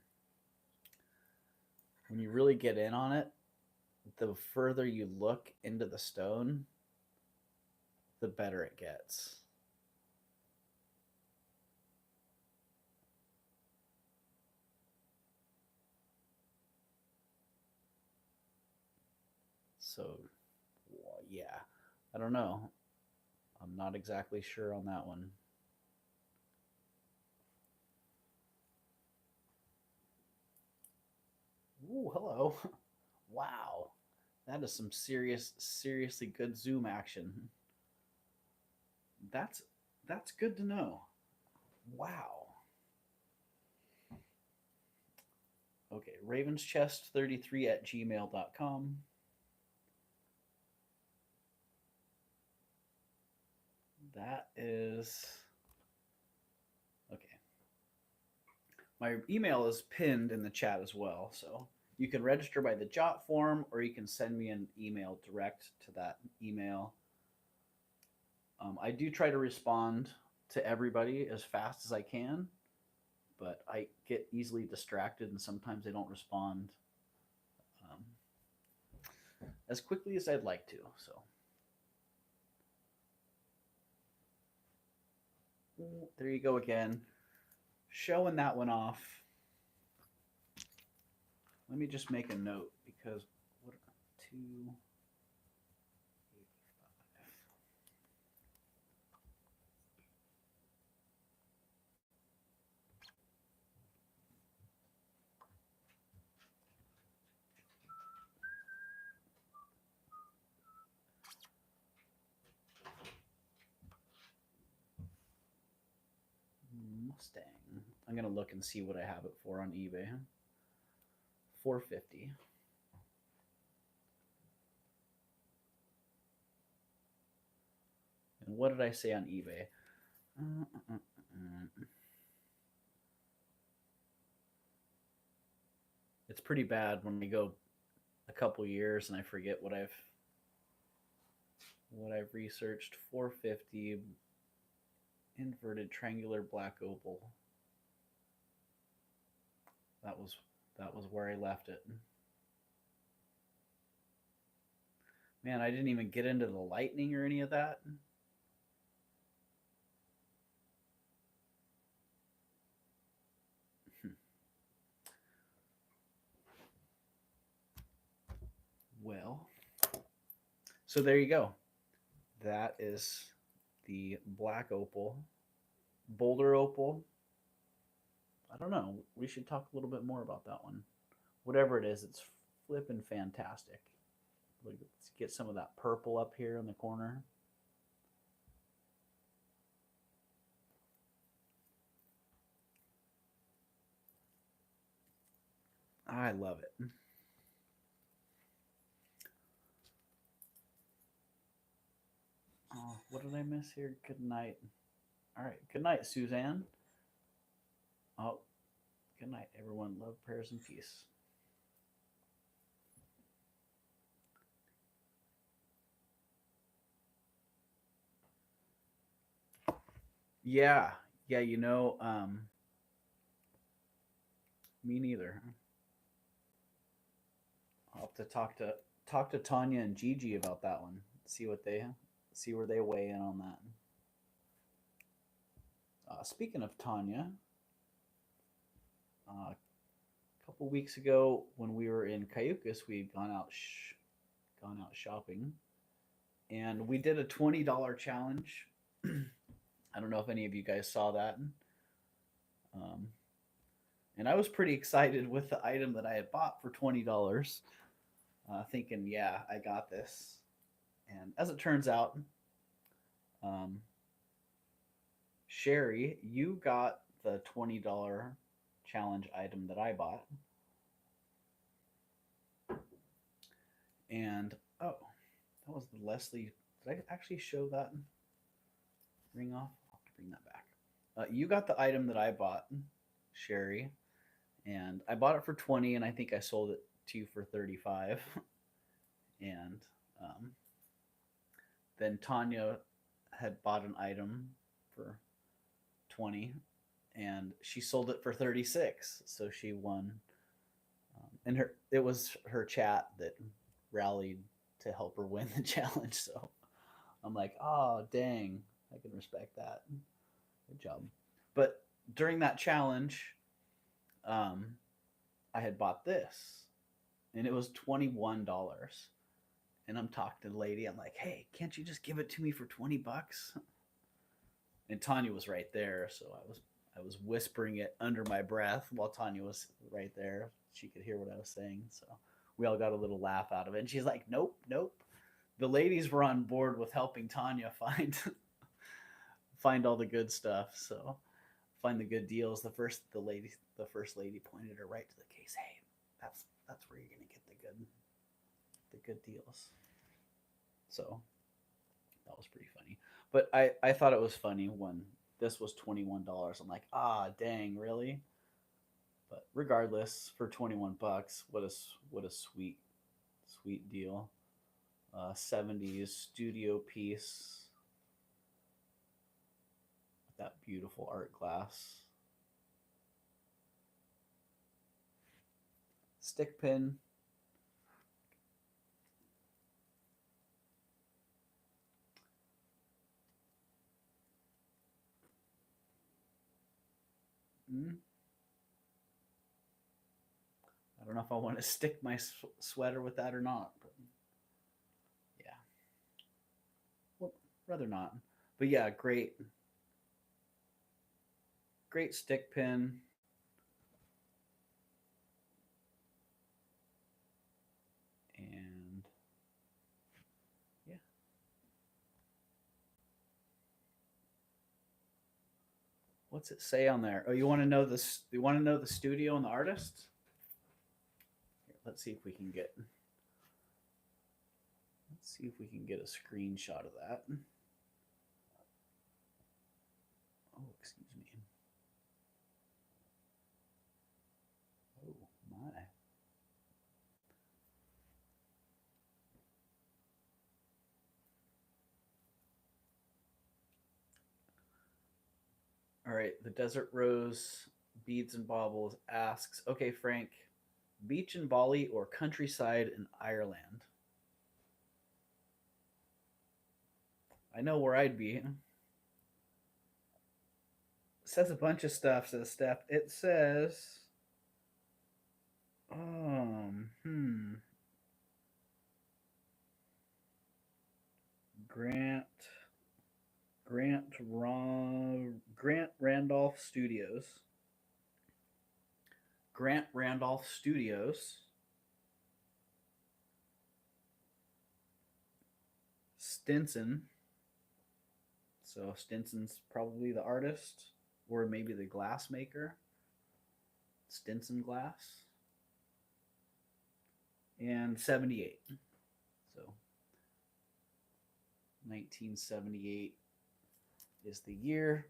when you really get in on it, the further you look into the stone, the better it gets. So, yeah, I don't know. I'm not exactly sure on that one. Ooh, hello. Wow. That is some seriously good zoom action. That's good to know. Wow. Okay, ravenschest33 at gmail.com. That is okay. My email is pinned in the chat as well, so you can register by the jot form, or you can send me an email direct to that email. I do try to respond to everybody as fast as I can, but I get easily distracted, and sometimes I don't respond as quickly as I'd like to. So there you go again, showing that one off. Let me just make a note because what 285. Mustang. I'm gonna look and see what I have it for on eBay. 450. And what did I say on eBay? It's pretty bad when we go a couple years and I forget what I've researched. 450 inverted triangular black opal. That was where I left it. Man, I didn't even get into the lightning or any of that. Well, so there you go. That is the black opal, Boulder opal, I don't know. We should talk a little bit more about that one. Whatever it is, it's flipping fantastic. Let's get some of that purple up here in the corner. I love it. Oh, what did I miss here? Good night. All right. Good night, Suzanne. Oh, good night, everyone. Love, prayers, and peace. Yeah. Yeah, me neither. I'll have to talk to Tanya and Gigi about that one. See where they weigh in on that. Speaking of Tanya, a couple weeks ago when we were in Cayucas, we'd gone out shopping, and we did a $20 challenge. I don't know if any of you guys saw that. Um, and I was pretty excited with the item that I had bought for $20, thinking, yeah, I got this. And as it turns out, um, Sherry, you got the $20 challenge item that I bought. And oh, that was the Leslie. Did I actually show that ring off? I'll have to bring that back. You got the item that I bought, Sherry, and I bought it for 20, and I think I sold it to you for 35. And um, then Tanya had bought an item for 20, and she sold it for 36, so she won. And it was her chat that rallied to help her win the challenge. So I'm like, oh dang, I can respect that. Good job. But during that challenge, um, I had bought this, and it was $21. And I'm talking to the lady. I'm like, hey, can't you just give it to me for $20? And Tanya was right there, so I was whispering it under my breath while Tanya was right there. She could hear what I was saying, so we all got a little laugh out of it. And she's like, "Nope, nope." The ladies were on board with helping Tanya find find all the good stuff. So find the good deals. The first lady pointed her right to the case. Hey, that's where you're gonna get the good deals. So that was pretty funny. But I thought it was funny when this was $21. I'm like, ah, dang, really? But regardless, for 21 bucks, what a sweet deal. 70s studio piece with that beautiful art glass. Stick pin. Mm. I don't know if I want to stick my sweater with that or not, but yeah, well, rather not. But yeah, great stick pin. And yeah, what's it say on there? Oh, you want to know this? You want to know the studio and the artist? Here, let's see if we can get. Let's see if we can get a screenshot of that. Oh, excuse me. Oh my. All right, the Desert Rose Beads and Baubles asks, okay, Frank, beach in Bali or countryside in Ireland? I know where I'd be. It says a bunch of stuff, says Steph. It says, um, hmm, Grant, Grant Randolph Studios. Grant Randolph Studios, Stinson. So Stinson's probably the artist, or maybe the glass maker. Stinson Glass. And 78. So 1978 is the year.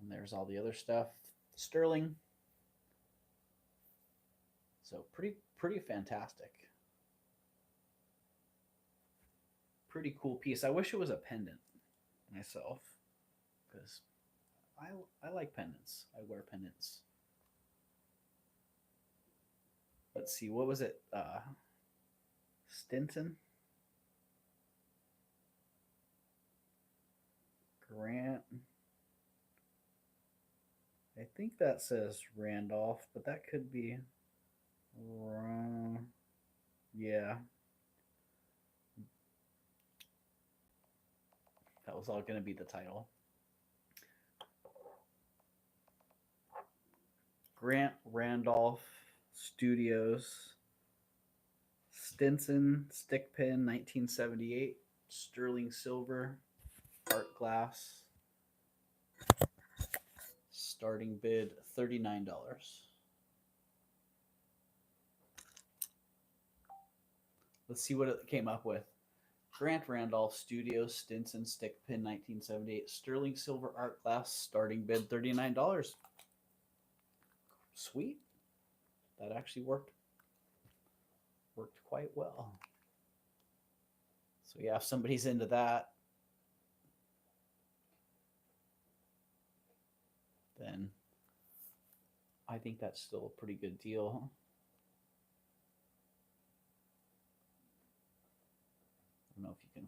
And there's all the other stuff. Sterling. So pretty fantastic. Pretty cool piece. I wish it was a pendant myself, because I like pendants. I wear pendants. Let's see, what was it? Stinson? Grant. I think that says Randolph, but that could be wrong. Yeah. That was all going to be the title. Grant Randolph Studios, Stinson stick pin, 1978, sterling silver, art glass. Starting bid $39. Let's see what it came up with. Grant Randolph Studios, Stinson stick pin, 1978, sterling silver art glass. Starting bid $39. Sweet. That actually worked quite well. So yeah, if somebody's into that, then I think that's still a pretty good deal. I don't know if you can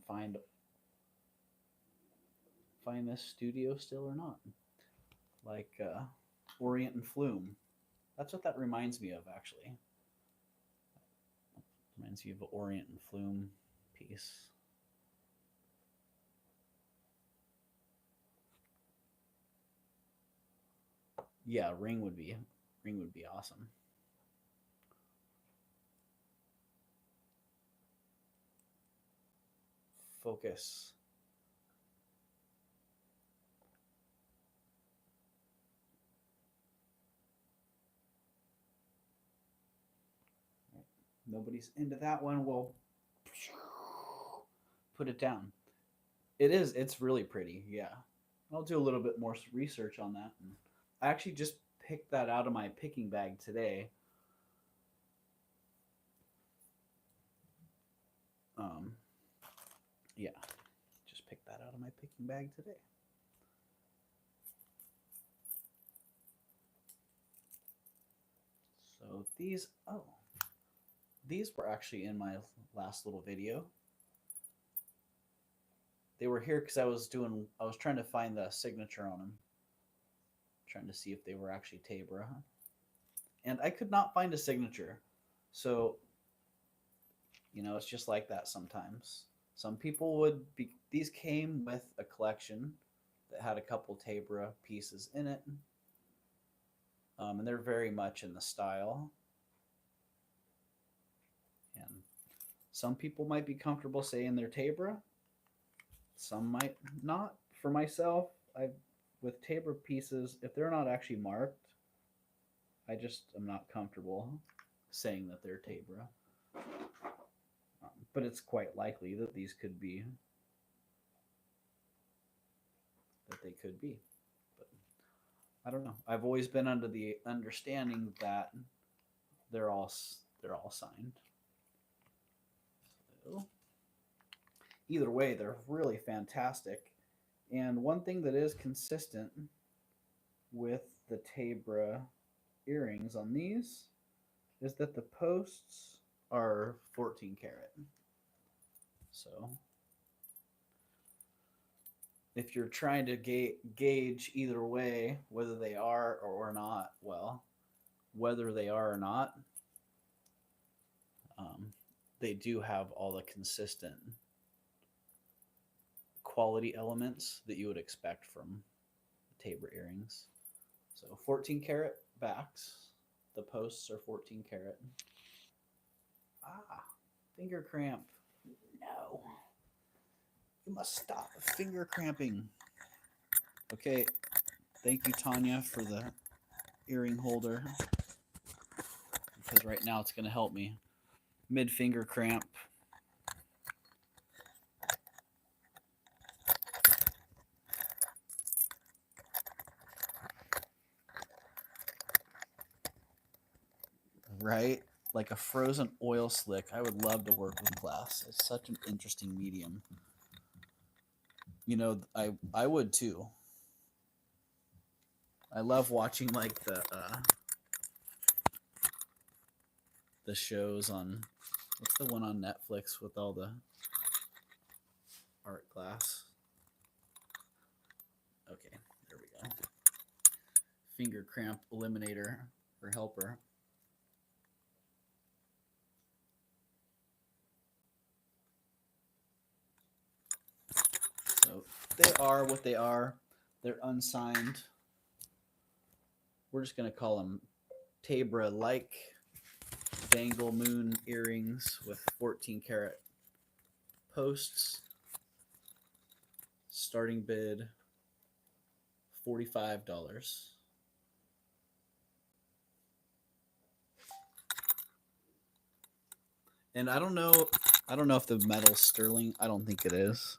find this studio still or not. Like Orient and Flume. That's what that reminds me of, actually. Reminds me of an Orient and Flume piece. Yeah, ring would be awesome. Focus. Nobody's into that one. We'll put it down. It's really pretty. Yeah. I'll do a little bit more research on that. And I actually just picked that out of my picking bag today. Yeah, just picked that out of my picking bag today. So these were actually in my last little video. They were here because I was trying to find the signature on them, trying to see if they were actually Tabra, and I could not find a signature. So, it's just like that sometimes. Some people these came with a collection that had a couple Tabra pieces in it, and they're very much in the style. And some people might be comfortable saying they're Tabra. Some might not. For myself, with Tabra pieces, if they're not actually marked, I just am not comfortable saying that they're Tabra. But it's quite likely that these could be. But I don't know. I've always been under the understanding that they're all signed. So, either way, they're really fantastic. And one thing that is consistent with the Tabra earrings on these is that the posts are 14 karat. So if you're trying to gauge either way whether they are or not, whether they are or not, they do have all the consistent quality elements that you would expect from Tabor earrings. So 14 karat backs. The posts are 14 karat. Ah, finger cramp. No. You must stop finger cramping. Okay. Thank you, Tanya, for the earring holder. Because right now it's going to help me. Mid finger cramp. Right? Like a frozen oil slick. I would love to work with glass. It's such an interesting medium. You know, I would too. I love watching like the shows on, what's the one on Netflix with all the art glass? Okay, there we go. Finger cramp eliminator or helper. So they are what they are. They're unsigned. We're just going to call them Tabra-like dangle moon earrings with 14 karat posts. Starting bid $45. And I don't know if the metal's sterling. I don't think it is.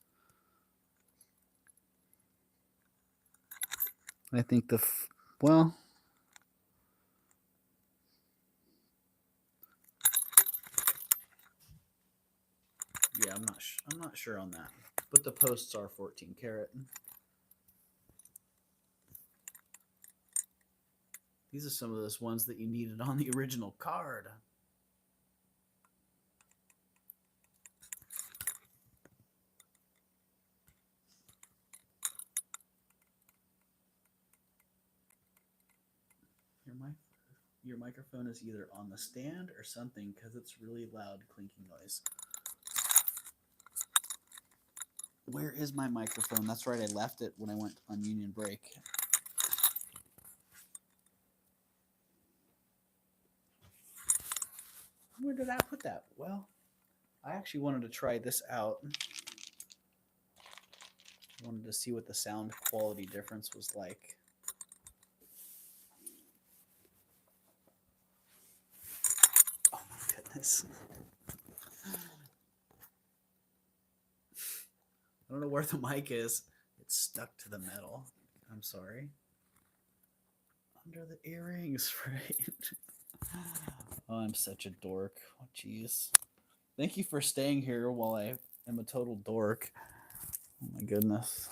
I think well, yeah, I'm not sure on that. But the posts are 14 karat. These are some of those ones that you needed on the original card. Your microphone is either on the stand or something because it's really loud clinking noise. Where is my microphone? That's right, I left it when I went on union break. Where did I put that? Well, I actually wanted to try this out. I wanted to see what the sound quality difference was like. Oh my goodness. I don't know where the mic is. It's stuck to the metal. I'm sorry. Under the earrings, right? Oh, I'm such a dork. Oh, jeez. Thank you for staying here while I am a total dork. Oh my goodness.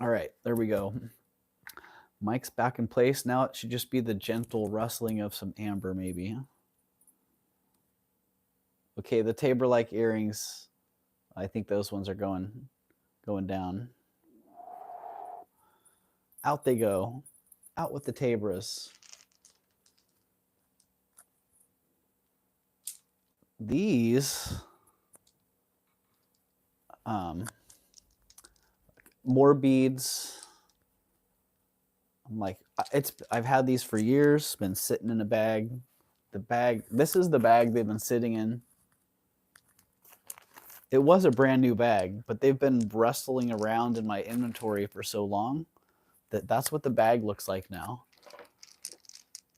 All right, there we go. Mic's back in place. Now it should just be the gentle rustling of some amber, maybe. Okay, the Tabor-like earrings. I think those ones are going down. Out they go. Out with the Tabras. These more beads. I'm like, I've had these for years, been sitting in a bag. This is the bag they've been sitting in. It was a brand new bag, but they've been rustling around in my inventory for so long that's what the bag looks like now.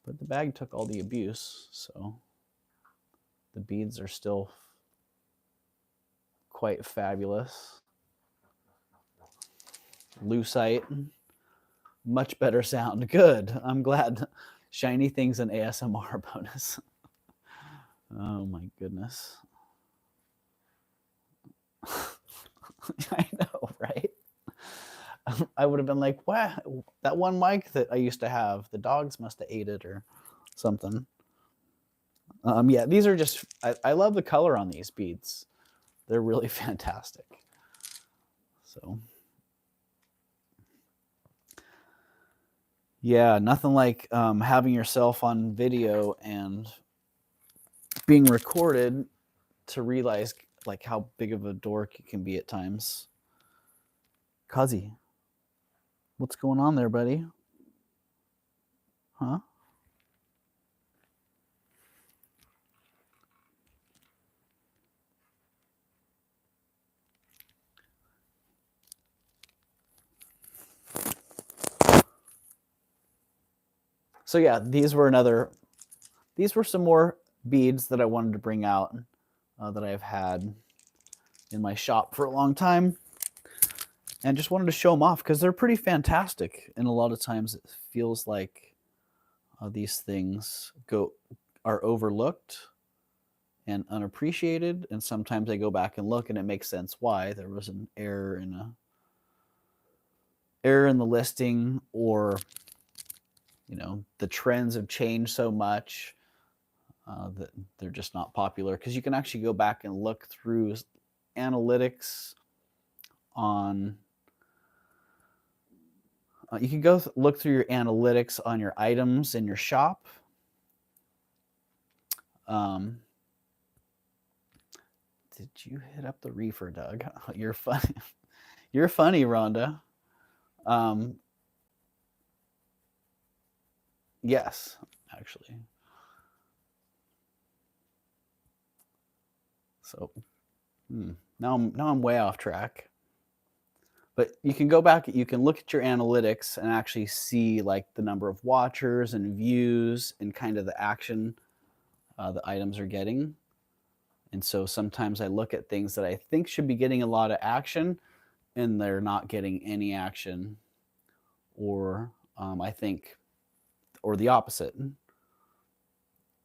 But the bag took all the abuse, so the beads are still quite fabulous. Lucite, much better sound. Good. I'm glad. Shiny things and ASMR bonus. Oh my goodness. I know, right? I would have been like, wow, that one mic that I used to have, the dogs must have ate it or something. Yeah, these are just, I love the color on these beads. They're really fantastic. So, yeah, nothing like having yourself on video and being recorded to realize like how big of a dork you can be at times. Cuzzy, what's going on there, buddy? Huh? So yeah, these were some more beads that I wanted to bring out that I've had in my shop for a long time, and just wanted to show them off because they're pretty fantastic. And a lot of times it feels like these things are overlooked and unappreciated, and sometimes I go back and look and it makes sense why there was an error in the listing, or the trends have changed so much that they're just not popular, because you can actually go back and look through analytics on you can go look through your analytics on your items in your shop. Did you hit up the reefer, Doug? You're funny. You're funny, Rhonda. Yes, actually. So now I'm way off track. But you can go back, you can look at your analytics and actually see like the number of watchers and views and kind of the action the items are getting. And so sometimes I look at things that I think should be getting a lot of action and they're not getting any action. Or I think, or the opposite.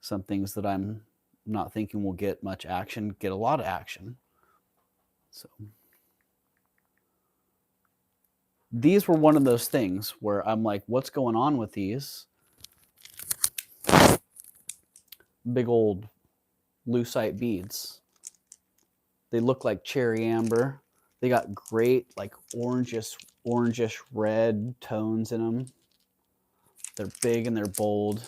Some things that I'm not thinking will get much action get a lot of action. So these were one of those things where I'm like, what's going on with these? Big old lucite beads. They look like cherry amber. They got great like orangish red tones in them. They're big and they're bold.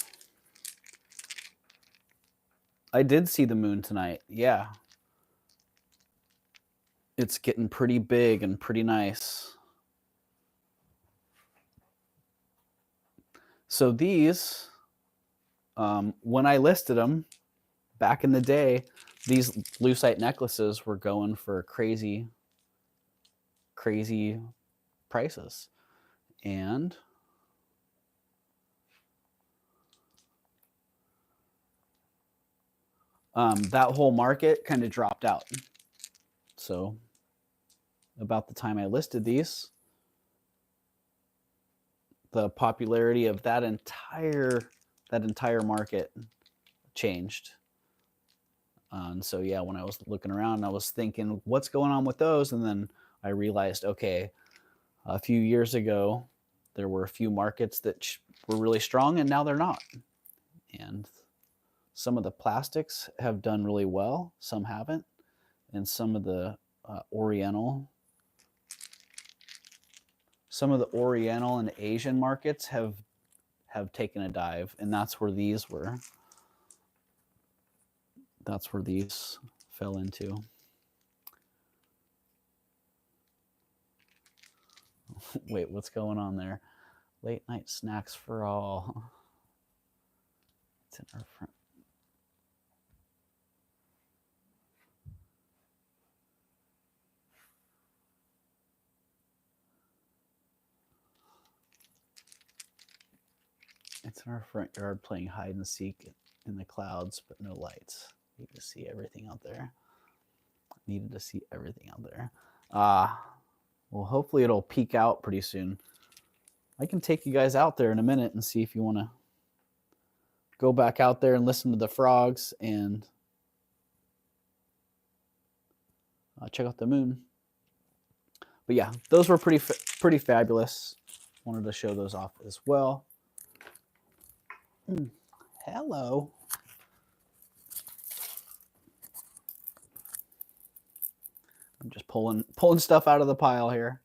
I did see the moon tonight. Yeah. It's getting pretty big and pretty nice. So these, when I listed them back in the day, these lucite necklaces were going for crazy prices. And that whole market kind of dropped out. So about the time I listed these, the popularity of that entire market changed. And so yeah, when I was looking around, I was thinking, what's going on with those? And then I realized, okay, a few years ago, there were a few markets that were really strong, and now they're not. And some of the plastics have done really well, some haven't, and some of the Oriental and Asian markets have taken a dive, and that's where these were. That's where these fell into. Wait, what's going on there? Late night snacks for all. It's in our front. It's in our front yard playing hide and seek in the clouds, but no lights. Need to see everything out there. Needed to see everything out there. Well, hopefully it'll peak out pretty soon. I can take you guys out there in a minute and see if you want to go back out there and listen to the frogs and check out the moon. But yeah, those were pretty fabulous. Wanted to show those off as well. Hello. I'm just pulling stuff out of the pile here.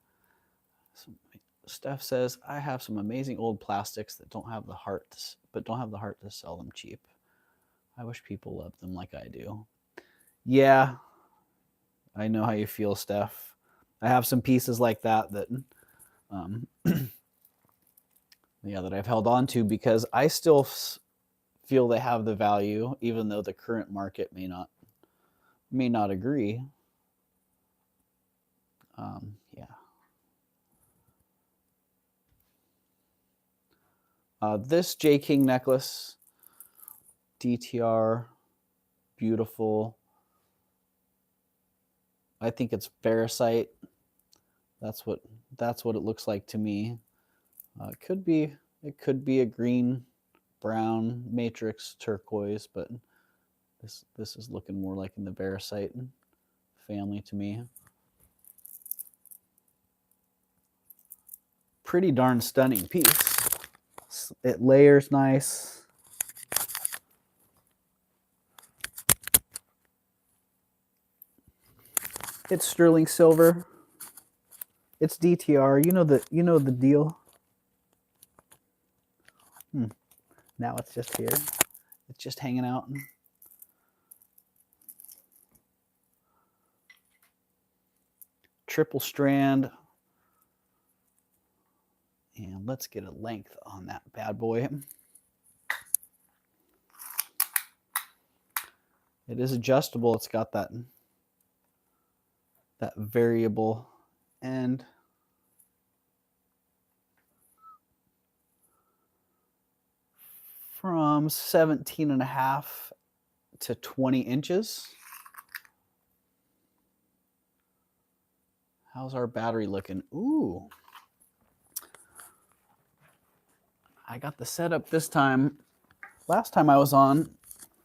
Steph says, I have some amazing old plastics that don't have the heart to sell them cheap. I wish people loved them like I do. Yeah, I know how you feel, Steph. I have some pieces like that um, yeah, that I've held on to because I still feel they have the value, even though the current market may not agree. Yeah. This J King necklace, DTR, beautiful. I think it's Ferrocite. That's what it looks like to me. It could be a green, brown, matrix, turquoise, but this is looking more like in the Ferrocite family to me. Pretty darn stunning piece. It layers nice. It's sterling silver. It's DTR. You know the deal. Now it's just here. It's just hanging out. Triple strand. And let's get a length on that bad boy. It is adjustable. It's got that variable end. From 17.5 to 20 inches. How's our battery looking? Ooh. I got the setup this time. Last time I was on,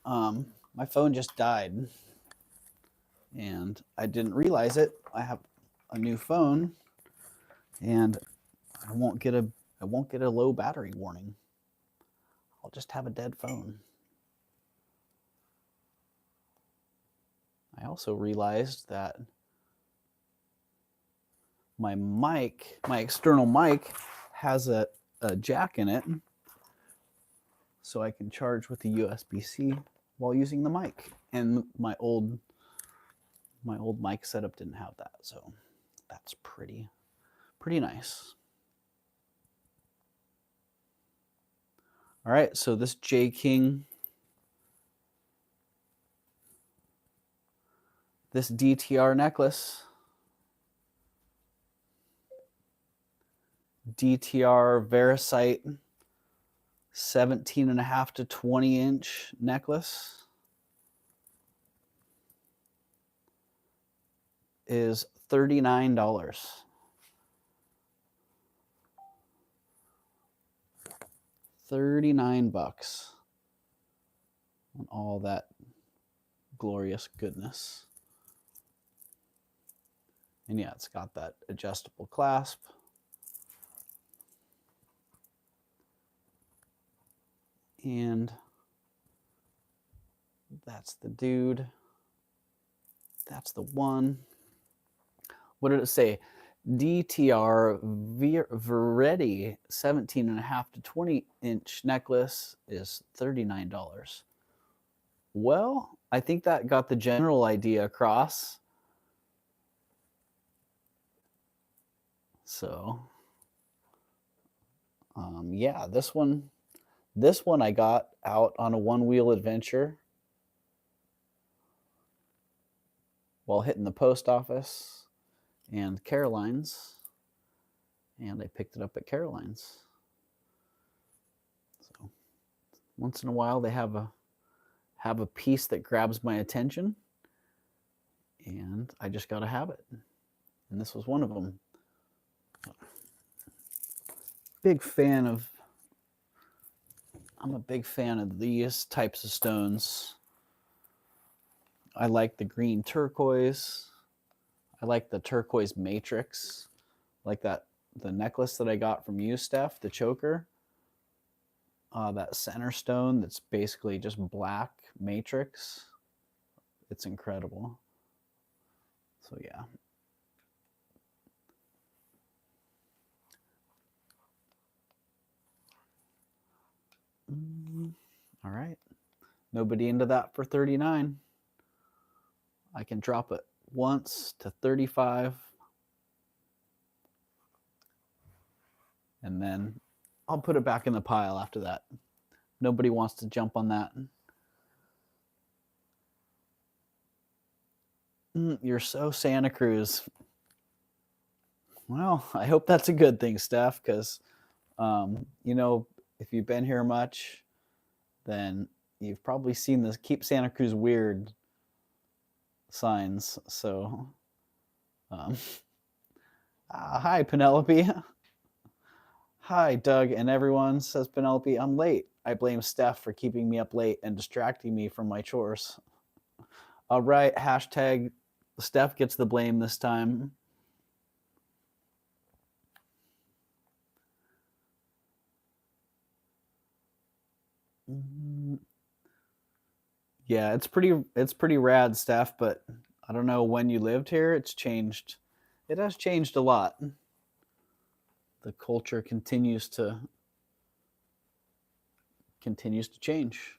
my phone just died. And I didn't realize it. I have a new phone and I won't get a low battery warning. I'll just have a dead phone. I also realized that my external mic has a jack in it, so I can charge with the USB-C while using the mic. And my old mic setup didn't have that, so that's pretty nice. All right, so this J King, this DTR necklace, DTR Ferrocite, 17.5 to 20 inch necklace, is $39. $39 on all that glorious goodness. And yeah, it's got that adjustable clasp. And that's the dude. That's the one. What did it say? DTR Veretti 17.5 to 20 inch necklace is $39. Well, I think that got the general idea across. So, yeah, this one I got out on a one-wheel adventure while hitting the post office and Caroline's, and I picked it up at Caroline's. So once in a while they have a piece that grabs my attention, and I just got to have it. And this was one of them. I'm a big fan of these types of stones. I like the green turquoise. I like the turquoise matrix, like the necklace that I got from you, Steph, the choker. That center stone that's basically just black matrix. It's incredible. So yeah. All right. Nobody into that for 39. I can drop it once to 35. And then I'll put it back in the pile after that. Nobody wants to jump on that. You're so Santa Cruz. Well, I hope that's a good thing, Steph, because, if you've been here much, then you've probably seen this Keep Santa Cruz Weird signs. So, hi, Penelope. Hi, Doug and everyone, says Penelope. I'm late. I blame Steph for keeping me up late and distracting me from my chores. All right, hashtag Steph gets the blame this time. Yeah, it's pretty rad, Steph, but I don't know when you lived here. It's changed. It has changed a lot. The culture continues to change.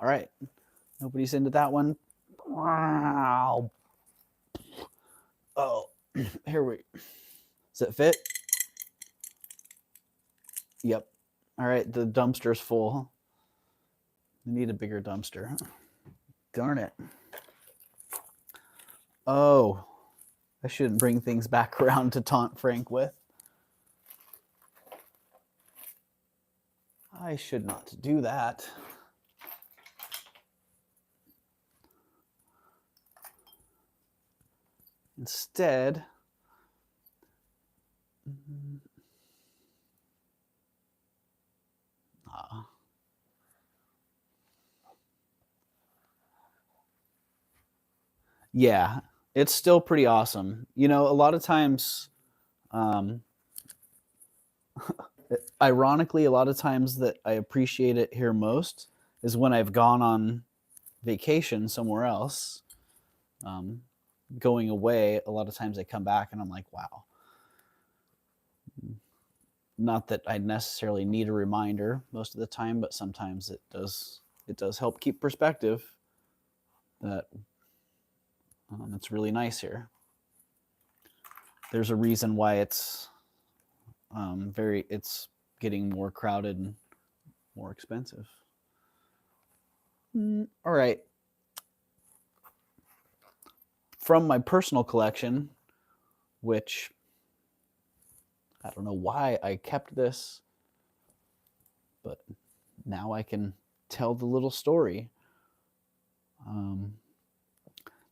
All right. Nobody's into that one. Wow. Oh, here we. Does it fit? Yep. All right, the dumpster's full. We need a bigger dumpster. Darn it. Oh, I shouldn't bring things back around to taunt Frank with. I should not do that. Instead, yeah, it's still pretty awesome. A lot of times, ironically, a lot of times that I appreciate it here most is when I've gone on vacation somewhere else, going away. A lot of times I come back and I'm like, wow. Not that I necessarily need a reminder most of the time, but sometimes it does help keep perspective that it's really nice here. There's a reason why it's it's getting more crowded and more expensive. All right. From my personal collection, which I don't know why I kept this, but now I can tell the little story.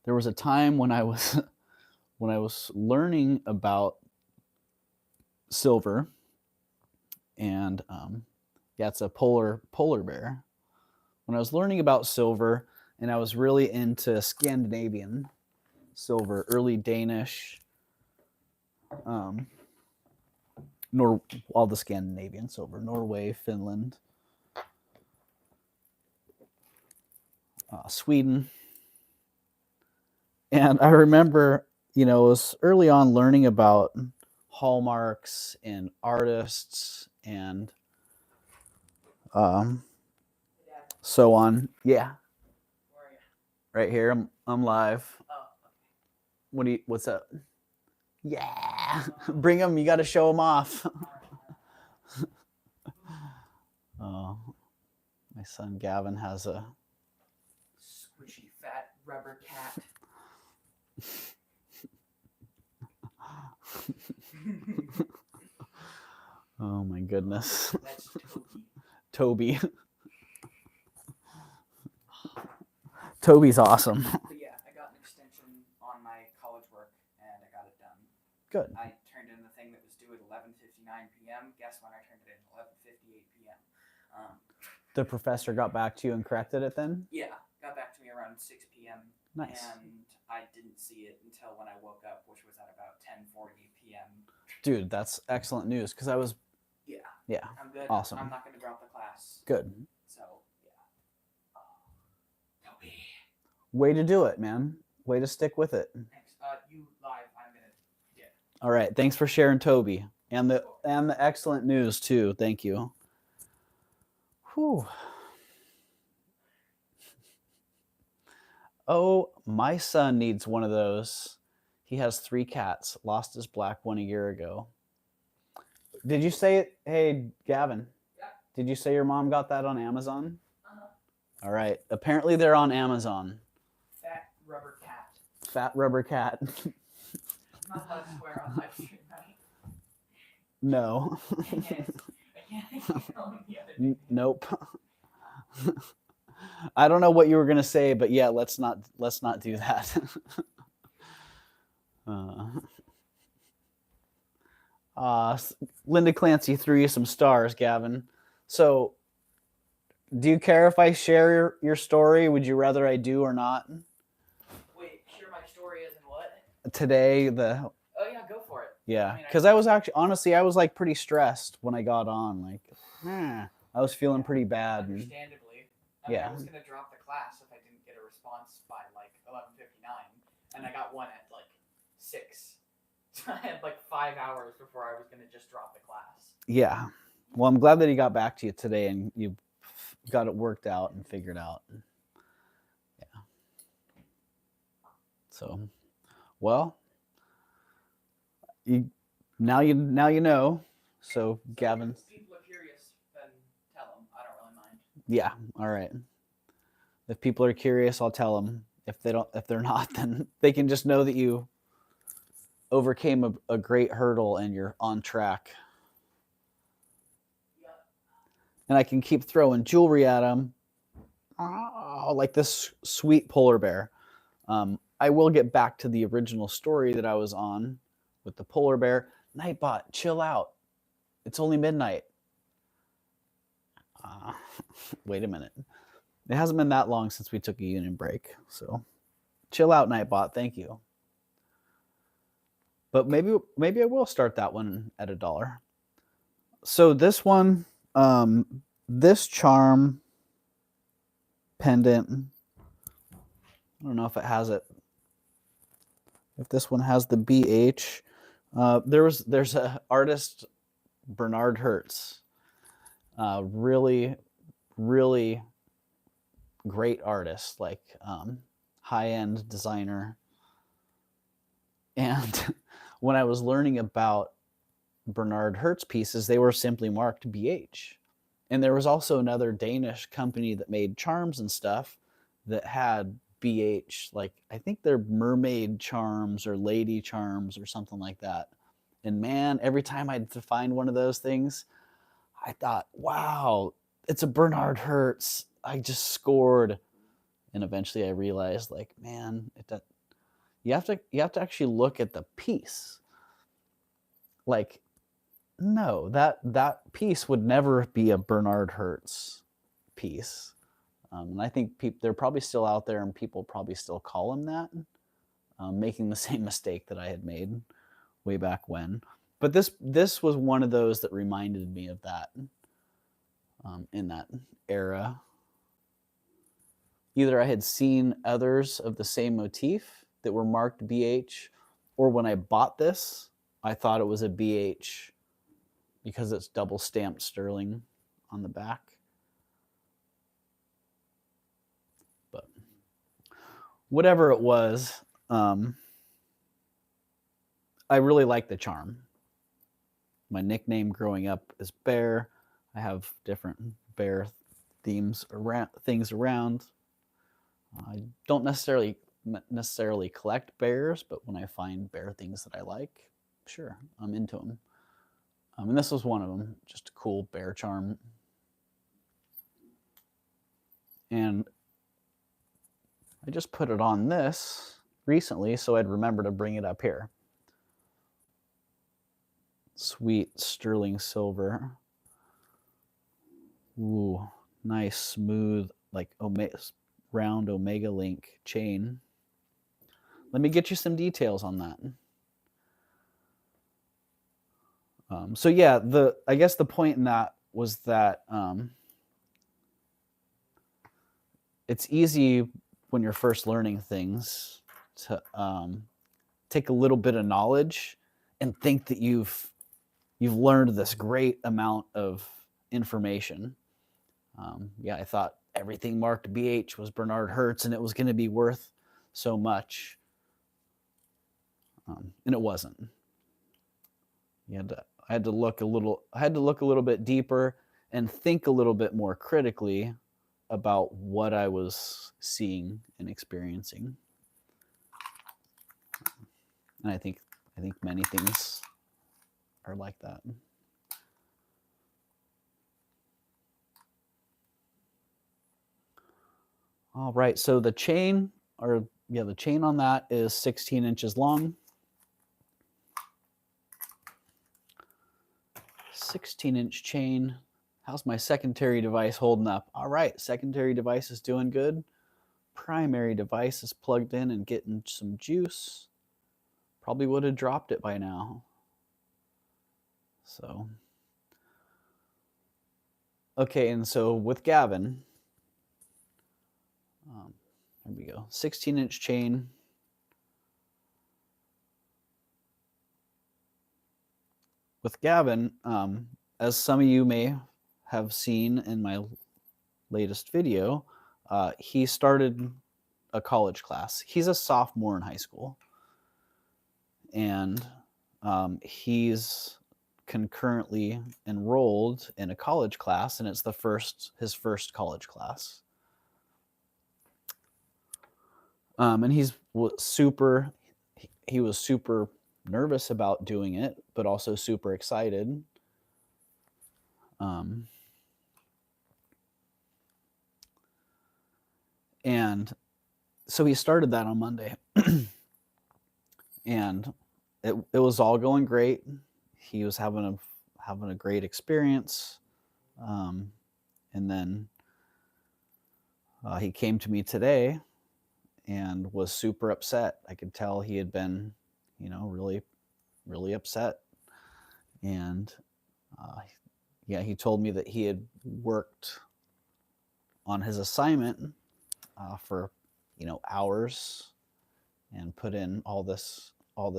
There was a time when I was learning about silver, and it's a polar bear. When I was learning about silver, and I was really into Scandinavian silver, early Danish, all the Scandinavian silver, Norway, Finland, Sweden. And I remember, it was early on learning about hallmarks and artists and so on. Yeah. Right here, I'm live. What's up? Yeah, bring them. You got to show them off. Oh, my son Gavin has a squishy fat rubber cat. Oh my goodness. That's Toby. Toby's awesome. But yeah, I got an extension on my college work and I got it done. Good. I turned in the thing that was due at 11:59 p.m. Guess when I turned it in? 11:58 p.m. The professor got back to you and corrected it then? Yeah, got back to me around 6 p.m. Nice. And I didn't see it until when I woke up, which was at about 10:40 p.m. Dude, that's excellent news because I was. Yeah. I'm good. Awesome. I'm not going to drop the class. Good. So, yeah. Toby. Way to do it, man. Way to stick with it. Thanks. You live. I'm going to get. All right. Thanks for sharing, Toby. And the excellent news, too. Thank you. Whew. Oh, my son needs one of those. He has 3 cats. Lost his black one a year ago. Did you say it? Hey, Gavin. Yeah. Did you say your mom got that on Amazon? Uh-huh. All right. Apparently they're on Amazon. Fat rubber cat. Fat rubber cat. I'm not allowed to swear on live stream, right? No. Yes. I can't tell him the other day. Nope. I don't know what you were gonna say, but yeah, let's not do that. Linda Clancy threw you some stars, Gavin. So, do you care if I share your story? Would you rather I do or not? Wait, share my story as in what? Today, Oh yeah, go for it. yeah, I mean, because I was actually, honestly, I was like pretty stressed when I got on. Like, I was feeling pretty bad. And, Understandably. I mean, yeah. I was gonna drop the class if I didn't get a response by like 11:59, and I got one at like 6. So I had like 5 hours before I was gonna just drop the class. yeah. Well, I'm glad that he got back to you today and you got it worked out and figured out. Yeah. So, well, now you know. So, Gavin. If people are curious, then tell them. I don't really mind. Yeah. All right. If people are curious, I'll tell them. If they're not, then they can just know that you overcame a great hurdle and you're on track. Yeah. And I can keep throwing jewelry at them. Oh, like this sweet polar bear. I will get back to the original story that I was on with the polar bear. Nightbot, chill out. It's only midnight. Wait a minute. It hasn't been that long since we took a union break. So chill out, Nightbot. Thank you. But maybe I will start that one at $1. So this one, this charm pendant, I don't know if it has it. If this one has the BH, there's a artist, Bernard Hertz, really great artist, like high-end designer. And when I was learning about Bernard Hertz pieces, they were simply marked BH. And there was also another Danish company that made charms and stuff that had BH, like I think they're mermaid charms or lady charms or something like that. And man, every time I'd find one of those things, I thought, wow, it's a Bernard Hertz. I just scored. And eventually I realized, like, man, you have to actually look at the piece. Like, no, that piece would never be a Bernard Hertz piece. And I think they're probably still out there and people probably still call them that, making the same mistake that I had made way back when. But this was one of those that reminded me of that in that era. Either I had seen others of the same motif that were marked BH, or when I bought this, I thought it was a BH because it's double stamped sterling on the back. But whatever it was, I really like the charm. My nickname growing up is Bear. I have different bear things around. I don't necessarily collect bears, but when I find bear things that I like, sure, I'm into them. And this was one of them, just a cool bear charm. And I just put it on this recently, so I'd remember to bring it up here. Sweet sterling silver. Ooh, nice, smooth, like round Omega Link chain. Let me get you some details on that. So yeah, I guess the point in that was that it's easy when you're first learning things to take a little bit of knowledge and think that you've learned this great amount of information. Yeah, I thought everything marked BH was Bernard Hertz and it was going to be worth so much, and it wasn't. I had to look a little bit deeper and think a little bit more critically about what I was seeing and experiencing. And I think many things are like that. All right, so the chain on that is 16 inches long. 16-inch chain. How's my secondary device holding up? All right, secondary device is doing good. Primary device is plugged in and getting some juice. Probably would have dropped it by now. So, okay, and so with Gavin, there we go, 16-inch chain. With Gavin, as some of you may have seen in my latest video, he started a college class. He's a sophomore in high school, and he's concurrently enrolled in a college class, and it's his first college class. And he was super nervous about doing it, but also super excited. And so he started that on Monday. And it was all going great. He was having a great experience. And then he came to me today and was super upset. I could tell he had been, really, really upset. And he told me that he had worked on his assignment for, hours and put in all this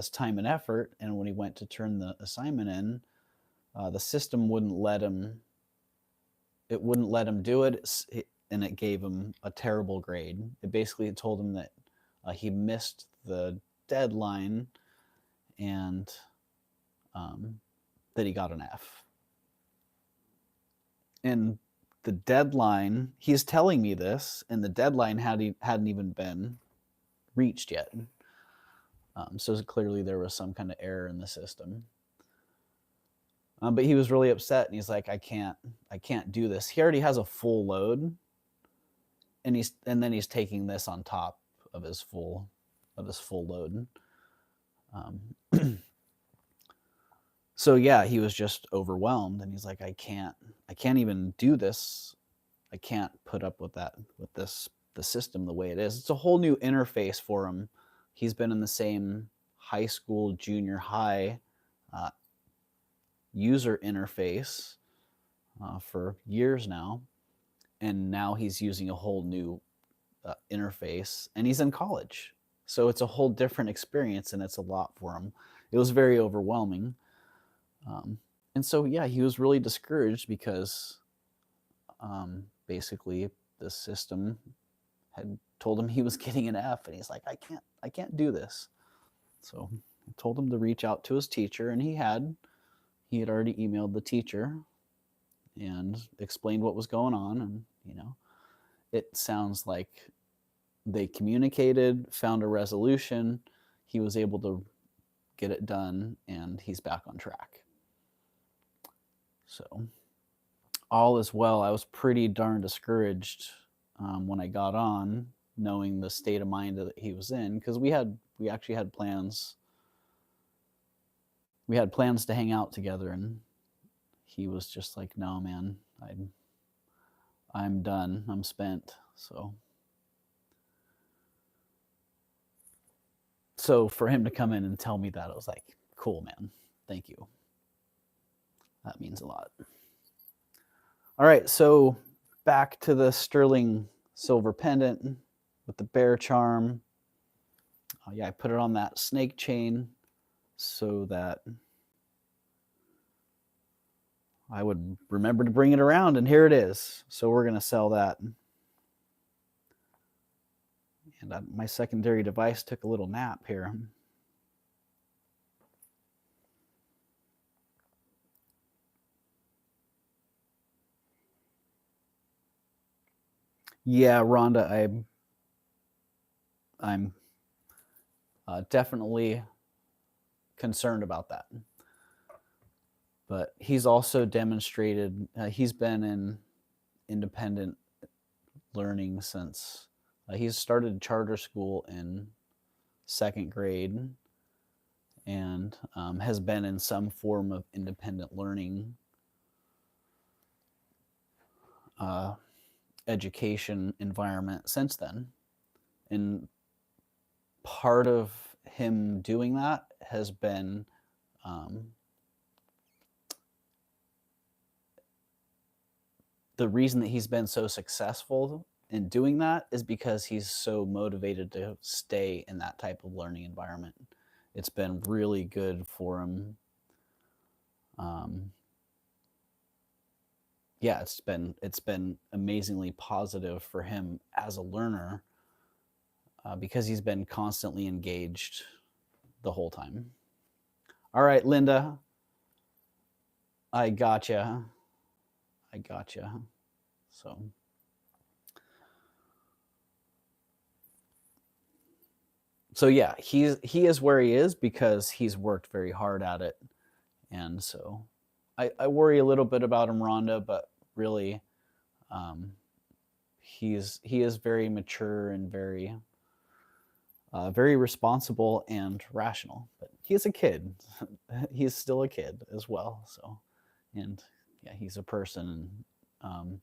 time and effort. And when he went to turn the assignment in, the system wouldn't let him do it. And it gave him a terrible grade. It basically told him that he missed the deadline and that he got an F. And the deadline, he's telling me this, and the deadline hadn't even been reached yet. So clearly there was some kind of error in the system. But he was really upset, and he's like, I can't do this. He already has a full load, and then he's taking this on top of his full load. So yeah, he was just overwhelmed, and he's like, I can't even do this. I can't put up with the system the way it is. It's a whole new interface for him. He's been in the same high school, junior high user interface for years now, and now he's using a whole new interface, and he's in college, so it's a whole different experience, and it's a lot for him. It was very overwhelming, and so yeah, he was really discouraged because basically the system had told him he was getting an F, and he's like, I can't do this. So I told him to reach out to his teacher, and he had already emailed the teacher and explained what was going on. And, it sounds like they communicated, found a resolution. He was able to get it done, and he's back on track. So all is well. I was pretty darn discouraged when I got on, knowing the state of mind that he was in, because we actually had plans. We had plans to hang out together, and he was just like, no, man, I'm done. I'm spent. So for him to come in and tell me that, I was like, cool, man. Thank you. That means a lot. All right, so back to the sterling silver pendant with the bear charm. I put it on that snake chain so that I would remember to bring it around, and here it is. So we're going to sell that. And my secondary device took a little nap here. Yeah, Rhonda, I'm definitely concerned about that. But he's also demonstrated, he's been in independent learning since he's started charter school in 2nd grade and has been in some form of independent learning education environment since then. And part of him doing that has been the reason that he's been so successful in doing that is because he's so motivated to stay in that type of learning environment. It's been really good for him. Yeah, it's been amazingly positive for him as a learner because he's been constantly engaged the whole time. All right, Linda, I gotcha. So yeah, he is where he is because he's worked very hard at it, and so I worry a little bit about him, Rhonda, but really, he is very mature and very responsible and rational. But he's a kid. He's still a kid as well. So, and yeah, he's a person, and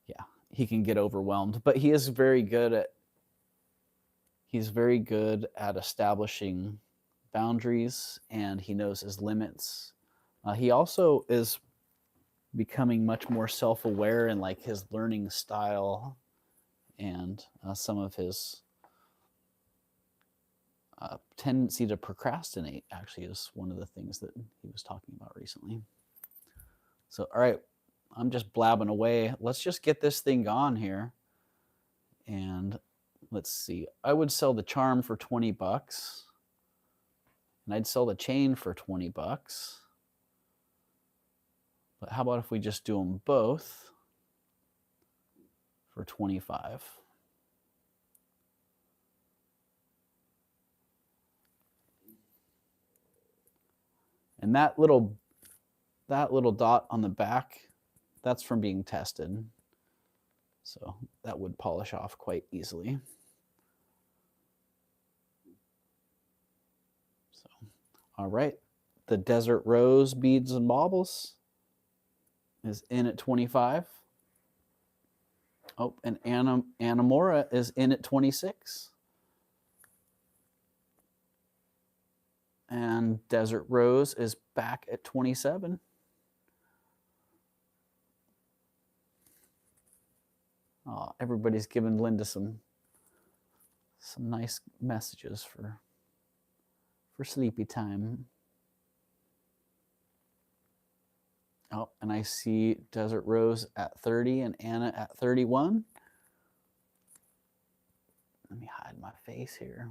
yeah, he can get overwhelmed. But he is very good at. He's very good at establishing boundaries, and he knows his limits. He also is becoming much more self-aware in like his learning style and some of his tendency to procrastinate actually is one of the things that he was talking about recently. So, all right, I'm just blabbing away. Let's just get this thing on here. And let's see. I would sell the charm for $20. And I'd sell the chain for $20. But how about if we just do them both for 25? And that little dot on the back, that's from being tested. So that would polish off quite easily. So, all right. The Desert Rose beads and baubles is in at 25. Oh, and Anamora is in at 26. And Desert Rose is back at 27. Oh, everybody's giving Linda some nice messages for sleepy time. Oh, and I see Desert Rose at 30 and Anna at 31. Let me hide my face here.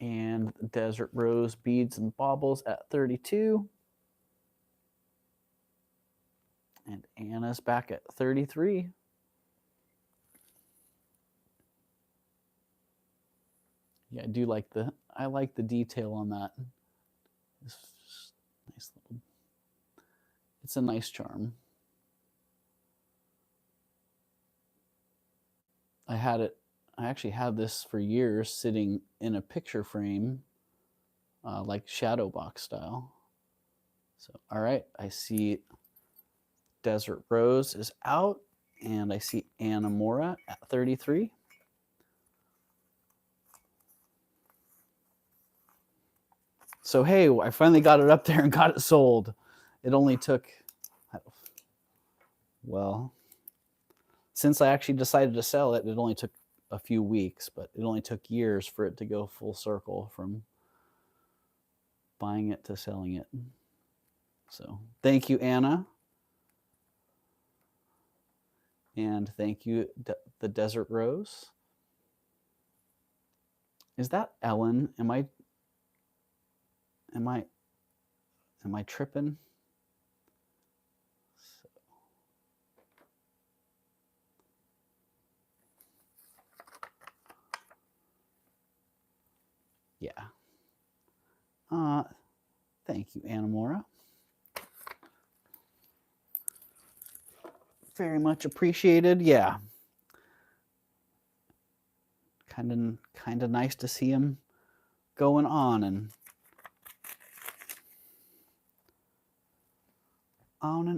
And Desert Rose beads and baubles at 32. And Anna's back at 33. Yeah, I like the detail on that. It's nice little, it's a nice charm. I actually had this for years sitting in a picture frame, like shadow box style. So, all right, I see Desert Rose is out, and I see Anamora at 33. So, hey, I finally got it up there and got it sold. It only took, well, since I actually decided to sell it, it only took a few weeks, but it only took years for it to go full circle from buying it to selling it. So thank you, Anna. And thank you, the Desert Rose. Is that Ellen? Am I tripping? So. Yeah. Thank you, Anamora. Very much appreciated. Yeah. Kind of nice to see him going on and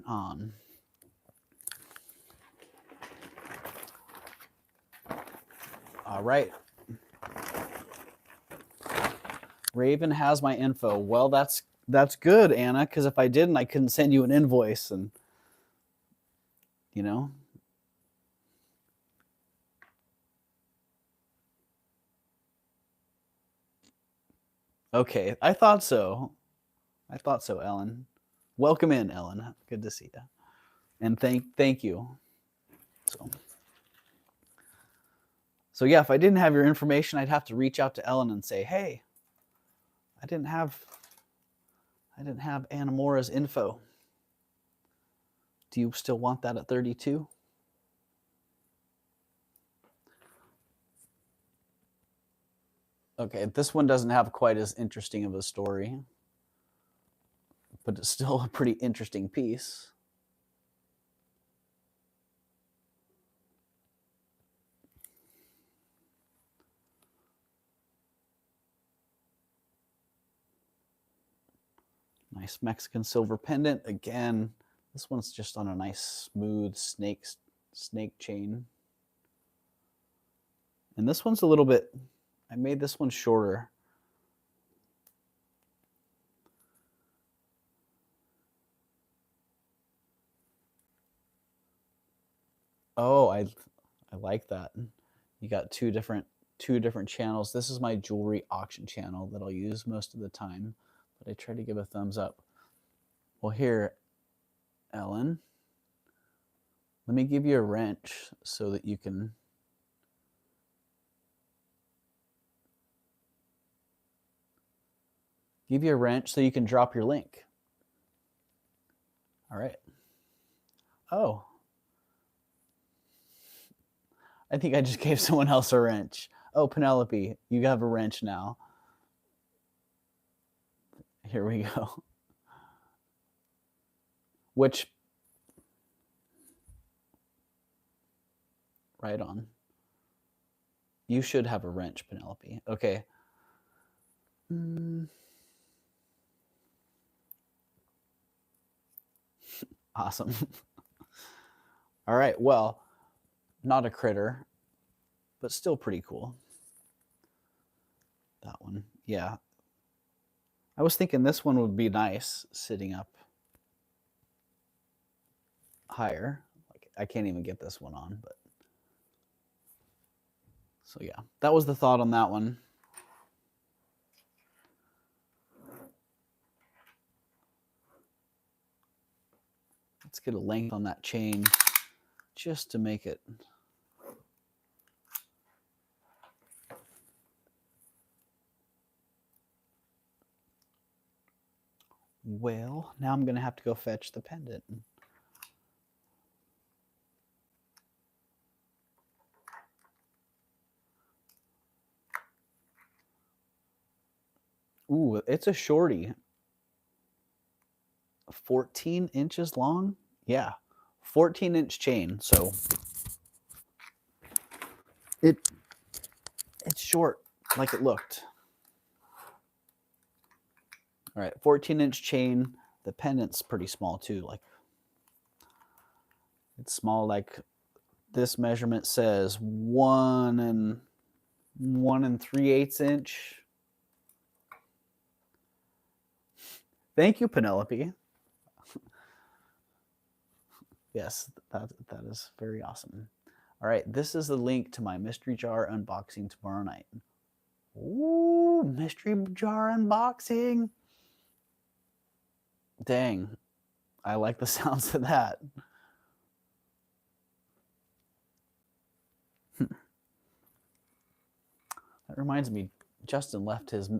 on. All right. Raven has my info. Well, that's good, Anna, because if I didn't, I couldn't send you an invoice, and you know. Okay, I thought so. Ellen. Welcome in, Ellen. Good to see you. And thank you. So yeah, if I didn't have your information, I'd have to reach out to Ellen and say, "Hey, I didn't have Anamora's info. Do you still want that at 32?" Okay, this one doesn't have quite as interesting of a story, but it's still a pretty interesting piece. Nice Mexican silver pendant. Again, this one's just on a nice smooth snake chain. And this one's a little bit, I made this one shorter. Oh, I like that. You got two different channels. This is my jewelry auction channel that I'll use most of the time, but I try to give a thumbs up. Well, here, Ellen, let me give you a wrench so that you can drop your link. All right. Oh, I think I just gave someone else a wrench. Oh, Penelope, you have a wrench now. Here we go. Which, right on. You should have a wrench, Penelope. Okay. Awesome. All right. Well, not a critter, but still pretty cool. That one. Yeah. I was thinking this one would be nice sitting up higher. Like, I can't even get this one on, but so yeah, that was the thought on that one. Let's get a length on that chain just to make it. Well, now I'm going to have to go fetch the pendant. Ooh, it's a shorty. 14 inches long? Yeah, 14-inch chain. So it's short like it looked. All right, 14-inch chain. The pendant's pretty small too. Like, it's small. Like, this measurement says 1 3/8 inch. Thank you, Penelope. Yes, that is very awesome. All right, this is the link to my mystery jar unboxing tomorrow night. Ooh, mystery jar unboxing. Dang, I like the sounds of that. That reminds me, Justin left his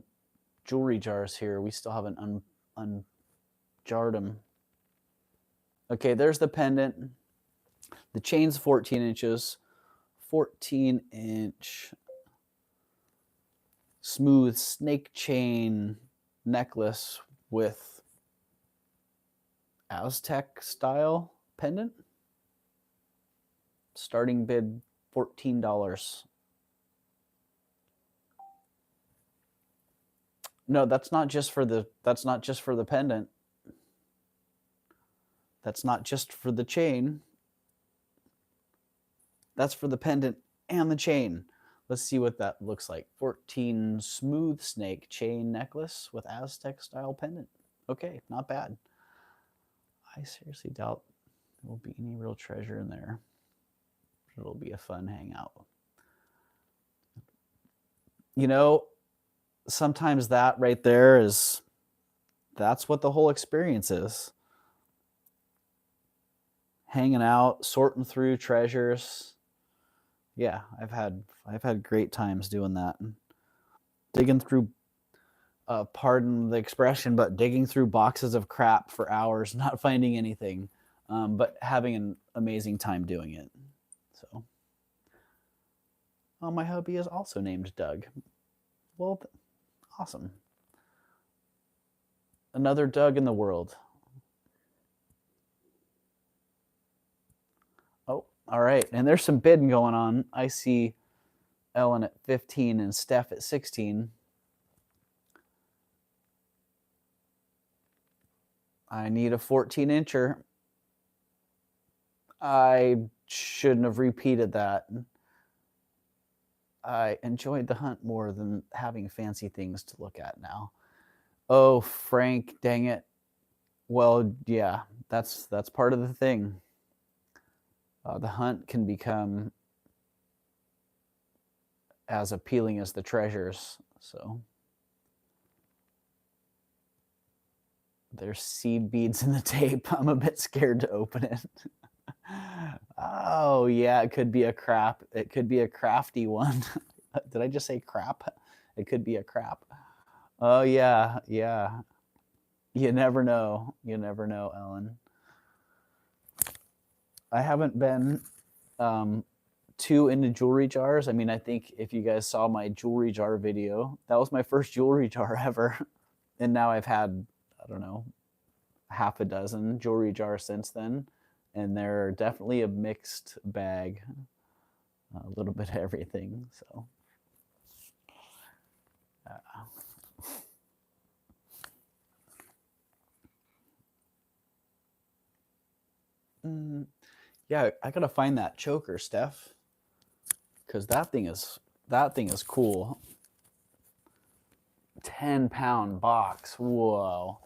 jewelry jars here. We still haven't unjarred them. Okay, there's the pendant. The chain's 14 inches. 14-inch smooth snake chain necklace with Aztec style pendant. Starting bid $14. No, that's not just for the pendant. That's not just for the chain. That's for the pendant and the chain. Let's see what that looks like. 14 smooth snake chain necklace with Aztec style pendant. Okay, not bad. I seriously doubt there will be any real treasure in there. It'll be a fun hangout. You know, sometimes that right there that's what the whole experience is. Hanging out, sorting through treasures. Yeah, I've had great times doing that. Digging through, pardon the expression, but digging through boxes of crap for hours, not finding anything, but having an amazing time doing it. So, my hubby is also named Doug. Well, awesome. Another Doug in the world. Oh, all right. And there's some bidding going on. I see Ellen at 15 and Steph at 16. I need a 14-incher. I shouldn't have repeated that. I enjoyed the hunt more than having fancy things to look at now. Oh, Frank, dang it. Well, yeah, that's part of the thing. The hunt can become as appealing as the treasures. So there's seed beads in the tape. I'm a bit scared to open it. Oh yeah, it could be a crap. It could be a crafty one. Did I just say crap? It could be a crap. Oh yeah, yeah. You never know. You never know, Ellen. I haven't been too into jewelry jars. I mean, I think if you guys saw my jewelry jar video, that was my first jewelry jar ever. And now I've had, I don't know, half a dozen jewelry jars since then. And they're definitely a mixed bag, a little bit of everything. So, yeah, I gotta find that choker, Steph, because that thing is cool. 10-pound box. Whoa.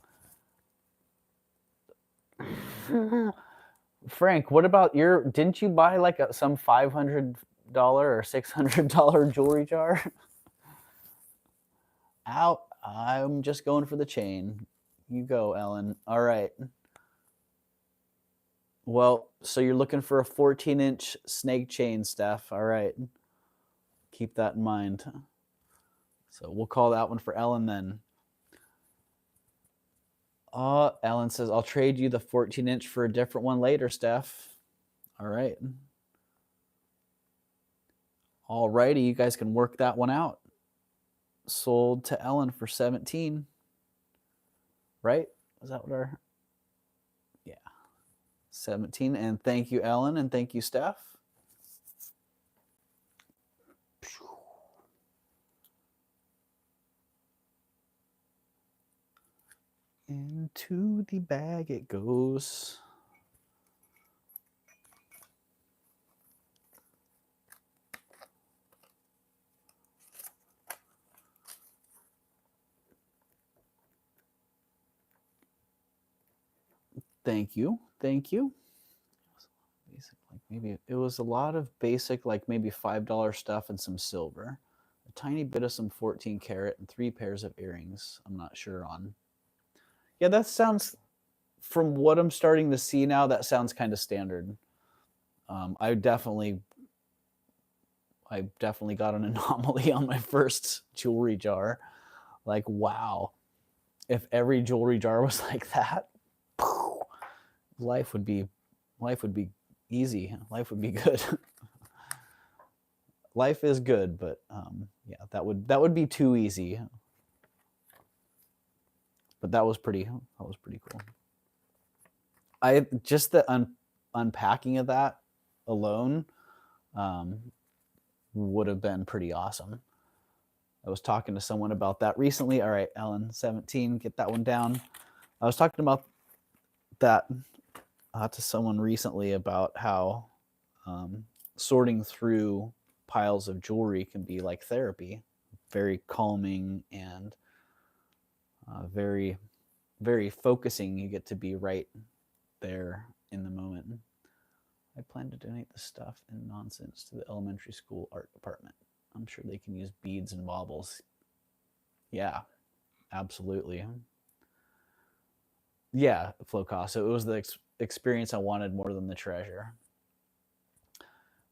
Frank, what about didn't you buy like some $500 or $600 jewelry jar? Out. I'm just going for the chain. You go, Ellen. All right. Well, so you're looking for a 14-inch snake chain, Steph. All right. Keep that in mind. So we'll call that one for Ellen then. Ellen says, I'll trade you the 14-inch for a different one later, Steph. All right. All righty. You guys can work that one out. Sold to Ellen for 17. Right? Is that what our... Yeah. 17. And thank you, Ellen. And thank you, Steph. Into the bag it goes. Thank you. Thank you. Basic, like maybe it was a lot of basic, like maybe $5 stuff and some silver. A tiny bit of some 14 karat and 3 pairs of earrings. I'm not sure on. Yeah, that sounds from what I'm starting to see now, that sounds kind of standard. I definitely got an anomaly on my first jewelry jar. Like, wow, if every jewelry jar was like that, life would be easy. Life would be good. Life is good, but yeah, that would be too easy. But that was pretty cool. I just the unpacking of that alone would have been pretty awesome. I was talking to someone about that recently. All right, Ellen, 17, get that one down. I was talking about that to someone recently about how sorting through piles of jewelry can be like therapy, very calming and very, very focusing. You get to be right there in the moment. I plan to donate the stuff and nonsense to the elementary school art department. I'm sure they can use beads and baubles. Yeah, absolutely. Yeah, Flocasso. It was the experience I wanted more than the treasure.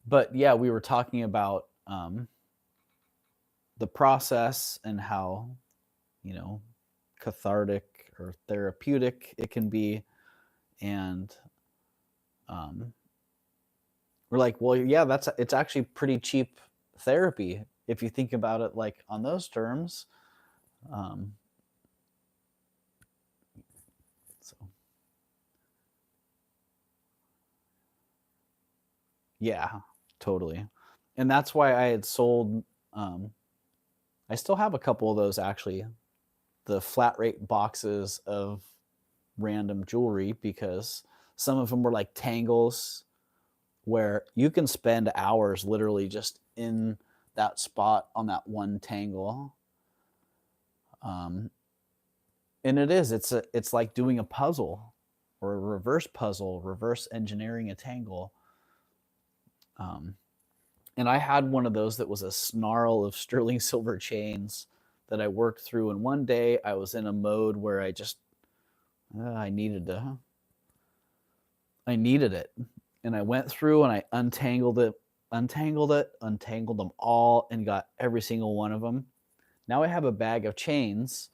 But yeah, we were talking about the process and how, cathartic or therapeutic it can be. And we're like, well, yeah, it's actually pretty cheap therapy if you think about it like on those terms. So yeah, totally. And that's why I had sold I still have a couple of those actually, the flat rate boxes of random jewelry, because some of them were like tangles where you can spend hours literally just in that spot on that one tangle. And it's like doing a puzzle or a reverse puzzle, reverse engineering a tangle. And I had one of those that was a snarl of sterling silver chains that I worked through. And one day I was in a mode where I just, I needed it. And I went through and I untangled them all, and got every single one of them. Now I have a bag of chains.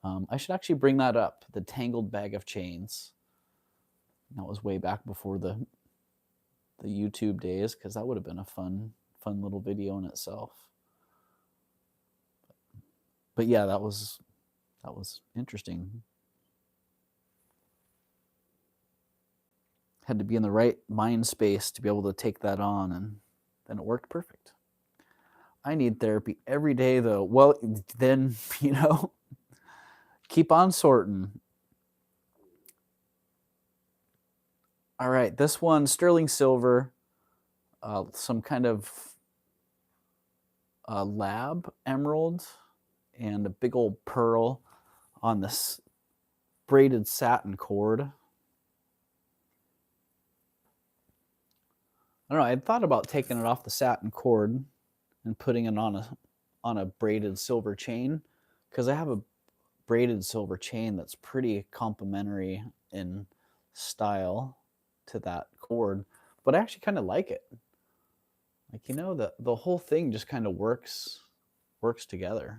I should actually bring that up, the tangled bag of chains. That was way back before the YouTube days, because that would have been a fun little video in itself. But yeah, that was interesting. Had to be in the right mind space to be able to take that on, and then it worked perfect. I need therapy every day though. Well, then, keep on sorting. All right, this one, sterling silver, some kind of lab emerald, and a big old pearl on this braided satin cord. I don't know. I had thought about taking it off the satin cord and putting it on a braided silver chain, because I have a braided silver chain that's pretty complementary in style to that cord, but I actually kind of like it. Like, the whole thing just kind of works together.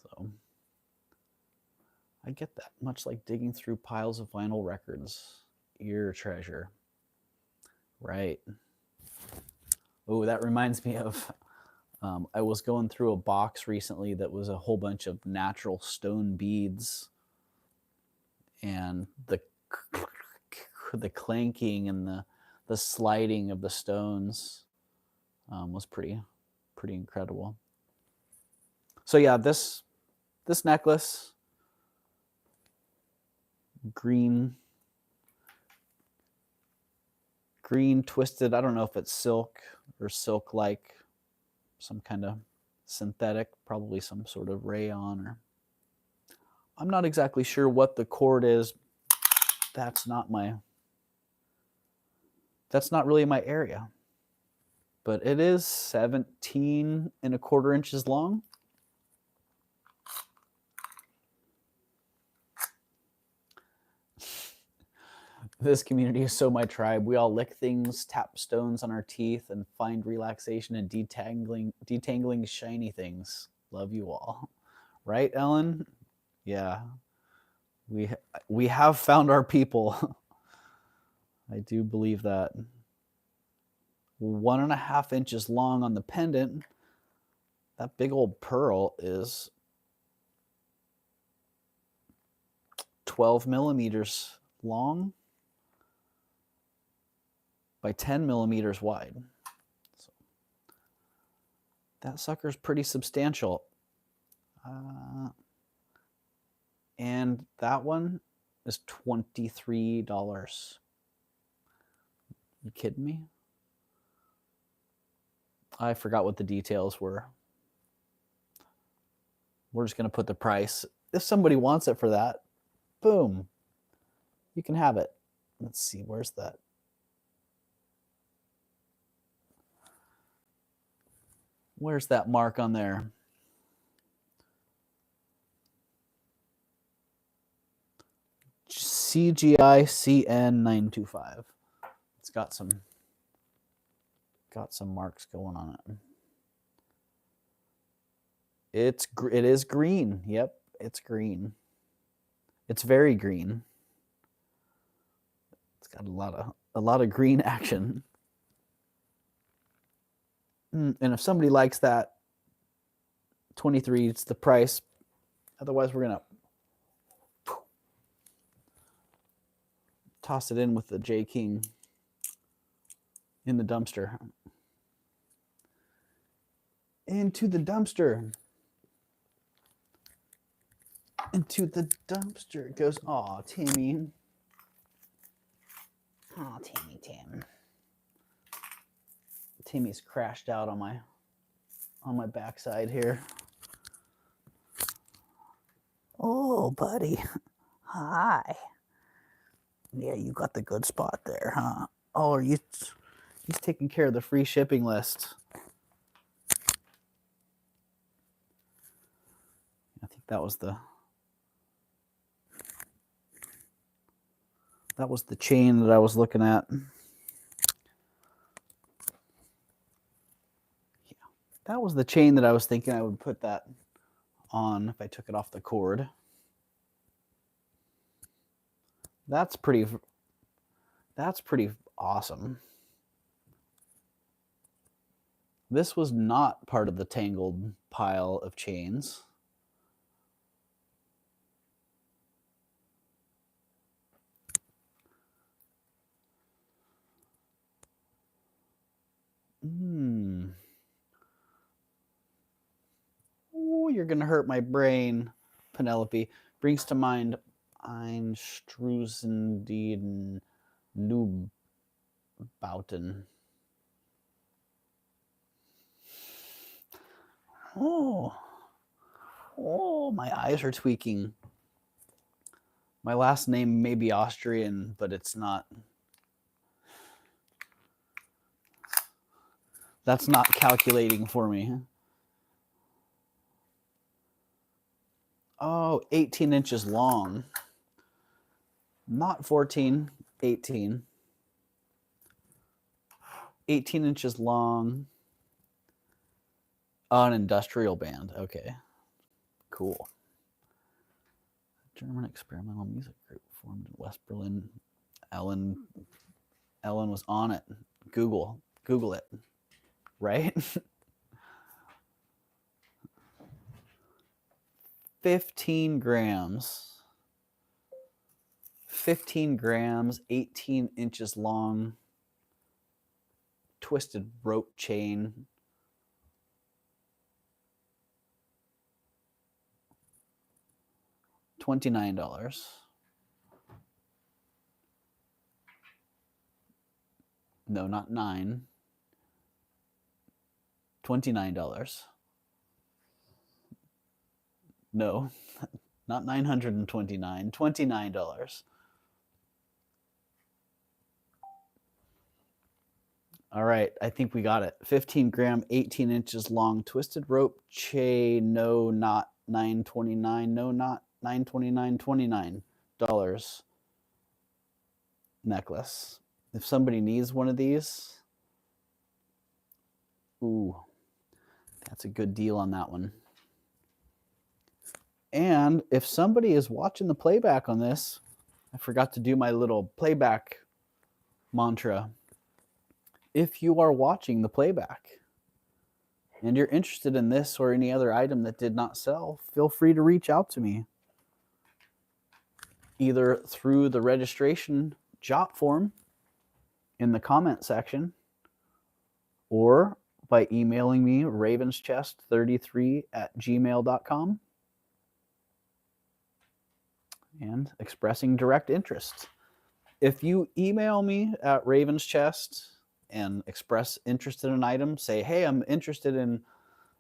So I get that. Much like digging through piles of vinyl records, ear treasure. Right. Oh, that reminds me of I was going through a box recently that was a whole bunch of natural stone beads, and the clanking and the sliding of the stones was pretty incredible. So yeah, this necklace, green twisted, I don't know if it's silk or silk like, some kind of synthetic, probably some sort of rayon, or I'm not exactly sure what the cord is. That's not really my area. But it is 17 1/4 inches long. This community is so my tribe. We all lick things, tap stones on our teeth, and find relaxation in detangling shiny things. Love you all. Right, Ellen? Yeah. We have found our people. I do believe that. 1.5 inches long on the pendant. That big old pearl is 12 millimeters long by 10 millimeters wide. So that sucker's pretty substantial. And that one is $23. You kidding me? I forgot what the details were. We're just going to put the price. If somebody wants it for that, boom, you can have it. Let's see, where's that? Where's that mark on there? CGI CN925. It's got some marks going on it. It is green. Yep, it's green. It's very green. It's got a lot of green action. And if somebody likes that, 23, it's the price. Otherwise, we're gonna toss it in with the J King in the dumpster. Into the dumpster. Into the dumpster it goes. Aw, Timmy. Aw, Tim. Timmy's crashed out on my backside here. Oh, buddy. Hi. Yeah, you got the good spot there, huh? Oh, he's taking care of the free shipping list. I think that was the chain that I was looking at. Yeah, that was the chain that I was thinking I would put that on if I took it off the cord. That's pretty awesome. This was not part of the tangled pile of chains. Oh, you're going to hurt my brain, Penelope. Brings to mind Einstrusendieden Neubauten. Oh, my eyes are tweaking. My last name may be Austrian, but it's not. That's not calculating for me. Oh, 18 inches long. Not 14, 18. 18 inches long. Oh, an industrial band. Okay. Cool. German experimental music group formed in West Berlin. Ellen was on it. Google it. Right? 15 grams. 15 grams, 18 inches long, twisted rope chain. $29. No, not $9. $29. No, not $929. $29. All right, I think we got it. 15 gram, 18 inches long, twisted rope chain. No, not $929. No, not $929. $29. necklace. If somebody needs one of these, ooh, that's a good deal on that one. And if somebody is watching the playback on this, I forgot to do my little playback mantra. If you are watching the playback and you're interested in this or any other item that did not sell, feel free to reach out to me, either through the registration jot form in the comment section or by emailing me ravenschest33@gmail.com and expressing direct interest. If you email me at ravenschest and express interest in an item, say, hey, I'm interested in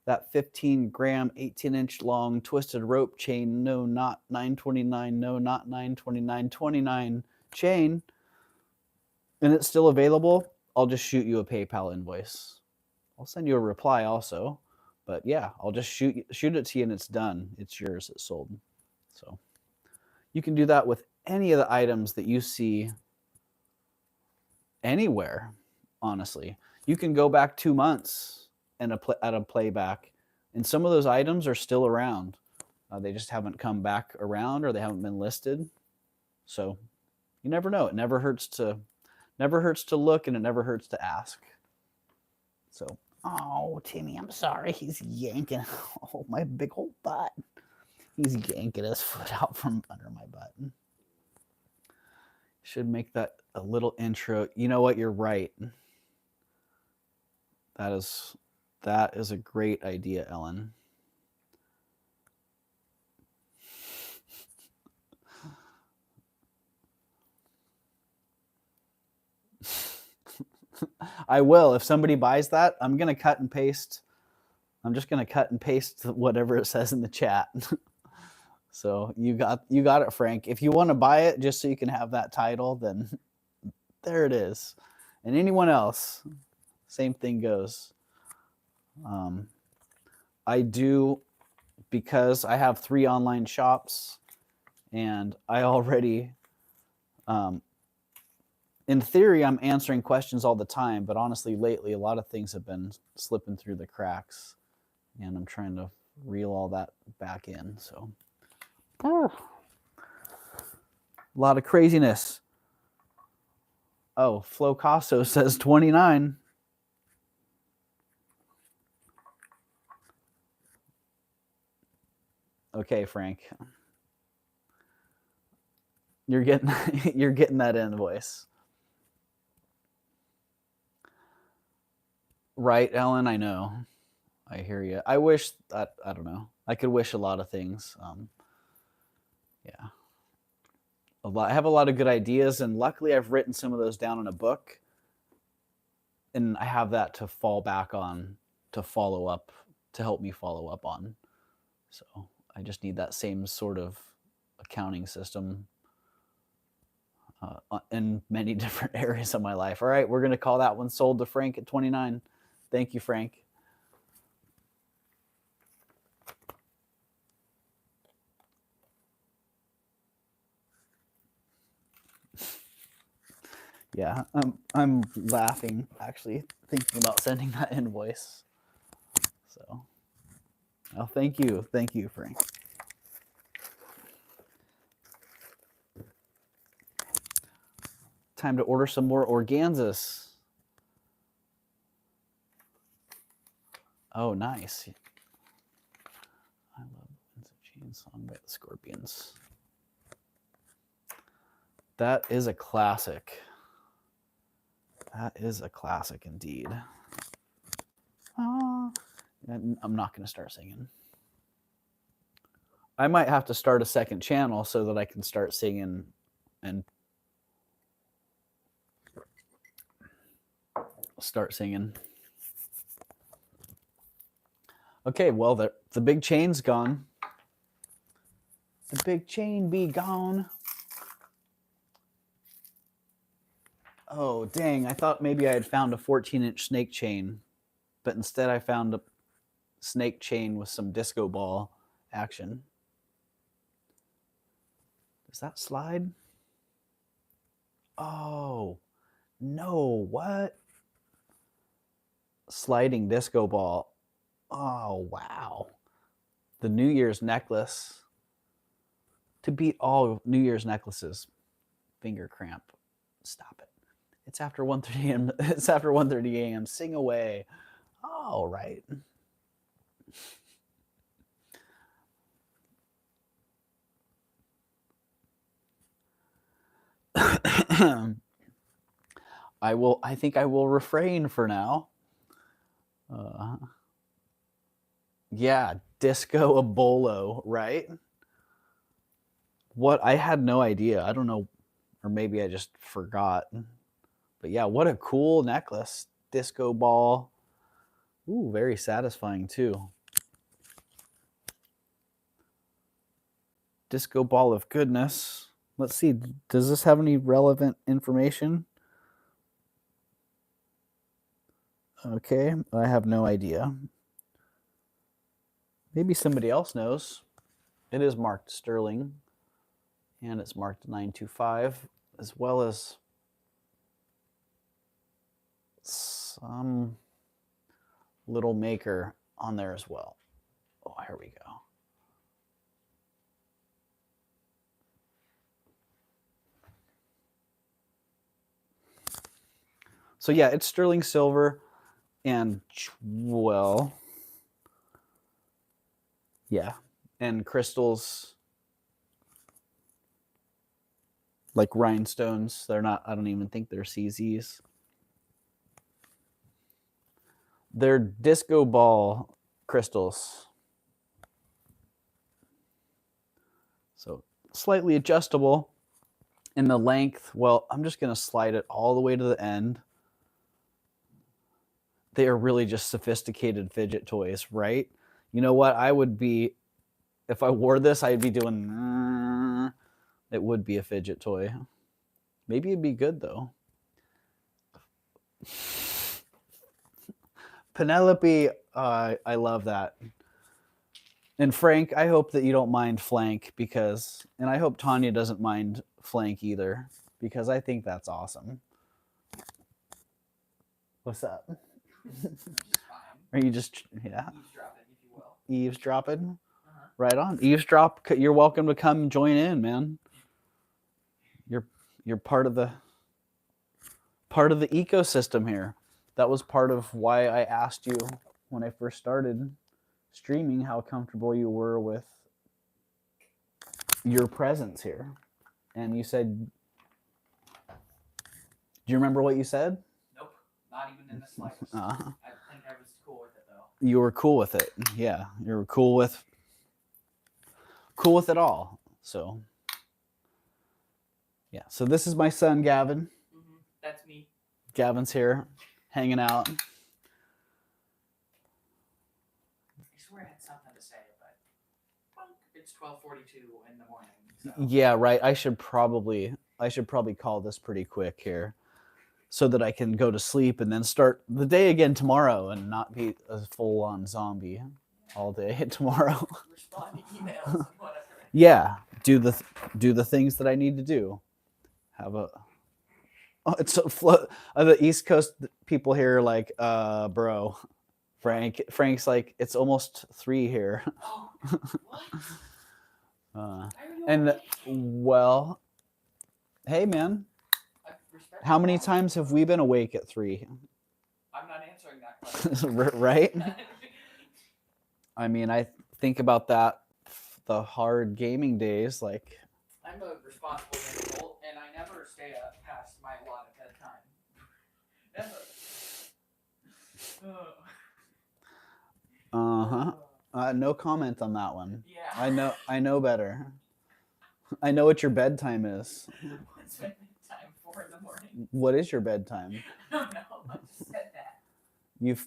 that 15-gram, 18-inch long twisted rope chain, no, not 929, no, not 929, 29 chain, and it's still available, I'll just shoot you a PayPal invoice. I'll send you a reply also, but yeah, I'll just shoot it to you and it's done. It's yours, it's sold. So you can do that with any of the items that you see anywhere, honestly. You can go back 2 months and at a playback, and some of those items are still around. They just haven't come back around or they haven't been listed. So you never know. It never hurts to look, and it never hurts to ask. So, oh, Timmy, I'm sorry. He's yanking my big old butt. He's yanking his foot out from under my butt. Should make that a little intro. You know what? You're right. That is a great idea, Ellen. I will. If somebody buys that, I'm going to cut and paste. I'm just going to cut and paste whatever it says in the chat. So you got it, Frank. If you want to buy it just so you can have that title, then there it is. And anyone else, same thing goes. I do, because I have 3 online shops, and I already, in theory, I'm answering questions all the time, but honestly, lately, a lot of things have been slipping through the cracks, and I'm trying to reel all that back in. So, a lot of craziness. Oh, Flo Casso says 29. Okay, Frank. You're getting that invoice. Right, Ellen, I know. I hear you. I wish that, I don't know. I could wish a lot of things. Yeah. I have a lot of good ideas, and luckily I've written some of those down in a book, and I have that to fall back on, to follow up, to help me follow up on. So I just need that same sort of accounting system in many different areas of my life. All right, we're going to call that one sold to Frank at 29. Thank you, Frank. Yeah, I'm laughing, actually, thinking about sending that invoice. So, well, thank you, Frank. Time to order some more organzas. Oh, nice. I love Winds of Change song by the Scorpions. That is a classic. That is a classic indeed. I'm not going to start singing. I might have to start a second channel so that I can start singing and start singing. Okay, well, the big chain's gone. The big chain be gone. Oh, dang. I thought maybe I had found a 14-inch snake chain, but instead I found a snake chain with some disco ball action. Does that slide? Oh, no, what? Sliding disco ball. Oh, wow. The New Year's necklace. To beat all New Year's necklaces. Finger cramp. Stop it. It's after 1:30 a.m. It's after 1:30 a.m. Sing away. All right. I think I will refrain for now. Uh, yeah, Disco Abolo, right? What? I had no idea. I don't know, or maybe I just forgot. But yeah, what a cool necklace. Disco ball. Ooh, very satisfying too. Disco ball of goodness. Let's see. Does this have any relevant information? Okay, I have no idea. Maybe somebody else knows. It is marked Sterling, and it's marked 925, as well as some little maker on there as well. Oh, here we go. So yeah, it's sterling silver, and well, yeah, and crystals like rhinestones. They're not. I don't even think they're CZs. They're disco ball crystals. So slightly adjustable. In the length, well, I'm just going to slide it all the way to the end. They are really just sophisticated fidget toys, right? You know what? I would be, if I wore this, I'd be doing, it would be a fidget toy. Maybe it'd be good though. Penelope, I love that. And Frank, I hope that you don't mind flank because, and I hope Tanya doesn't mind flank either because I think that's awesome. What's up? Are you just, yeah, Eavesdropping, if you will. eavesdropping? Right on. Eavesdrop. You're welcome to come join in, man. You're part of the ecosystem here. That was part of why I asked you when I first started streaming how comfortable you were with your presence here. And you said, do you remember what you said? Nope, not even in the slightest. Uh, I think I was cool with it though. you were cool with it. Yeah, you were cool with it all. So yeah, so this is my son Gavin. Mm-hmm. That's me. Gavin's here hanging out. I swear I had something to say, but it's 12:42 in the morning. So. Yeah, right. I should probably call this pretty quick here so that I can go to sleep and then start the day again tomorrow and not be a full-on zombie all day tomorrow. Respond to emails and whatever. Yeah, do the things that I need to do. Have a it's the East Coast people here like bro. Frank's like it's almost 3 here. Oh, what? And well, hey man, how many times have we been awake at 3? I'm not answering that question. Right? I mean, I think about that the hard gaming days, like I'm a responsible adult, and I never stay up past my allotted bedtime. Never. No comment on that one. Yeah. I know better. I know what your bedtime is. What's my bedtime? 4 in the morning. What is your bedtime? I don't know. I just said that.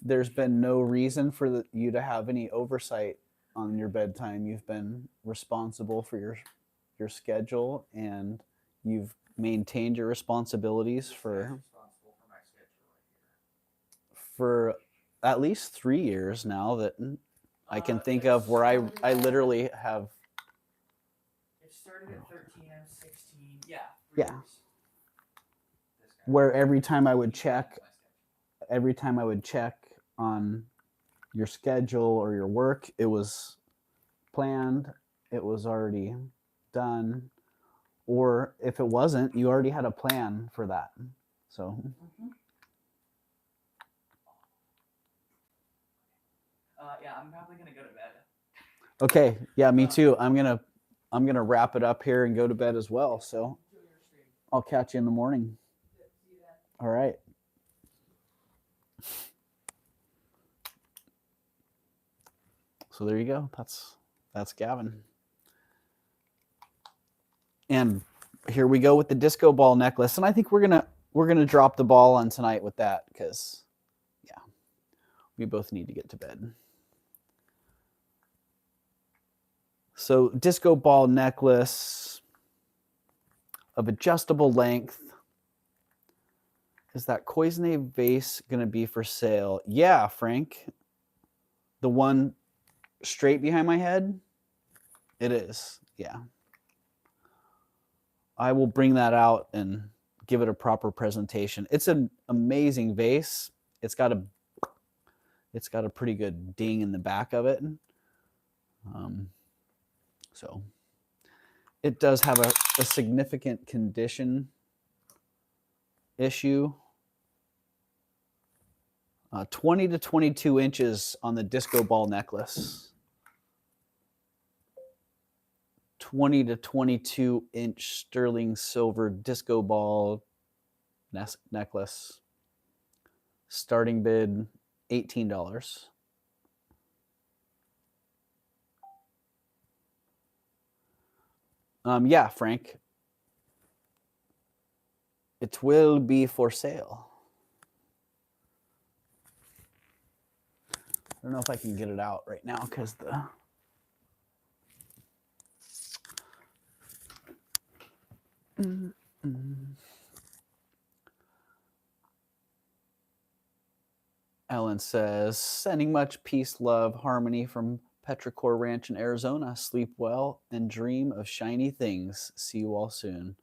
There's been no reason for you to have any oversight on your bedtime. You've been responsible for your schedule, and you've maintained your responsibilities for my schedule right for at least 3 years now that I can think of where I literally have. It started at 13. I'm 16. Yeah. 3 Yeah. years. where every time I would That's check, my schedule. every time I would check on your schedule or your work, it was planned, it was already done, or if it wasn't, you already had a plan for that. So Yeah, I'm probably gonna go to bed. okay, yeah, me too. I'm gonna wrap it up here and go to bed as well. So Enjoy your stream. I'll catch you in the morning. See you then. All right. So there you go. That's Gavin. And here we go with the disco ball necklace. And I think we're gonna drop the ball on tonight with that because yeah, we both need to get to bed. So disco ball necklace of adjustable length. Is that Koizne vase going to be for sale? Yeah, Frank. The one straight behind my head? It is. Yeah. I will bring that out and give it a proper presentation. It's an amazing vase. It's got a pretty good ding in the back of it. So it does have a significant condition issue. 20 to 22 inches on the disco ball necklace. 20 to 22 inch sterling silver disco ball necklace. Starting bid $18. Yeah, Frank. It will be for sale. I don't know if I can get it out right now because the Ellen says, sending much peace, love, harmony from Petrichor Ranch in Arizona. Sleep well and dream of shiny things. See you all soon.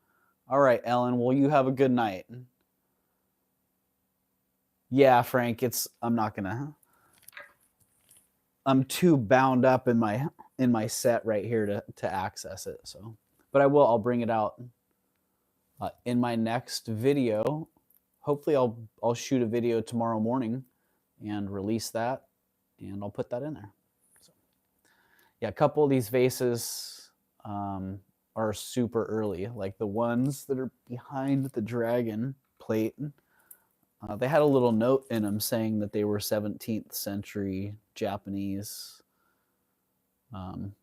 All right, Ellen. Well, you have a good night. Yeah, Frank. I'm too bound up in my set right here to access it. So, but I'll bring it out in my next video. Hopefully, I'll shoot a video tomorrow morning and release that, and I'll put that in there. So, yeah, a couple of these vases are super early, like the ones that are behind the dragon plate. They had a little note in them saying that they were 17th century Japanese. And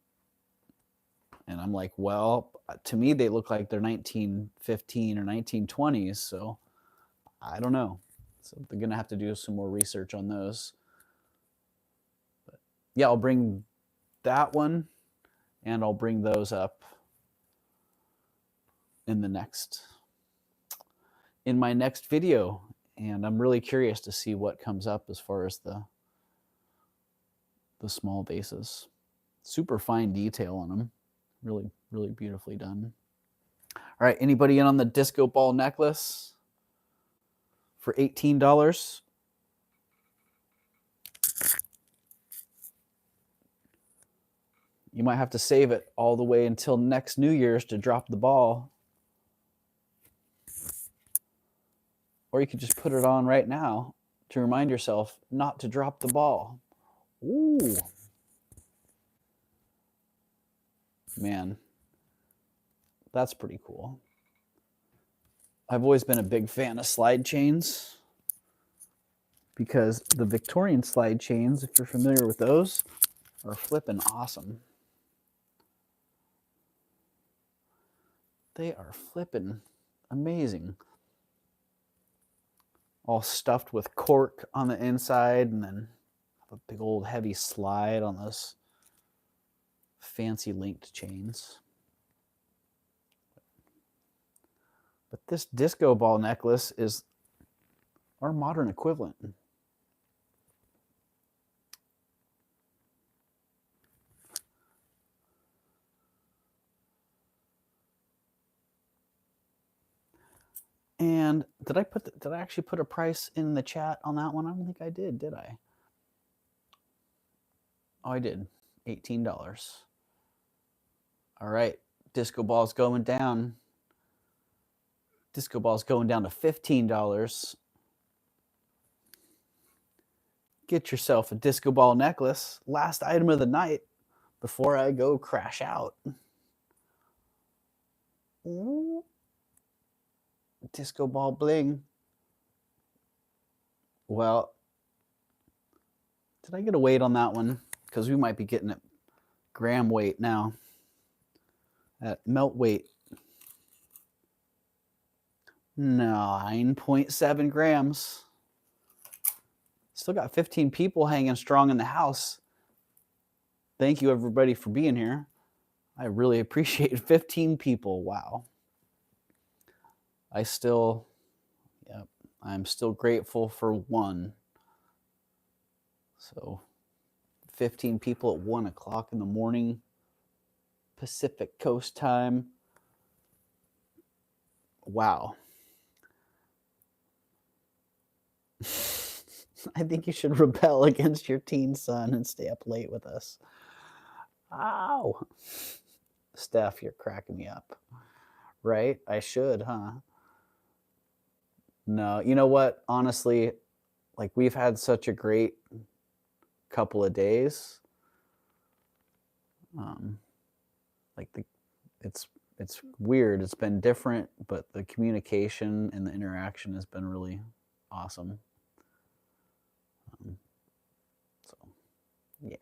I'm like, well, to me, they look like they're 1915 or 1920s. So I don't know. So they're going to have to do some more research on those. But yeah, I'll bring that one and I'll bring those up in my next video. And I'm really curious to see what comes up as far as the small vases. Super fine detail on them. Really, really beautifully done. All right, anybody in on the disco ball necklace for $18? You might have to save it all the way until next New Year's to drop the ball. Or you could just put it on right now to remind yourself not to drop the ball. Ooh. Man, that's pretty cool. I've always been a big fan of slide chains because the Victorian slide chains, if you're familiar with those, are flipping awesome. They are flipping amazing. All stuffed with cork on the inside and then a big old heavy slide on those fancy linked chains. But this disco ball necklace is our modern equivalent. And did I actually put a price in the chat on that one? I don't think I did I? Oh, I did. $18. All right. Disco ball's going down. Disco ball's going down to $15. Get yourself a disco ball necklace. Last item of the night before I go crash out. Ooh. Disco ball bling. Well, did I get a weight on that one? Because we might be getting it gram weight now. At melt weight. 9.7 grams. Still got 15 people hanging strong in the house. Thank you, everybody, for being here. I really appreciate 15 people. Wow. I'm still grateful for one. So 15 people at 1 o'clock in the morning, Pacific Coast time. Wow. I think you should rebel against your teen son and stay up late with us. Ow. Steph, you're cracking me up. Right? I should, huh? No, you know what? Honestly, like we've had such a great couple of days. It's weird. It's been different, but the communication and the interaction has been really awesome. So, yeah.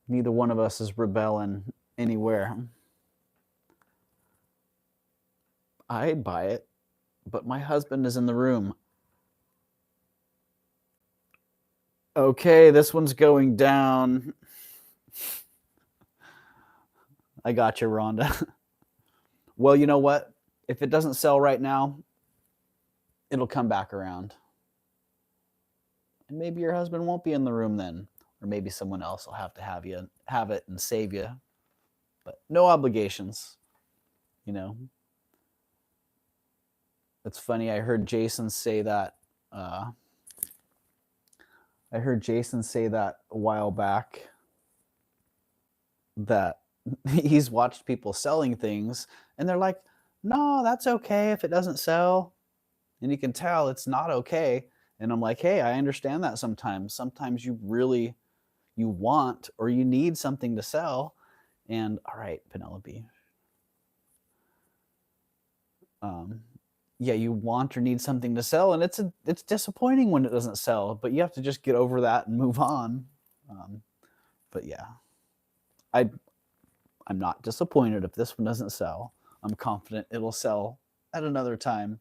Neither one of us is rebelling anywhere. I'd buy it, but my husband is in the room. Okay, this one's going down. I got you, Rhonda. Well, you know what? If it doesn't sell right now, it'll come back around. And maybe your husband won't be in the room then. Or maybe someone else will have it and save you. But no obligations, you know. It's funny, I heard Jason say that. A while back that he's watched people selling things and they're like, no, that's okay if it doesn't sell. And you can tell it's not okay. And I'm like, hey, I understand that sometimes. Sometimes you want or you need something to sell. And all right, Penelope. Yeah, you want or need something to sell, and it's disappointing when it doesn't sell, but you have to just get over that and move on. But yeah, I'm not disappointed if this one doesn't sell. I'm confident it'll sell at another time.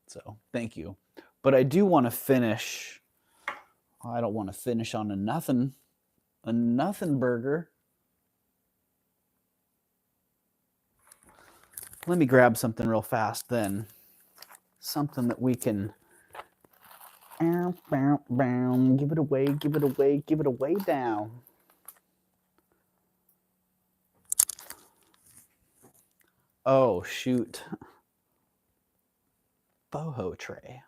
So thank you. But I do want to finish. I don't want to finish on a nothing burger. Let me grab something real fast then. Something that we can give it away down. Oh, shoot. Boho tray.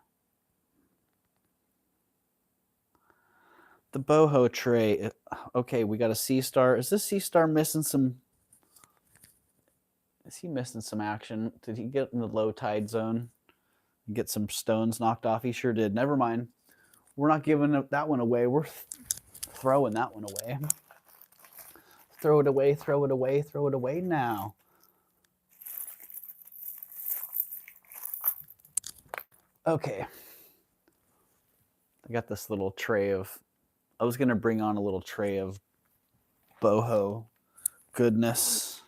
The boho tray. Okay, we got a Sea Star. Is this Sea Star missing some... Is he missing some action? Did he get in the low tide zone? Get some stones knocked off? He sure did. Never mind. We're not giving that one away. We're throwing that one away. Throw it away, throw it away, throw it away now. Okay. I got this little tray of... I was going to bring on a little tray of boho goodness.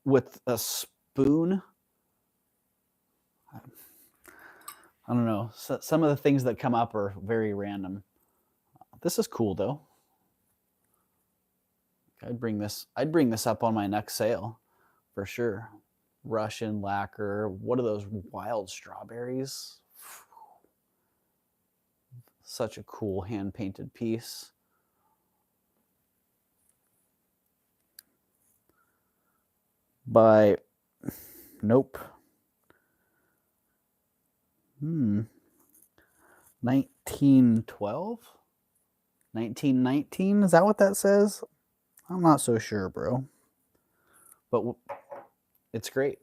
With a spoon. I don't know. So, some of the things that come up are very random. This is cool though. I'd bring this up on my next sale for sure. Russian lacquer. What are those wild strawberries? Such a cool hand painted piece. by, nope. 1912? 1919? Is that what that says? I'm not so sure, bro. But it's great.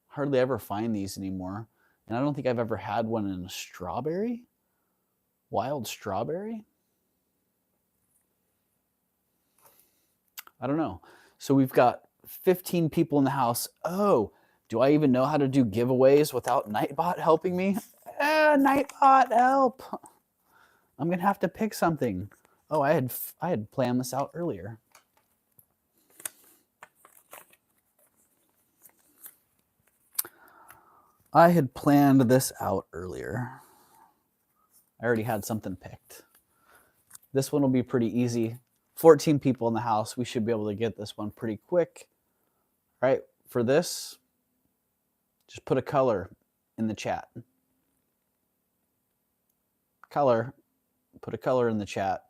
Hardly ever find these anymore. And I don't think I've ever had one in a strawberry. Wild strawberry? I don't know. So we've got 15 people in the house. Oh, do I even know how to do giveaways without Nightbot helping me? Nightbot, help! I'm gonna have to pick something. Oh, I had planned this out earlier. I had planned this out earlier. I already had something picked. This one will be pretty easy. 14 people in the house. We should be able to get this one pretty quick. All right, for this, just put a color in the chat. Color. Put a color in the chat.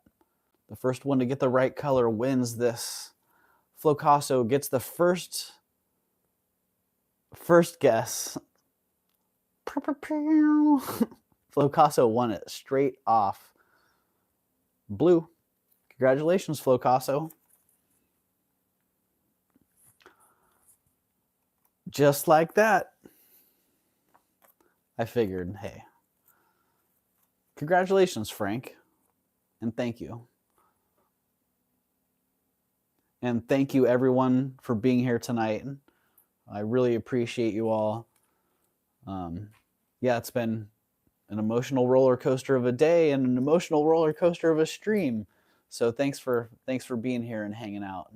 The first one to get the right color wins this. Flocasso gets the first guess. Flocasso won it straight off. Blue. Congratulations, Flocasso. Just like that. I figured, hey. Congratulations, Frank. And thank you. And thank you, everyone, for being here tonight. I really appreciate you all. Yeah, it's been an emotional roller coaster of a day and an emotional roller coaster of a stream. So thanks for being here and hanging out.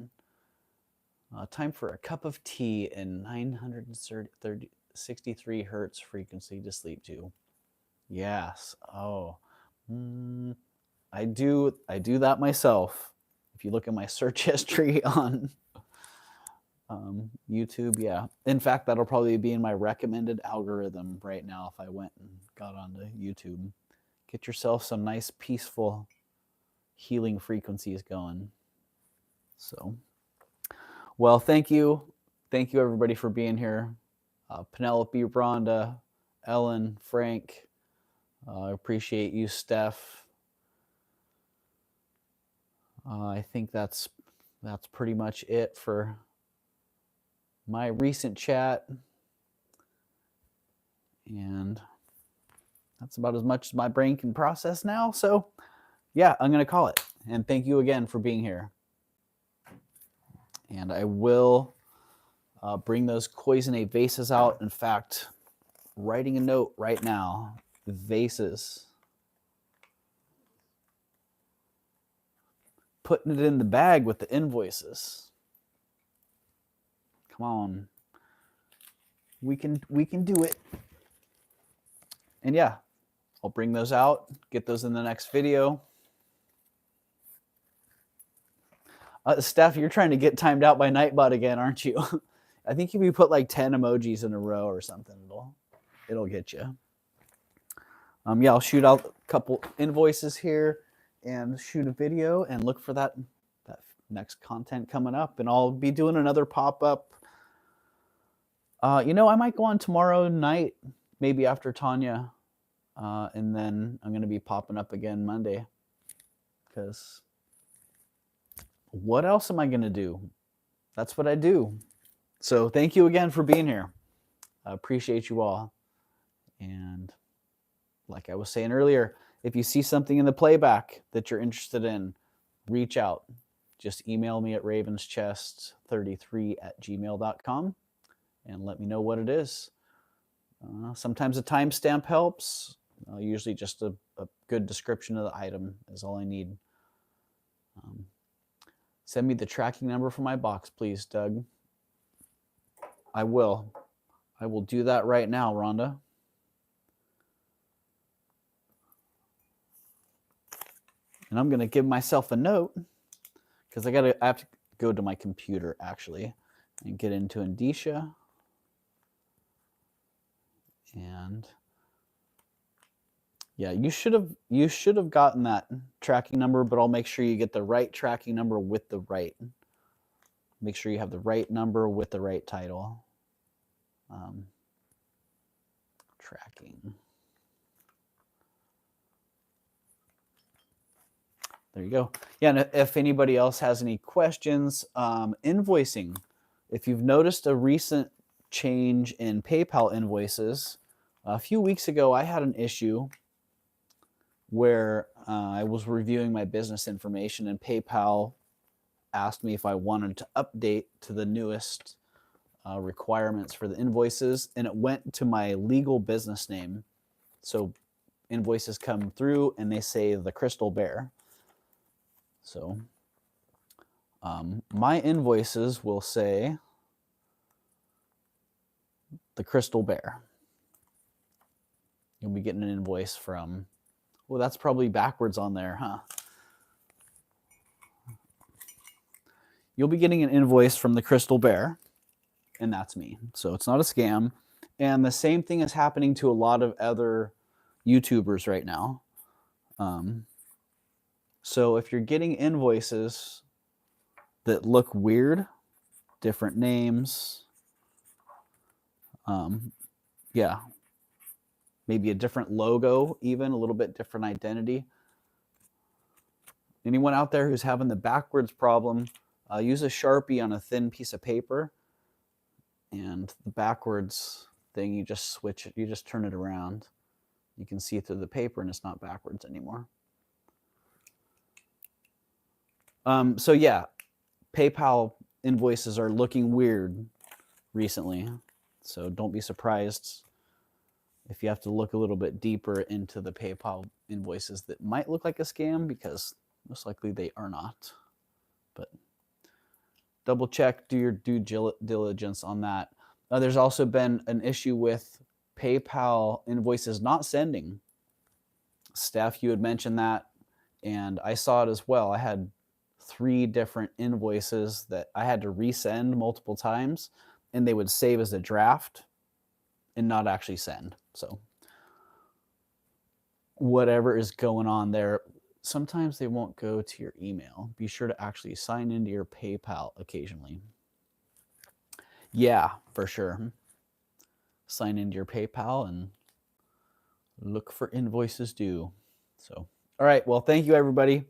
Time for a cup of tea in 963 hertz frequency to sleep to. Yes. Oh, I do that myself. If you look at my search history on YouTube, yeah. In fact, that'll probably be in my recommended algorithm right now if I went and got onto YouTube. Get yourself some nice, peaceful, healing frequencies going. So, well, thank you. Thank you, everybody, for being here. Penelope, Rhonda, Ellen, Frank. I appreciate you, Steph. I think that's pretty much it for my recent chat. And that's about as much as my brain can process now. So, yeah, I'm going to call it. And thank you again for being here. And I will bring those Cloisonne vases out. In fact, writing a note right now. Vases. Putting it in the bag with the invoices. Come on. We can do it. And yeah, I'll bring those out, get those in the next video. Steph, you're trying to get timed out by Nightbot again, aren't you? I think if you put like 10 emojis in a row or something, it'll get you. Yeah, I'll shoot out a couple invoices here and shoot a video and look for that next content coming up. And I'll be doing another pop-up. I might go on tomorrow night, maybe after Tanya. And then I'm going to be popping up again Monday. Because what else am I going to do? That's what I do. So thank you again for being here. I appreciate you all. And like I was saying earlier, if you see something in the playback that you're interested in, reach out. Just email me at ravenschest33@gmail.com and let me know what it is. Sometimes a timestamp helps. Usually just a good description of the item is all I need. Send me the tracking number for my box, please, Doug. I will. I will do that right now, Rhonda. And I'm going to give myself a note because I have to go to my computer actually and get into Endicia. And yeah, you should have gotten that tracking number, but I'll make sure you get the right tracking number with the right Make sure you have the right number with the right title. Tracking. There you go. Yeah, and if anybody else has any questions, invoicing. If you've noticed a recent change in PayPal invoices, a few weeks ago I had an issue where I was reviewing my business information and PayPal asked me if I wanted to update to the newest requirements for the invoices, and it went to my legal business name. So invoices come through and they say the Crystal Bear. So my invoices will say the Crystal Bear. You'll be getting an invoice from, well, that's probably backwards on there, huh? You'll be getting an invoice from the Crystal Bear, and that's me. So it's not a scam. And the same thing is happening to a lot of other YouTubers right now. So if you're getting invoices that look weird, different names, yeah, maybe a different logo, even a little bit different identity. Anyone out there who's having the backwards problem, use a Sharpie on a thin piece of paper, and the backwards thing, you just switch it, you just turn it around. You can see through the paper and it's not backwards anymore. So yeah, PayPal invoices are looking weird recently. So don't be surprised if you have to look a little bit deeper into the PayPal invoices that might look like a scam, because most likely they are not. But double check, do your due diligence on that. There's also been an issue with PayPal invoices not sending. Steph, you had mentioned that, and I saw it as well. I had 3 different invoices that I had to resend multiple times, and they would save as a draft and not actually send. So whatever is going on there, sometimes they won't go to your email. Be sure to actually sign into your PayPal occasionally. Yeah, for sure. Sign into your PayPal and look for invoices due. So, all right. Well, thank you, everybody.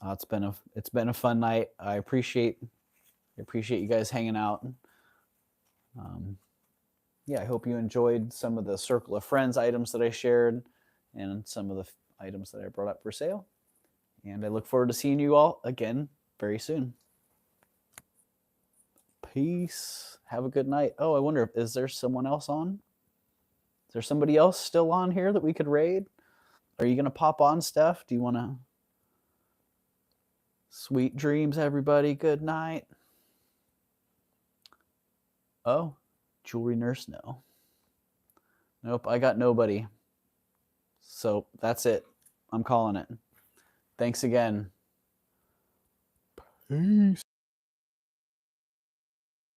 It's been a fun night. I appreciate you guys hanging out. Yeah, I hope you enjoyed some of the Circle of Friends items that I shared and some of the items that I brought up for sale. And I look forward to seeing you all again very soon. Peace. Have a good night. Oh, I wonder, is there someone else on? Is there somebody else still on here that we could raid? Are you going to pop on, Steph? Do you want to? Sweet dreams, everybody. Good night. Oh, Jewelry Nurse, no. Nope, I got nobody. So that's it. I'm calling it. Thanks again. Peace.